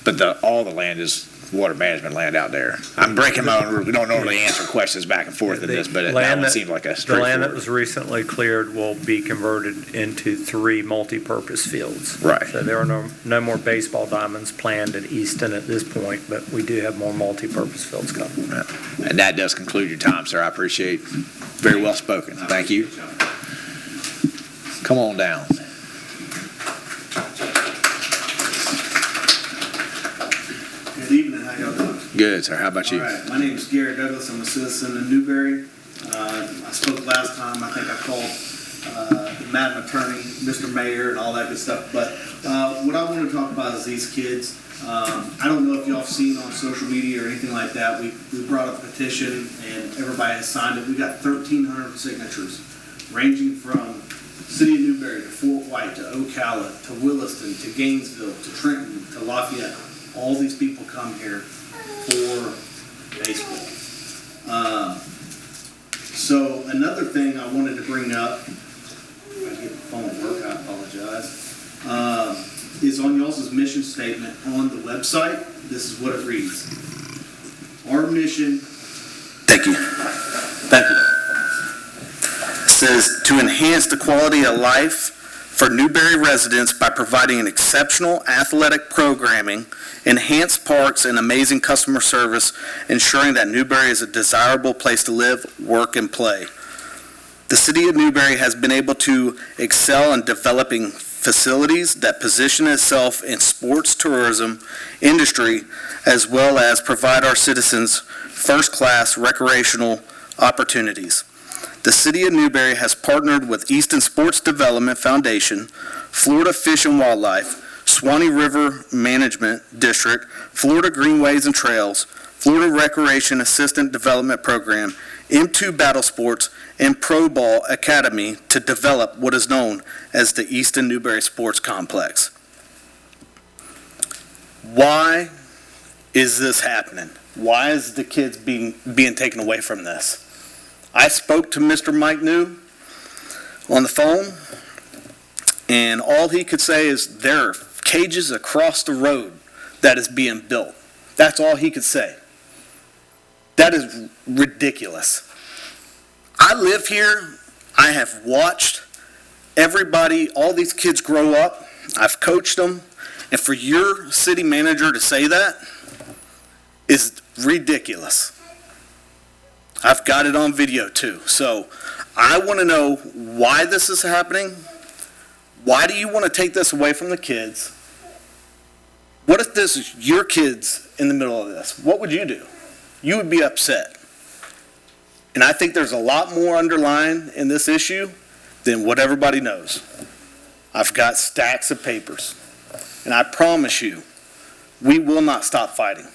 But all the land is water management land out there. I'm breaking my own rule. We don't normally answer questions back and forth in this, but that land one that- seemed like a The land that straightforward. was recently cleared will be converted into 3 multi-purpose fields. Right. So there are no more baseball diamonds planned at Easton at this point, but we do have more multi-purpose fields coming. And that does conclude your time, sir. I appreciate, very well spoken. Thank you. Come on down. Good evening, how y'all doing? Good, sir. How about you? All right, my name is Gary Douglas, I'm a citizen in Newberry. I spoke last time, I think I called Madam Attorney, Mr. Mayor, and all that good stuff, but what I want to talk about is these kids. I don't know if y'all have seen on social media or anything like that, we brought up a petition and everybody has signed it. We got 1,300 signatures, ranging from City of Newberry to Fort White to Ocala to Williston to Gainesville to Trenton to Lafayette. All these people come here for baseball. So another thing I wanted to bring up, if I get the phone to work, I apologize, is on y'all's mission statement on the website. This is what it reads. Our mission. Thank you. Thank you. It says to enhance the quality of life for Newberry residents by providing an exceptional athletic programming, enhanced parks, and amazing customer service, ensuring that Newberry is a desirable place to live, work, and play. The city of Newberry has been able to excel in developing facilities that position itself in sports tourism industry, as well as provide our citizens first-class recreational opportunities. The city of Newberry has partnered with Easton Sports Development Foundation, Florida Fish and Wildlife, Swanee River Management District, Florida Greenways and Trails, Florida Recreation Assistant Development Program, M2 Battle Sports, and Pro Ball Academy to develop what is known as the Easton Newberry Sports Complex. Why is this happening? Why is the kids being taken away from this? I spoke to Mr. Mike New on the phone, and all he could say is there are cages across the road that is being built. That's all he could say. That is ridiculous. I live here. I have watched everybody, all these kids grow up. I've coached them. And for your city manager to say that is ridiculous. I've got it on video too. So I want to know why this is happening. Why do you want to take this away from the kids? What if this is your kids in the middle of this? What would you do? You would be upset. And I think there's a lot more underlying in this issue than what everybody knows. I've got stacks of papers. And I promise you, we will not stop fighting.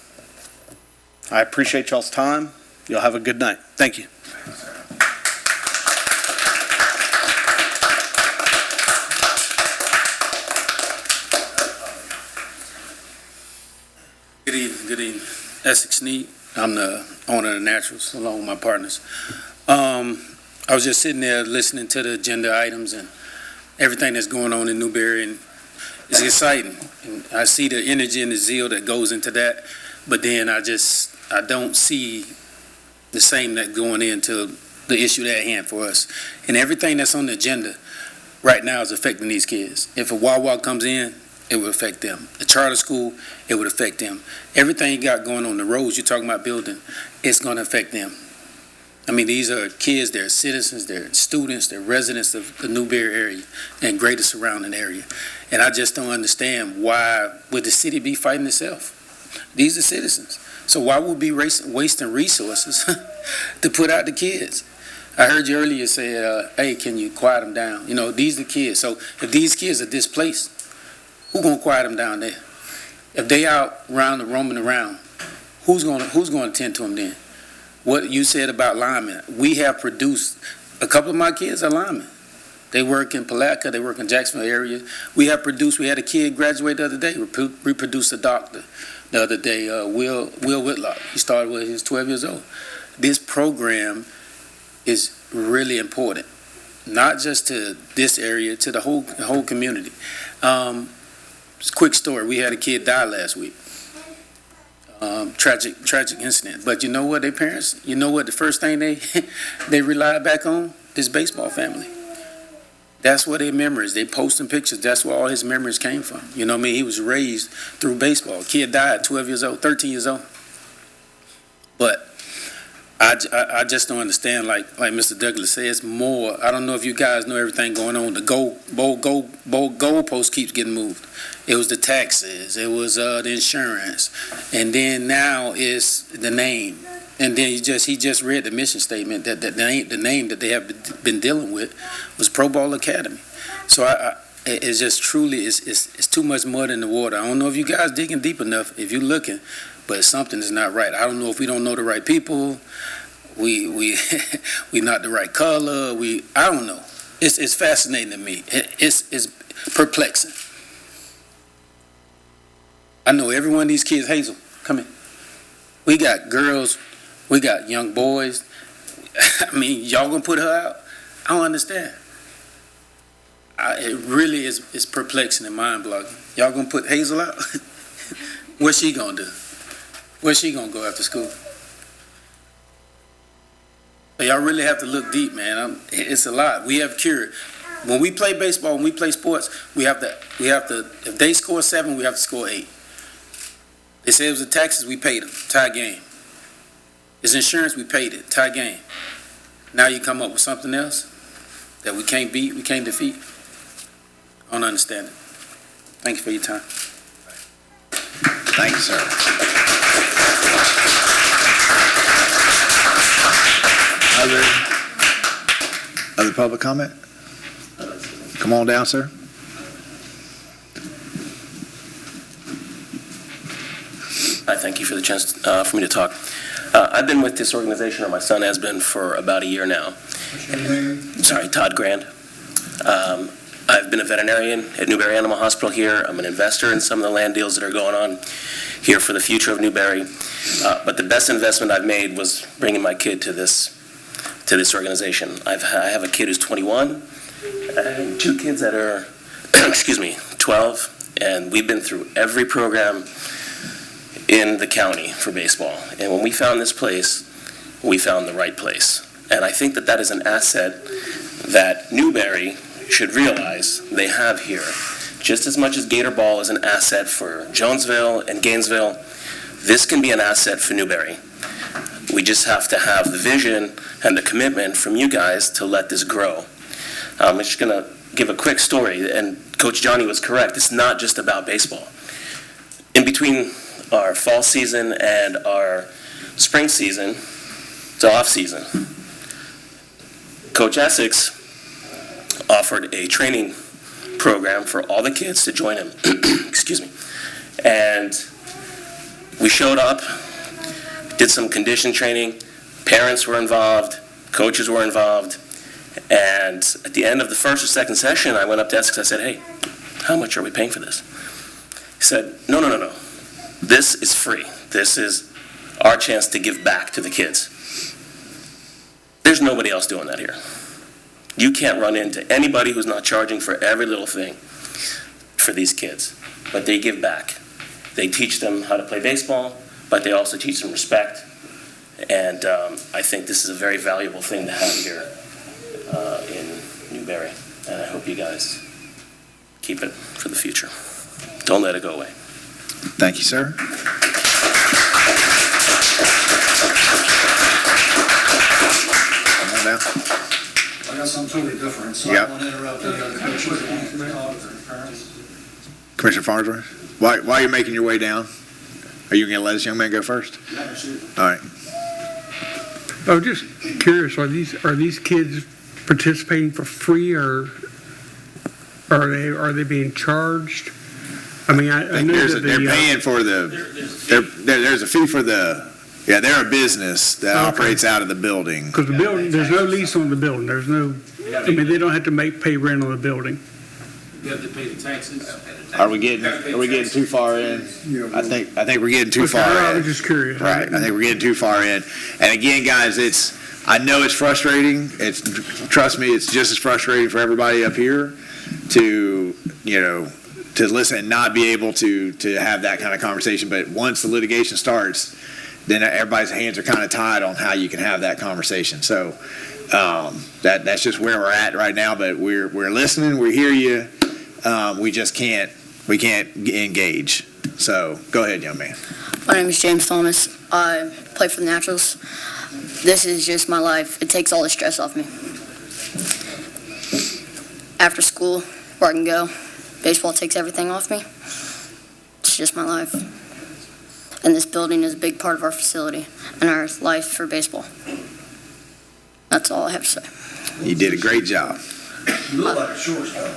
I appreciate y'all's time. Y'all have a good night. Thank you. Good evening, good evening. Essex Neat. I'm the owner of the Naturals, along with my partners. I was just sitting there listening to the agenda items and everything that's going on in Newberry, and it's exciting. And I see the energy and the zeal that goes into that, but then I don't see the same that going into the issue at hand for us. And everything that's on the agenda right now is affecting these kids. If a Wawa comes in, it would affect them. The charter school, it would affect them. Everything you got going on, the roads you're talking about building, it's going to affect them. I mean, these are kids, they're citizens, they're students, they're residents of the Newberry area and greater surrounding area. And I just don't understand why would the city be fighting itself? These are citizens. So why would we be wasting resources to put out the kids? I heard you earlier say, hey, can you quiet them down? You know, these are the kids. So if these kids are displaced, who's going to quiet them down there? If they out roaming around, who's going to attend to them then? What you said about linemen, we have produced, a couple of my kids are linemen. They work in Palatka, they work in Jacksonville area. We had a kid graduate the other day, reproduced a doctor the other day, Will Whitlock. He started when he was 12 years old. This program is really important. not just to this area, to the whole community. Quick story, we had a kid die last week. Tragic incident. But you know what, their parents, you know what the first thing they relied back on? This baseball family. That's what their memories, they posting pictures, that's where all his memories came from. You know what I mean? He was raised through baseball. Kid died 12 years old, 13 years old. But I just don't understand, like Mr. Douglas says, more. I don't know if you guys know everything going on. The goalpost keeps getting moved. It was the taxes, it was the insurance, and then now it's the name. And then he just read the mission statement that the name that they have been dealing with was Pro Bowl Academy. So it's just truly it's too much mud in the water. I don't know if you guys digging deep enough, if you're looking, but something is not right. I don't know if we don't know the right people. We not the right color. I don't know. It's fascinating to me. It's perplexing. I know every one of these kids. Hazel, come in. We got girls. We got young boys. I mean, y'all gonna put her out? I don't understand. It really is perplexing and mind-boggling. Y'all gonna put Hazel out? What's she gonna do? Where's she gonna go after school? But y'all really have to look deep, man. It's a lot. We have cured. When we play baseball, when we play sports, we have to. If they score 7, we have to score 8. They say it was the taxes, we paid them. Tie game. It's insurance, we paid it. Tie game. Now you come up with something else that we can't beat, we can't defeat. I don't understand it. Thank you for your time. Thank you, sir. Other public comment? Come on down, sir. I thank you for the chance for me to talk. I've been with this organization, or my son has been, for about a year now. What's your name? Sorry, Todd Grand. I've been a veterinarian at Newberry Animal Hospital here. I'm an investor in some of the land deals that are going on here for the future of Newberry. But the best investment I've made was bringing my kid to this organization. I have a kid who's 21 and 2 kids that are, 12, and we've been through every program in the county for baseball. And when we found this place, we found the right place. And I think that is an asset that Newberry should realize they have here. Just as much as Gator Ball is an asset for Jonesville and Gainesville, this can be an asset for Newberry. We just have to have the vision and the commitment from you guys to let this grow. I'm just going to give a quick story, and Coach Johnny was correct. It's not just about baseball. In between our fall season and our spring season, it's off season. Coach Essex offered a training program for all the kids to join him. And we showed up, did some condition training, parents were involved, coaches were involved, and at the end of the first or second session, I went up to Essex, I said, hey, how much are we paying for this? He said, no. This is free. This is our chance to give back to the kids. There's nobody else doing that here. You can't run into anybody who's not charging for every little thing for these kids. But they give back. They teach them how to play baseball, but they also teach them respect. And I think this is a very valuable thing to have here in Newberry. And I hope you guys keep it for the future. Don't let it go away. Thank you, sir. Come on down. I got something totally different, so Yep. I won't interrupt any other coaches. Commissioner Farnsworth, while you're making your way down, are you going to let this young man go first? Yeah, sure. All right. I was just curious, are these kids participating for free, or are they being charged? I mean, I know that they're paying for there's a fee for they're a business that operates out of the building. Because the building, there's no lease on the building. There's no, I mean, they don't have to pay rent on the building. You have to pay the taxes. Are we getting too far in? I think we're getting too far in. I was just curious. Right. I think we're getting too far in. And again, guys, I know it's frustrating. Trust me, it's just as frustrating for everybody up here to listen and not be able to have that kind of conversation. But once the litigation starts, then everybody's hands are kind of tied on how you can have that conversation. So that's just where we're at right now. But we're listening. We hear you. We can't engage. So go ahead, young man. My name is James Thomas. I play for the Naturals. This is just my life. It takes all the stress off me. After school, where I can go, baseball takes everything off me. It's just my life. And this building is a big part of our facility and our life for baseball. That's all I have to say. You did a great job. You look like a shortstop.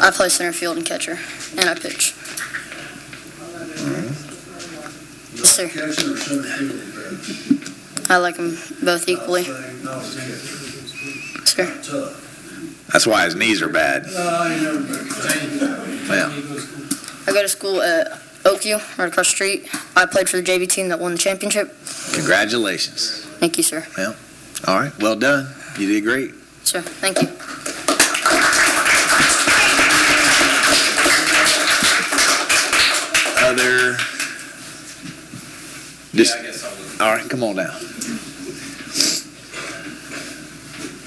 I play center field and catcher, and I pitch. Yes, sir. Catcher or center field? I like them both equally. Sir. That's why his knees are bad. I go to school at Oakview, right across the street. I played for the JV team that won the championship. Congratulations. Thank you, sir. Well, all right. Well done. You did great. Sure. Thank you. Other. Yeah, I guess I would. All right, come on down.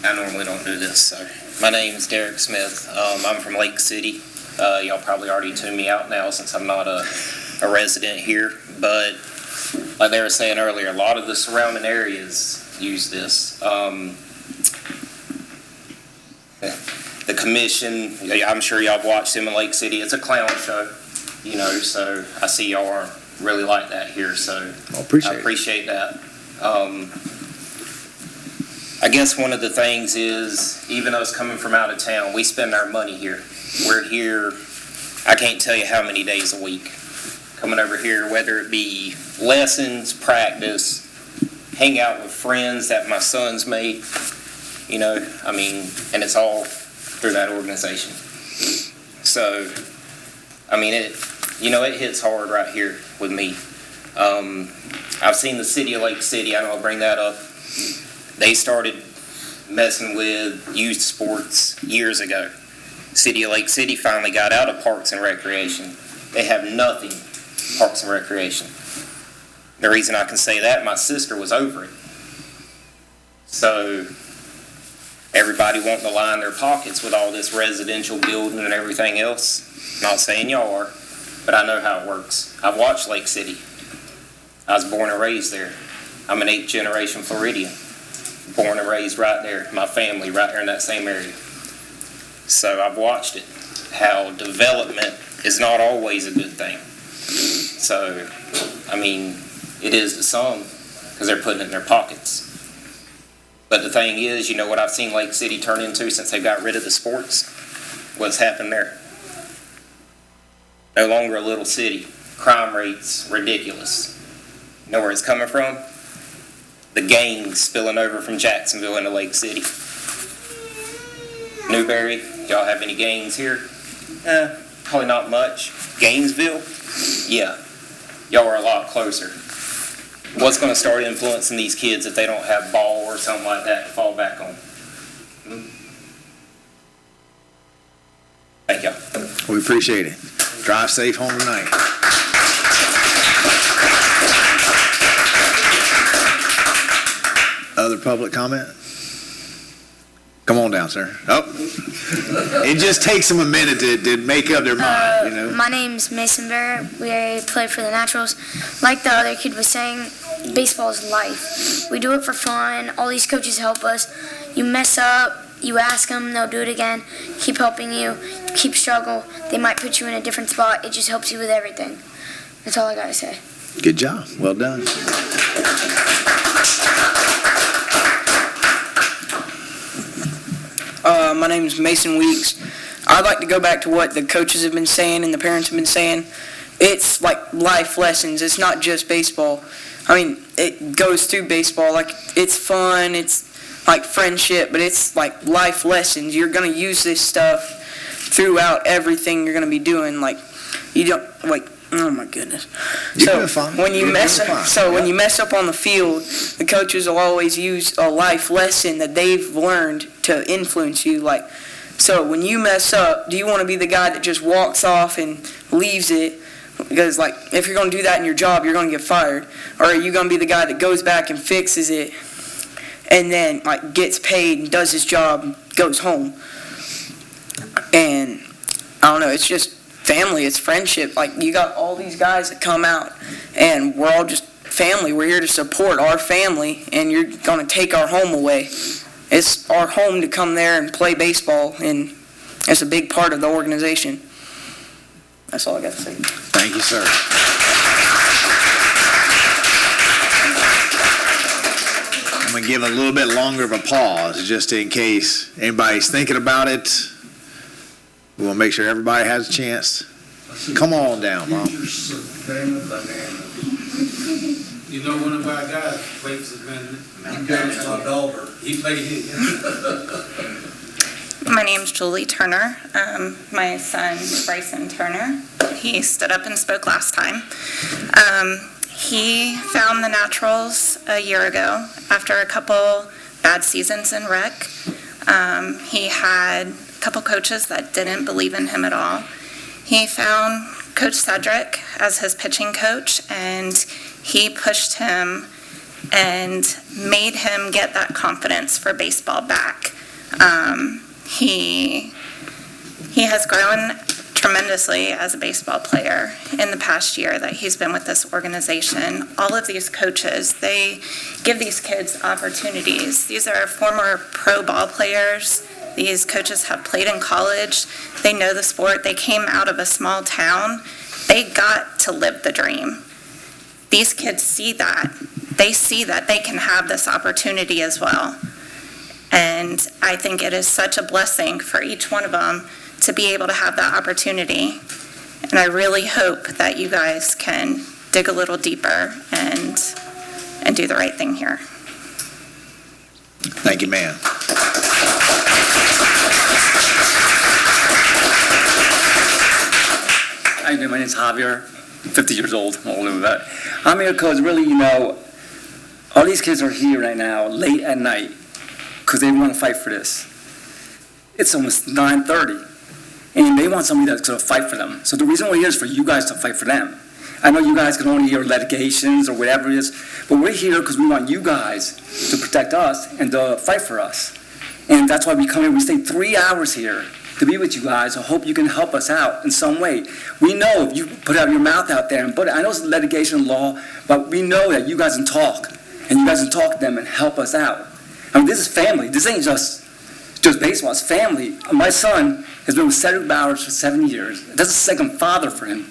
I normally don't do this, so. My name's Derek Smith. I'm from Lake City. Y'all probably already tuned me out now since I'm not a resident here. But like they were saying earlier, a lot of the surrounding areas use this. The commission, I'm sure y'all have watched them in Lake City. It's a clown show, so I see y'all aren't really like that here, so I appreciate that. I guess one of the things is, even though it's coming from out of town, we spend our money here. We're here, I can't tell you how many days a week. Coming over here, whether it be lessons, practice, hang out with friends that my son's made, and it's all through that organization. So, it hits hard right here with me. I've seen the city of Lake City, I know I'll bring that up. They started messing with youth sports years ago. City of Lake City finally got out of Parks and Recreation. They have nothing Parks and Recreation. The reason I can say that, my sister was over it. So everybody wanting to line their pockets with all this residential building and everything else. Not saying y'all are, but I know how it works. I've watched Lake City. I was born and raised there. I'm an 8th generation Floridian. Born and raised right there. My family right there in that same area. So I've watched it. How development is not always a good thing. So, it is to some because they're putting it in their pockets. But the thing is, what I've seen Lake City turn into since they got rid of the sports? What's happened there? No longer a little city. Crime rates ridiculous. You know where it's coming from? The gangs spilling over from Jacksonville into Lake City. Newberry, y'all have any gangs here? Probably not much. Gainesville? Yeah. Y'all are a lot closer. What's going to start influencing these kids if they don't have ball or something like that to fall back on? Thank y'all. We appreciate it. Drive safe home tonight. Other public comment? Come on down, sir. Oh, it just takes them a minute to make up their mind, My name's Mason Barrett. We play for the Naturals. Like the other kid was saying, baseball is life. We do it for fun. All these coaches help us. You mess up, you ask them, they'll do it again. Keep helping you. Keep struggle. They might put you in a different spot. It just helps you with everything. That's all I gotta say. Good job. Well done. My name is Mason Weeks. I'd like to go back to what the coaches have been saying and the parents have been saying. It's like life lessons. It's not just baseball. It goes through baseball. Like, it's fun. It's like friendship, but it's like life lessons. You're going to use this stuff throughout everything you're going to be doing. Like, you don't, like, Oh my goodness. You're So doing fine. when you You're mess doing up, fine. so when you mess up on the field, the coaches will always use a life lesson that they've learned to influence you. Like, so when you mess up, do you want to be the guy that just walks off and leaves it? Because like, if you're going to do that in your job, you're going to get fired. Or are you going to be the guy that goes back and fixes it, and then like gets paid and does his job, goes home? And I don't know, it's just family, it's friendship. Like, you got all these guys that come out, and we're all just family. We're here to support our family, and you're going to take our home away. It's our home to come there and play baseball, and it's a big part of the organization. That's all I got to say. Thank you, sir. I'm going to give a little bit longer of a pause, just in case anybody's thinking about it. We want to make sure everybody has a chance. Come on down, Mom. You know, one of our guys plays the band. That's my daughter. He played it. My name's Julie Turner. My son, Bryson Turner, he stood up and spoke last time. He found the Naturals a year ago after a couple bad seasons in rec. He had a couple coaches that didn't believe in him at all. He found Coach Cedric as his pitching coach, and he pushed him and made him get that confidence for baseball back. He has grown tremendously as a baseball player in the past year that he's been with this organization. All of these coaches, they give these kids opportunities. These are former pro ball players. These coaches have played in college. They know the sport. They came out of a small town. They got to live the dream. These kids see that. They see that they can have this opportunity as well. And I think it is such a blessing for each one of them to be able to have that opportunity. And I really hope that you guys can dig a little deeper and do the right thing here. Thank you, ma'am. How you doing? My name's Javier, 50 years old. I'm older than that. I'm here because really, you know, all these kids are here right now, late at night, because they want to fight for this. It's almost 9:30, and they want somebody that's going to fight for them. So the reason we're here is for you guys to fight for them. I know you guys can only hear litigations or whatever it is, but we're here because we want you guys to protect us and to fight for us. And that's why we come here. We stay 3 hours here to be with you guys. I hope you can help us out in some way. We know if you put out your mouth out there, but I know it's litigation law, but we know that you guys can talk, and you guys can talk to them and help us out. I mean, this is family. This ain't just baseball. It's family. My son has been with Cedric Bowers for 7 years. That's a second father for him.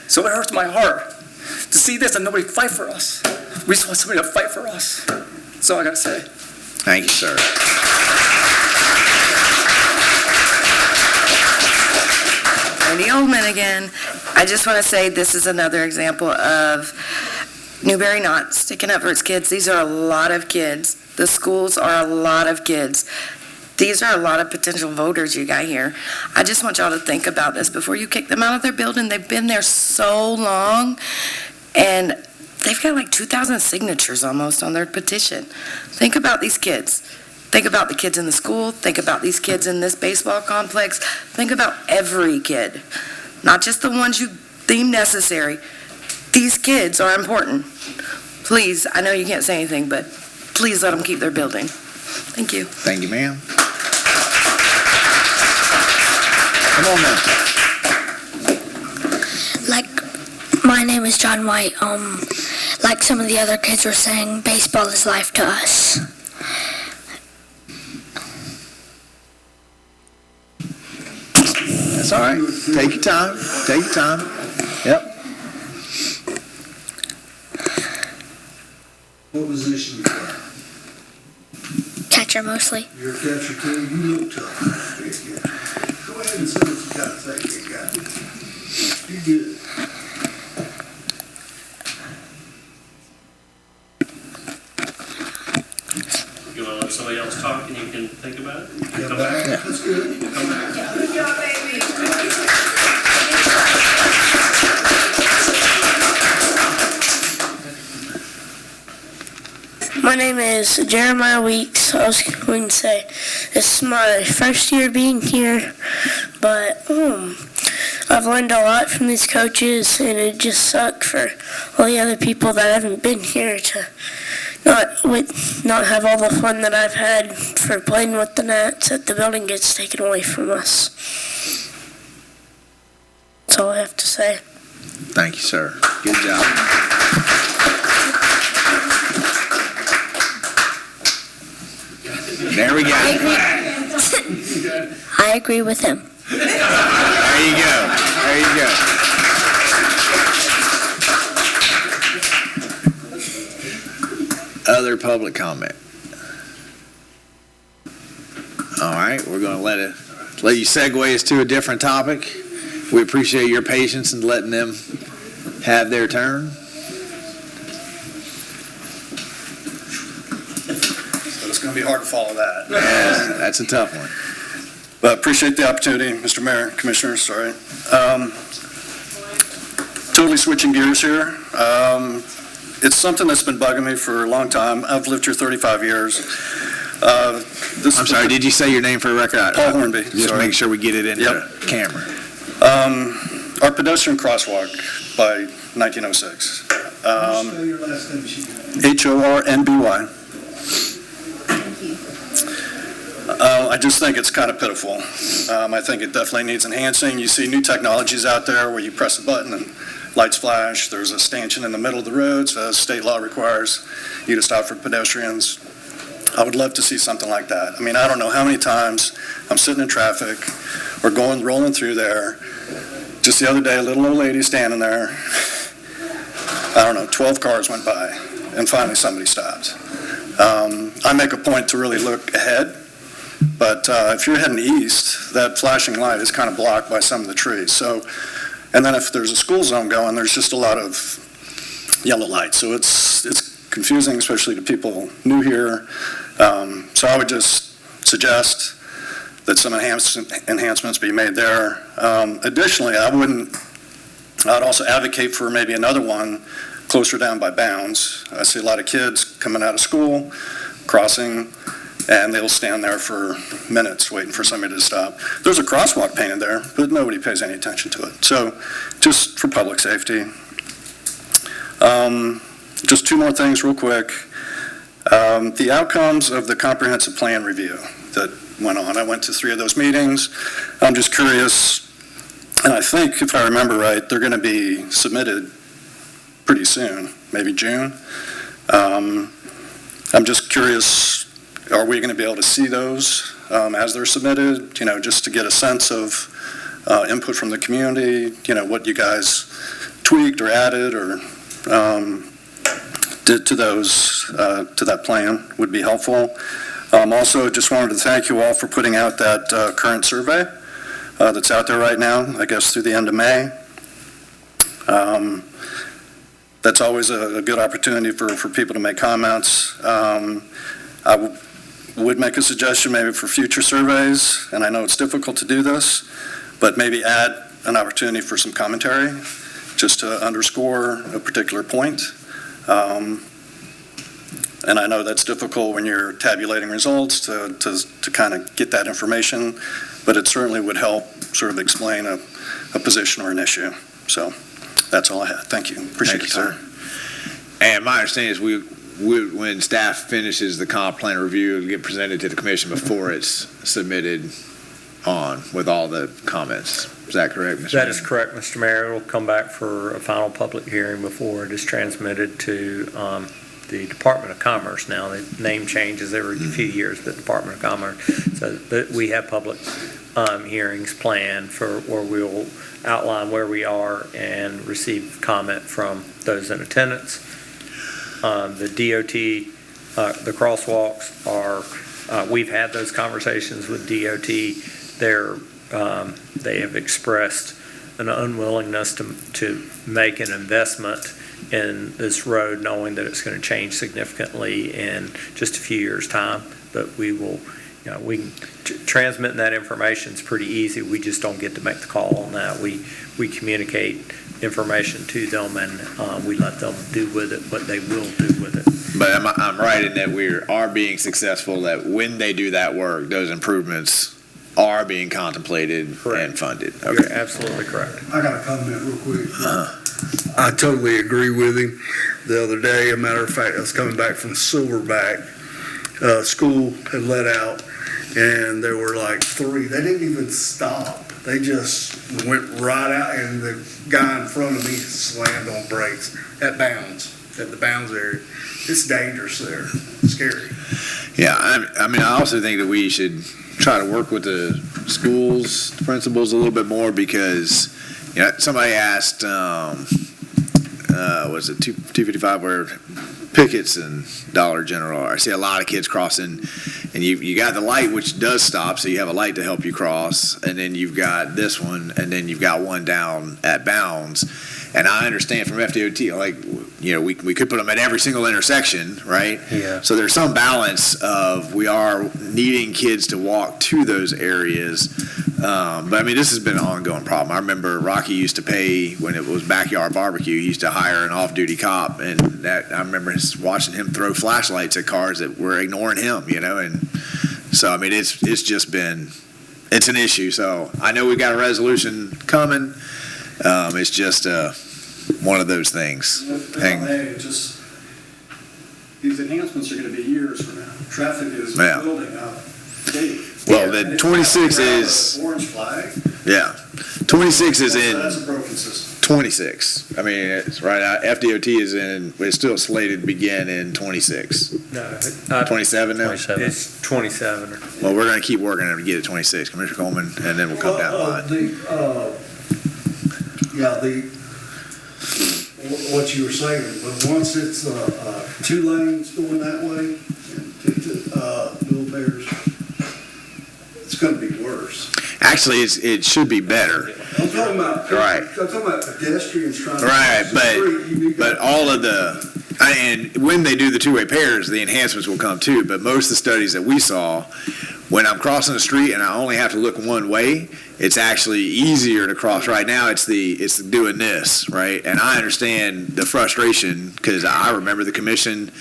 So it hurts my heart to see this and nobody fight for us. We just want somebody to fight for us. That's all I got to say. Thank you, sir. Randy Oldman again. I just want to say this is another example of Newberry not sticking up for its kids. These are a lot of kids. The schools are a lot of kids. These are a lot of potential voters you got here. I just want y'all to think about this before you kick them out of their building. They've been there so long, and they've got like 2,000 signatures almost on their petition. Think about these kids. Think about the kids in the school. Think about these kids in this baseball complex. Think about every kid, not just the ones you deem necessary. These kids are important. Please, I know you can't say anything, but please let them keep their building. Thank you. Thank you, ma'am. Come on now. Like, my name is John White. Like some of the other kids were saying, baseball is life to us. That's all right. Take your time. Take your time. Yep. What position you play? Catcher mostly. You're a catcher too? You look tough. Go ahead and say what you got to say. You're good. You want to let somebody else talk and you can think about it? Come back. That's good. Come back. Good job, baby. My name is Jeremiah Weeks. I was going to say this is my first year being here, but I've learned a lot from these coaches, and it just sucked for all the other people that haven't been here to not have all the fun that I've had for playing with the Nats, that the building gets taken away from us. That's all I have to say. Thank you, sir. Good job. There we go. I agree with him. There you go. There you go. Other public comment. All right, we're going to let you segue us to a different topic. We appreciate your patience in letting them have their turn. So it's going to be hard to follow that. Yeah, that's a tough one. But appreciate the opportunity, Mr. Mayor, Commissioners, sorry. Totally switching gears here. It's something that's been bugging me for a long time. I've lived here 35 years. I'm sorry, did you say your name for a record? Paul Hornby. Just make sure we get it into the camera. Our pedestrian crosswalk by 1906. Spell your last name, Hornby. I just think it's kind of pitiful. I think it definitely needs enhancing. You see new technologies out there where you press a button and lights flash. There's a stanchion in the middle of the road, so state law requires you to stop for pedestrians. I would love to see something like that. I mean, I don't know how many times I'm sitting in traffic or rolling through there. Just the other day, a little old lady standing there. I don't know, 12 cars went by, and finally somebody stopped. I make a point to really look ahead, but if you're heading east, that flashing light is kind of blocked by some of the trees. So, and then if there's a school zone going, there's just a lot of yellow lights. So it's confusing, especially to people new here. So I would just suggest that some enhancements be made there. Additionally, I'd also advocate for maybe another one closer down by Bounds. I see a lot of kids coming out of school, crossing, and they'll stand there for minutes waiting for somebody to stop. There's a crosswalk painted there, but nobody pays any attention to it. So just for public safety. Just two more things real quick. The outcomes of the comprehensive plan review that went on. I went to 3 of those meetings. I'm just curious, and I think if I remember right, they're going to be submitted pretty soon, maybe June. I'm just curious, are we going to be able to see those as they're submitted, just to get a sense of input from the community, what you guys tweaked or added or did to those, to that plan would be helpful. Also, just wanted to thank you all for putting out that current survey that's out there right now, I guess through the end of May. That's always a good opportunity for people to make comments. I would make a suggestion maybe for future surveys, and I know it's difficult to do this, but maybe add an opportunity for some commentary just to underscore a particular point. And I know that's difficult when you're tabulating results to kind of get that information, but it certainly would help sort of explain a position or an issue. So that's all I had. Thank you. Appreciate it, sir. And my understanding is when staff finishes the comp plan review, it'll get presented to the commission before it's submitted on with all the comments. Is that correct, Mr. That is correct, Mr. Mayor. It'll come back for a final public hearing before it is transmitted to the Department of Commerce now. The name changes every few years, the Department of Commerce. So we have public hearings planned for where we'll outline where we are and receive comment from those in attendance. The DOT, the crosswalks are, we've had those conversations with DOT. They have expressed an unwillingness to make an investment in this road, knowing that it's going to change significantly in just a few years' time. But we will, transmitting that information is pretty easy. We just don't get to make the call on that. We communicate information to them, and we let them do with it what they will do with it. But I'm right in that we are being successful, that when they do that work, those improvements are being contemplated and funded. Okay. You're absolutely correct. I got a comment real quick. I totally agree with him. The other day, a matter of fact, I was coming back from Silverback. School had let out, and there were like 3. They didn't even stop. They just went right out, and the guy in front of me slammed on brakes at the bounds area. It's dangerous there. Scary. Yeah, I mean, I also think that we should try to work with the schools, principals a little bit more, because, you know, somebody asked, was it 255 where Pickett's and Dollar General are? I see a lot of kids crossing, and you got the light, which does stop, so you have a light to help you cross, and then you've got this one, and then you've got one down at Bounds. And I understand from FDOT, like, you know, we could put them at every single intersection, right? Yeah. So there's some balance of we are needing kids to walk to those areas. But I mean, this has been an ongoing problem. I remember Rocky used to pay, when it was backyard barbecue, he used to hire an off-duty cop, and that I remember watching him throw flashlights at cars that were ignoring him, you know. And so I mean, it's just been, it's an issue. So I know we got a resolution coming. It's just one of those things. Just these enhancements are going to be years from now. Traffic is building up. Well, the 26 is, orange flag. yeah, 26 is That's in a broken system. 26. I mean, it's right out. FDOT is in, it's still slated to begin in 26. No, 27 now? 27. It's 27. Well, we're going to keep working on it to get it 26. Commissioner Coleman, and then we'll come down the line. What you were saying, but once it's 2 lanes going that way, Little Bears, it's going to be worse. Actually, it should be better. I'm talking about, Right. I'm talking about pedestrians trying to. Right, cross the street. You need but all of and when they do the two-way pairs, the enhancements will come too. But most of the studies that we saw, when I'm crossing the street and I only have to look one way, it's actually easier to cross. Right now, it's doing this, right? And I understand the frustration, because I remember the commission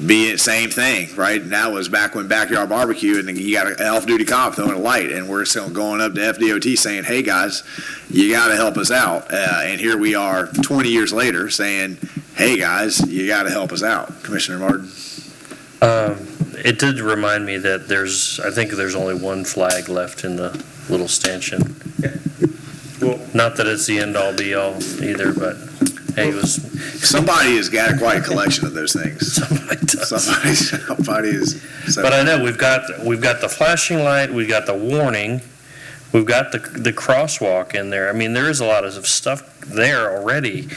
being same thing, right? And that was back when backyard barbecue, and you got an off-duty cop throwing a light, and we're still going up to FDOT saying, hey guys, you got to help us out. And here we are 20 years later saying, hey guys, you got to help us out. Commissioner Martin? It did remind me that I think there's only one flag left in the little stanchion. Well, not that it's the end-all be-all either, but hey, somebody has got quite a collection of those things. Somebody does. Somebody is. But I know we've got the flashing light, we've got the warning, we've got the crosswalk in there. I mean, there is a lot of stuff there already,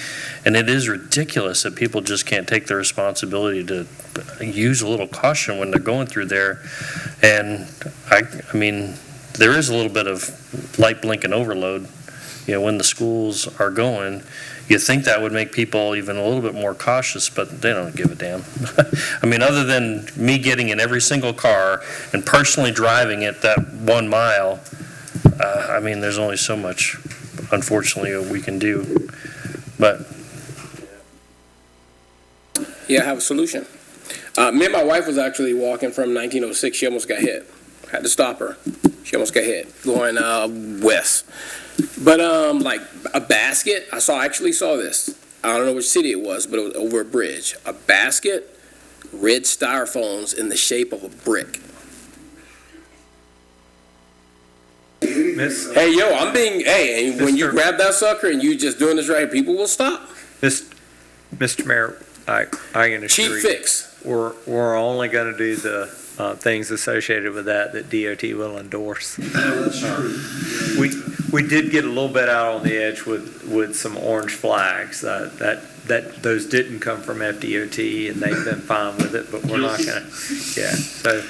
and it is ridiculous that people just can't take the responsibility to use a little caution when they're going through there. And I mean, there is a little bit of light blinking overload, you know, when the schools are going. You think that would make people even a little bit more cautious, but they don't give a damn. I mean, other than me getting in every single car and personally driving it that 1 mile, I mean, there's only so much, unfortunately, we can do. But Yeah, I have a solution. Me and my wife was actually walking from 1906. She almost got hit. Had to stop her. She almost got hit going west. But like a basket, I actually saw this. I don't know which city it was, but it was over a bridge. A basket, red styrofoams in the shape of a brick. Hey, yo, and when you grab that sucker and you just doing this right, people will stop. Mr. Mayor, I can assure you. Cheap fix. We're only going to do the things associated with that DOT will endorse. That's true. We did get a little bit out on the edge with some orange flags. That those didn't come from FDOT, and they've been fine with it. But we're not going to. Yeah. So,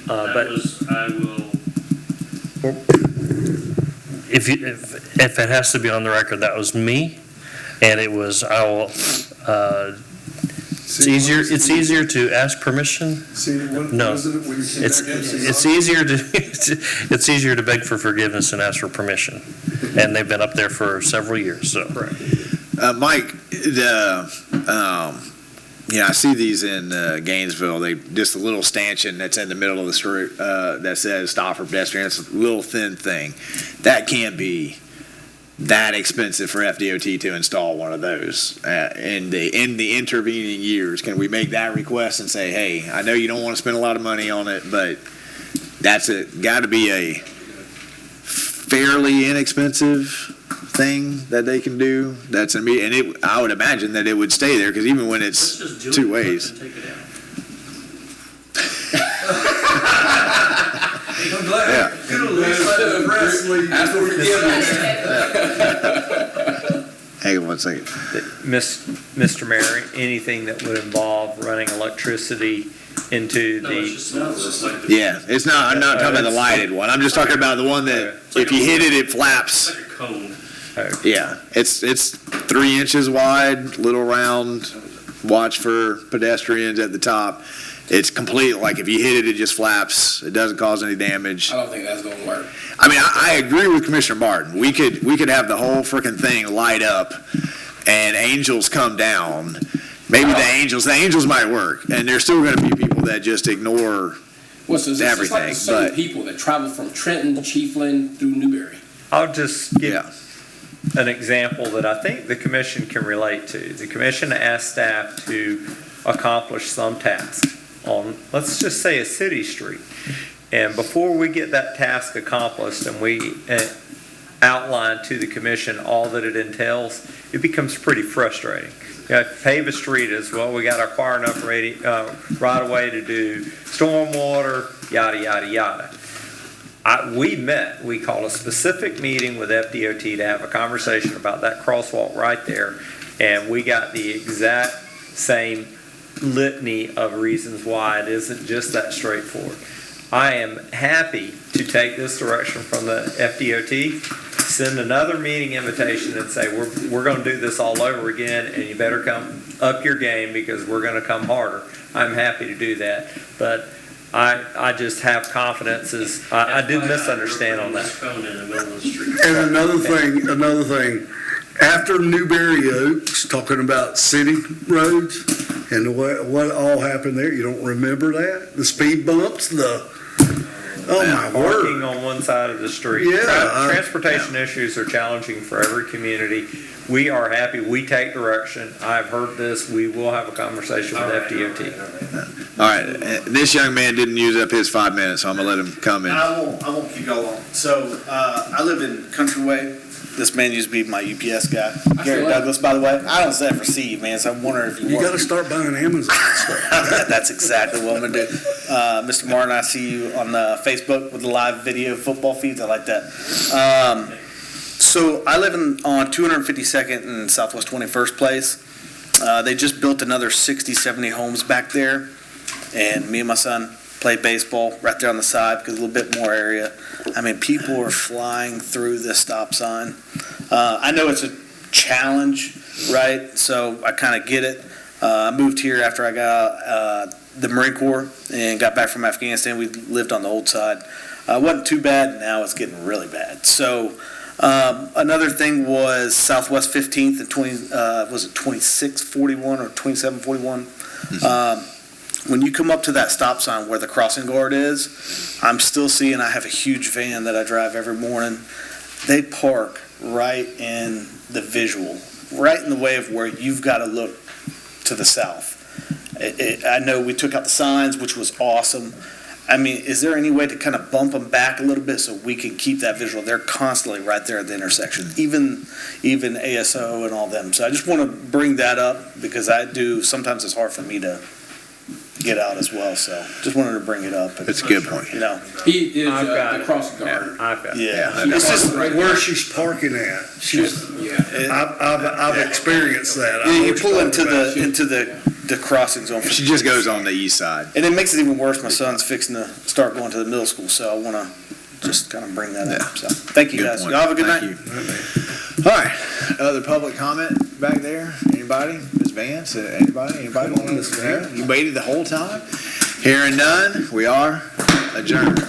I will. If it has to be on the record, that was me, and it was I will. It's easier to ask permission. No, it's easier to beg for forgiveness and ask for permission, and they've been up there for several years. So, Mike, Yeah, I see these in Gainesville. Just a little stanchion that's in the middle of the street that says "Stop for pedestrians." It's a little thin thing. That can't be that expensive for FDOT to install one of those in the intervening years. Can we make that request and say, hey, I know you don't want to spend a lot of money on it, but that's got to be a fairly inexpensive thing that they can do. That's immediate, and I would imagine that it would stay there because even when it's two ways. I'm glad. Yeah. Could have let the press leave before you Hang on 1 second. Mr. Mayor, anything that would involve running electricity into the, Yeah, it's not. I'm not talking about the lighted one. I'm just talking about the one that if you hit it, it flaps. Like a cone. Yeah, it's 3 inches wide, little round. Watch for pedestrians at the top. It's complete. Like if you hit it, it just flaps. It doesn't cause any damage. I don't think that's gonna work. I mean, I agree with Commissioner Martin. We could have the whole freaking thing light up, and angels come down. Maybe the angels might work, and there's still going to be people that just ignore everything. Like the same people that travel from Trenton to Chiefland through Newberry. I'll just give an example that I think the commission can relate to. The commission asked staff to accomplish some task on, let's just say, a city street. And before we get that task accomplished and we outline to the commission all that it entails, it becomes pretty frustrating. Pave a street as well. We got to acquire enough right away to do stormwater, yada, yada, yada. We called a specific meeting with FDOT to have a conversation about that crosswalk right there, and we got the exact same litany of reasons why it isn't just that straightforward. I am happy to take this direction from the FDOT, send another meeting invitation and say, we're going to do this all over again, and you better come up your game because we're going to come harder. I'm happy to do that, but I just have confidence. I did misunderstand on that. And another thing, after Newberry Oaks, talking about city roads and what all happened there, you don't remember that? The speed bumps, oh my word. Parking on one side of the street. Yeah. Transportation issues are challenging for every community. We are happy. We take direction. I've heard this. We will have a conversation with FDOT. All right. This young man didn't use up his 5 minutes, so I'm going to let him come in. I won't keep y'all long. So, I live in Countryway. This man used to be my UPS guy. Gary Douglas, by the way. I don't say it for Steve, man, so I'm wondering if you got to start buying Amazon stuff. That's exactly what I'm going to do. Mr. Martin, I see you on Facebook with the live video football feeds. I like that. So I live on 252nd and Southwest 21st Place. They just built another 60, 70 homes back there. And me and my son play baseball right there on the side because a little bit more area. I mean, people are flying through this stop sign. I know it's a challenge, right? So I kind of get it. I moved here after I got the Marine Corps and got back from Afghanistan. We lived on the old side. It wasn't too bad. Now it's getting really bad. So another thing was Southwest 15th and 2641 or 2741. When you come up to that stop sign where the crossing guard is, I'm still seeing, I have a huge van that I drive every morning. They park right in the visual, right in the way of where you've got to look to the south. I know we took out the signs, which was awesome. I mean, is there any way to kind of bump them back a little bit so we can keep that visual? They're constantly right there at the intersection, even ASO and all them. So I just want to bring that up because sometimes it's hard for me to get out as well, so just wanted to bring it up. That's a good point. He is the cross guard. Yeah. It's just where she's parking at. I've experienced that. You pull into the crossing zone. She just goes on the east side. And it makes it even worse. My son's fixing to start going to the middle school, so I want to just kind of bring that up. So thank you, guys. Y'all have a good night. All right. Other public comment back there? Anybody? Ms. Vance? Anybody? You waited the whole time? Hearing none, we are adjourned.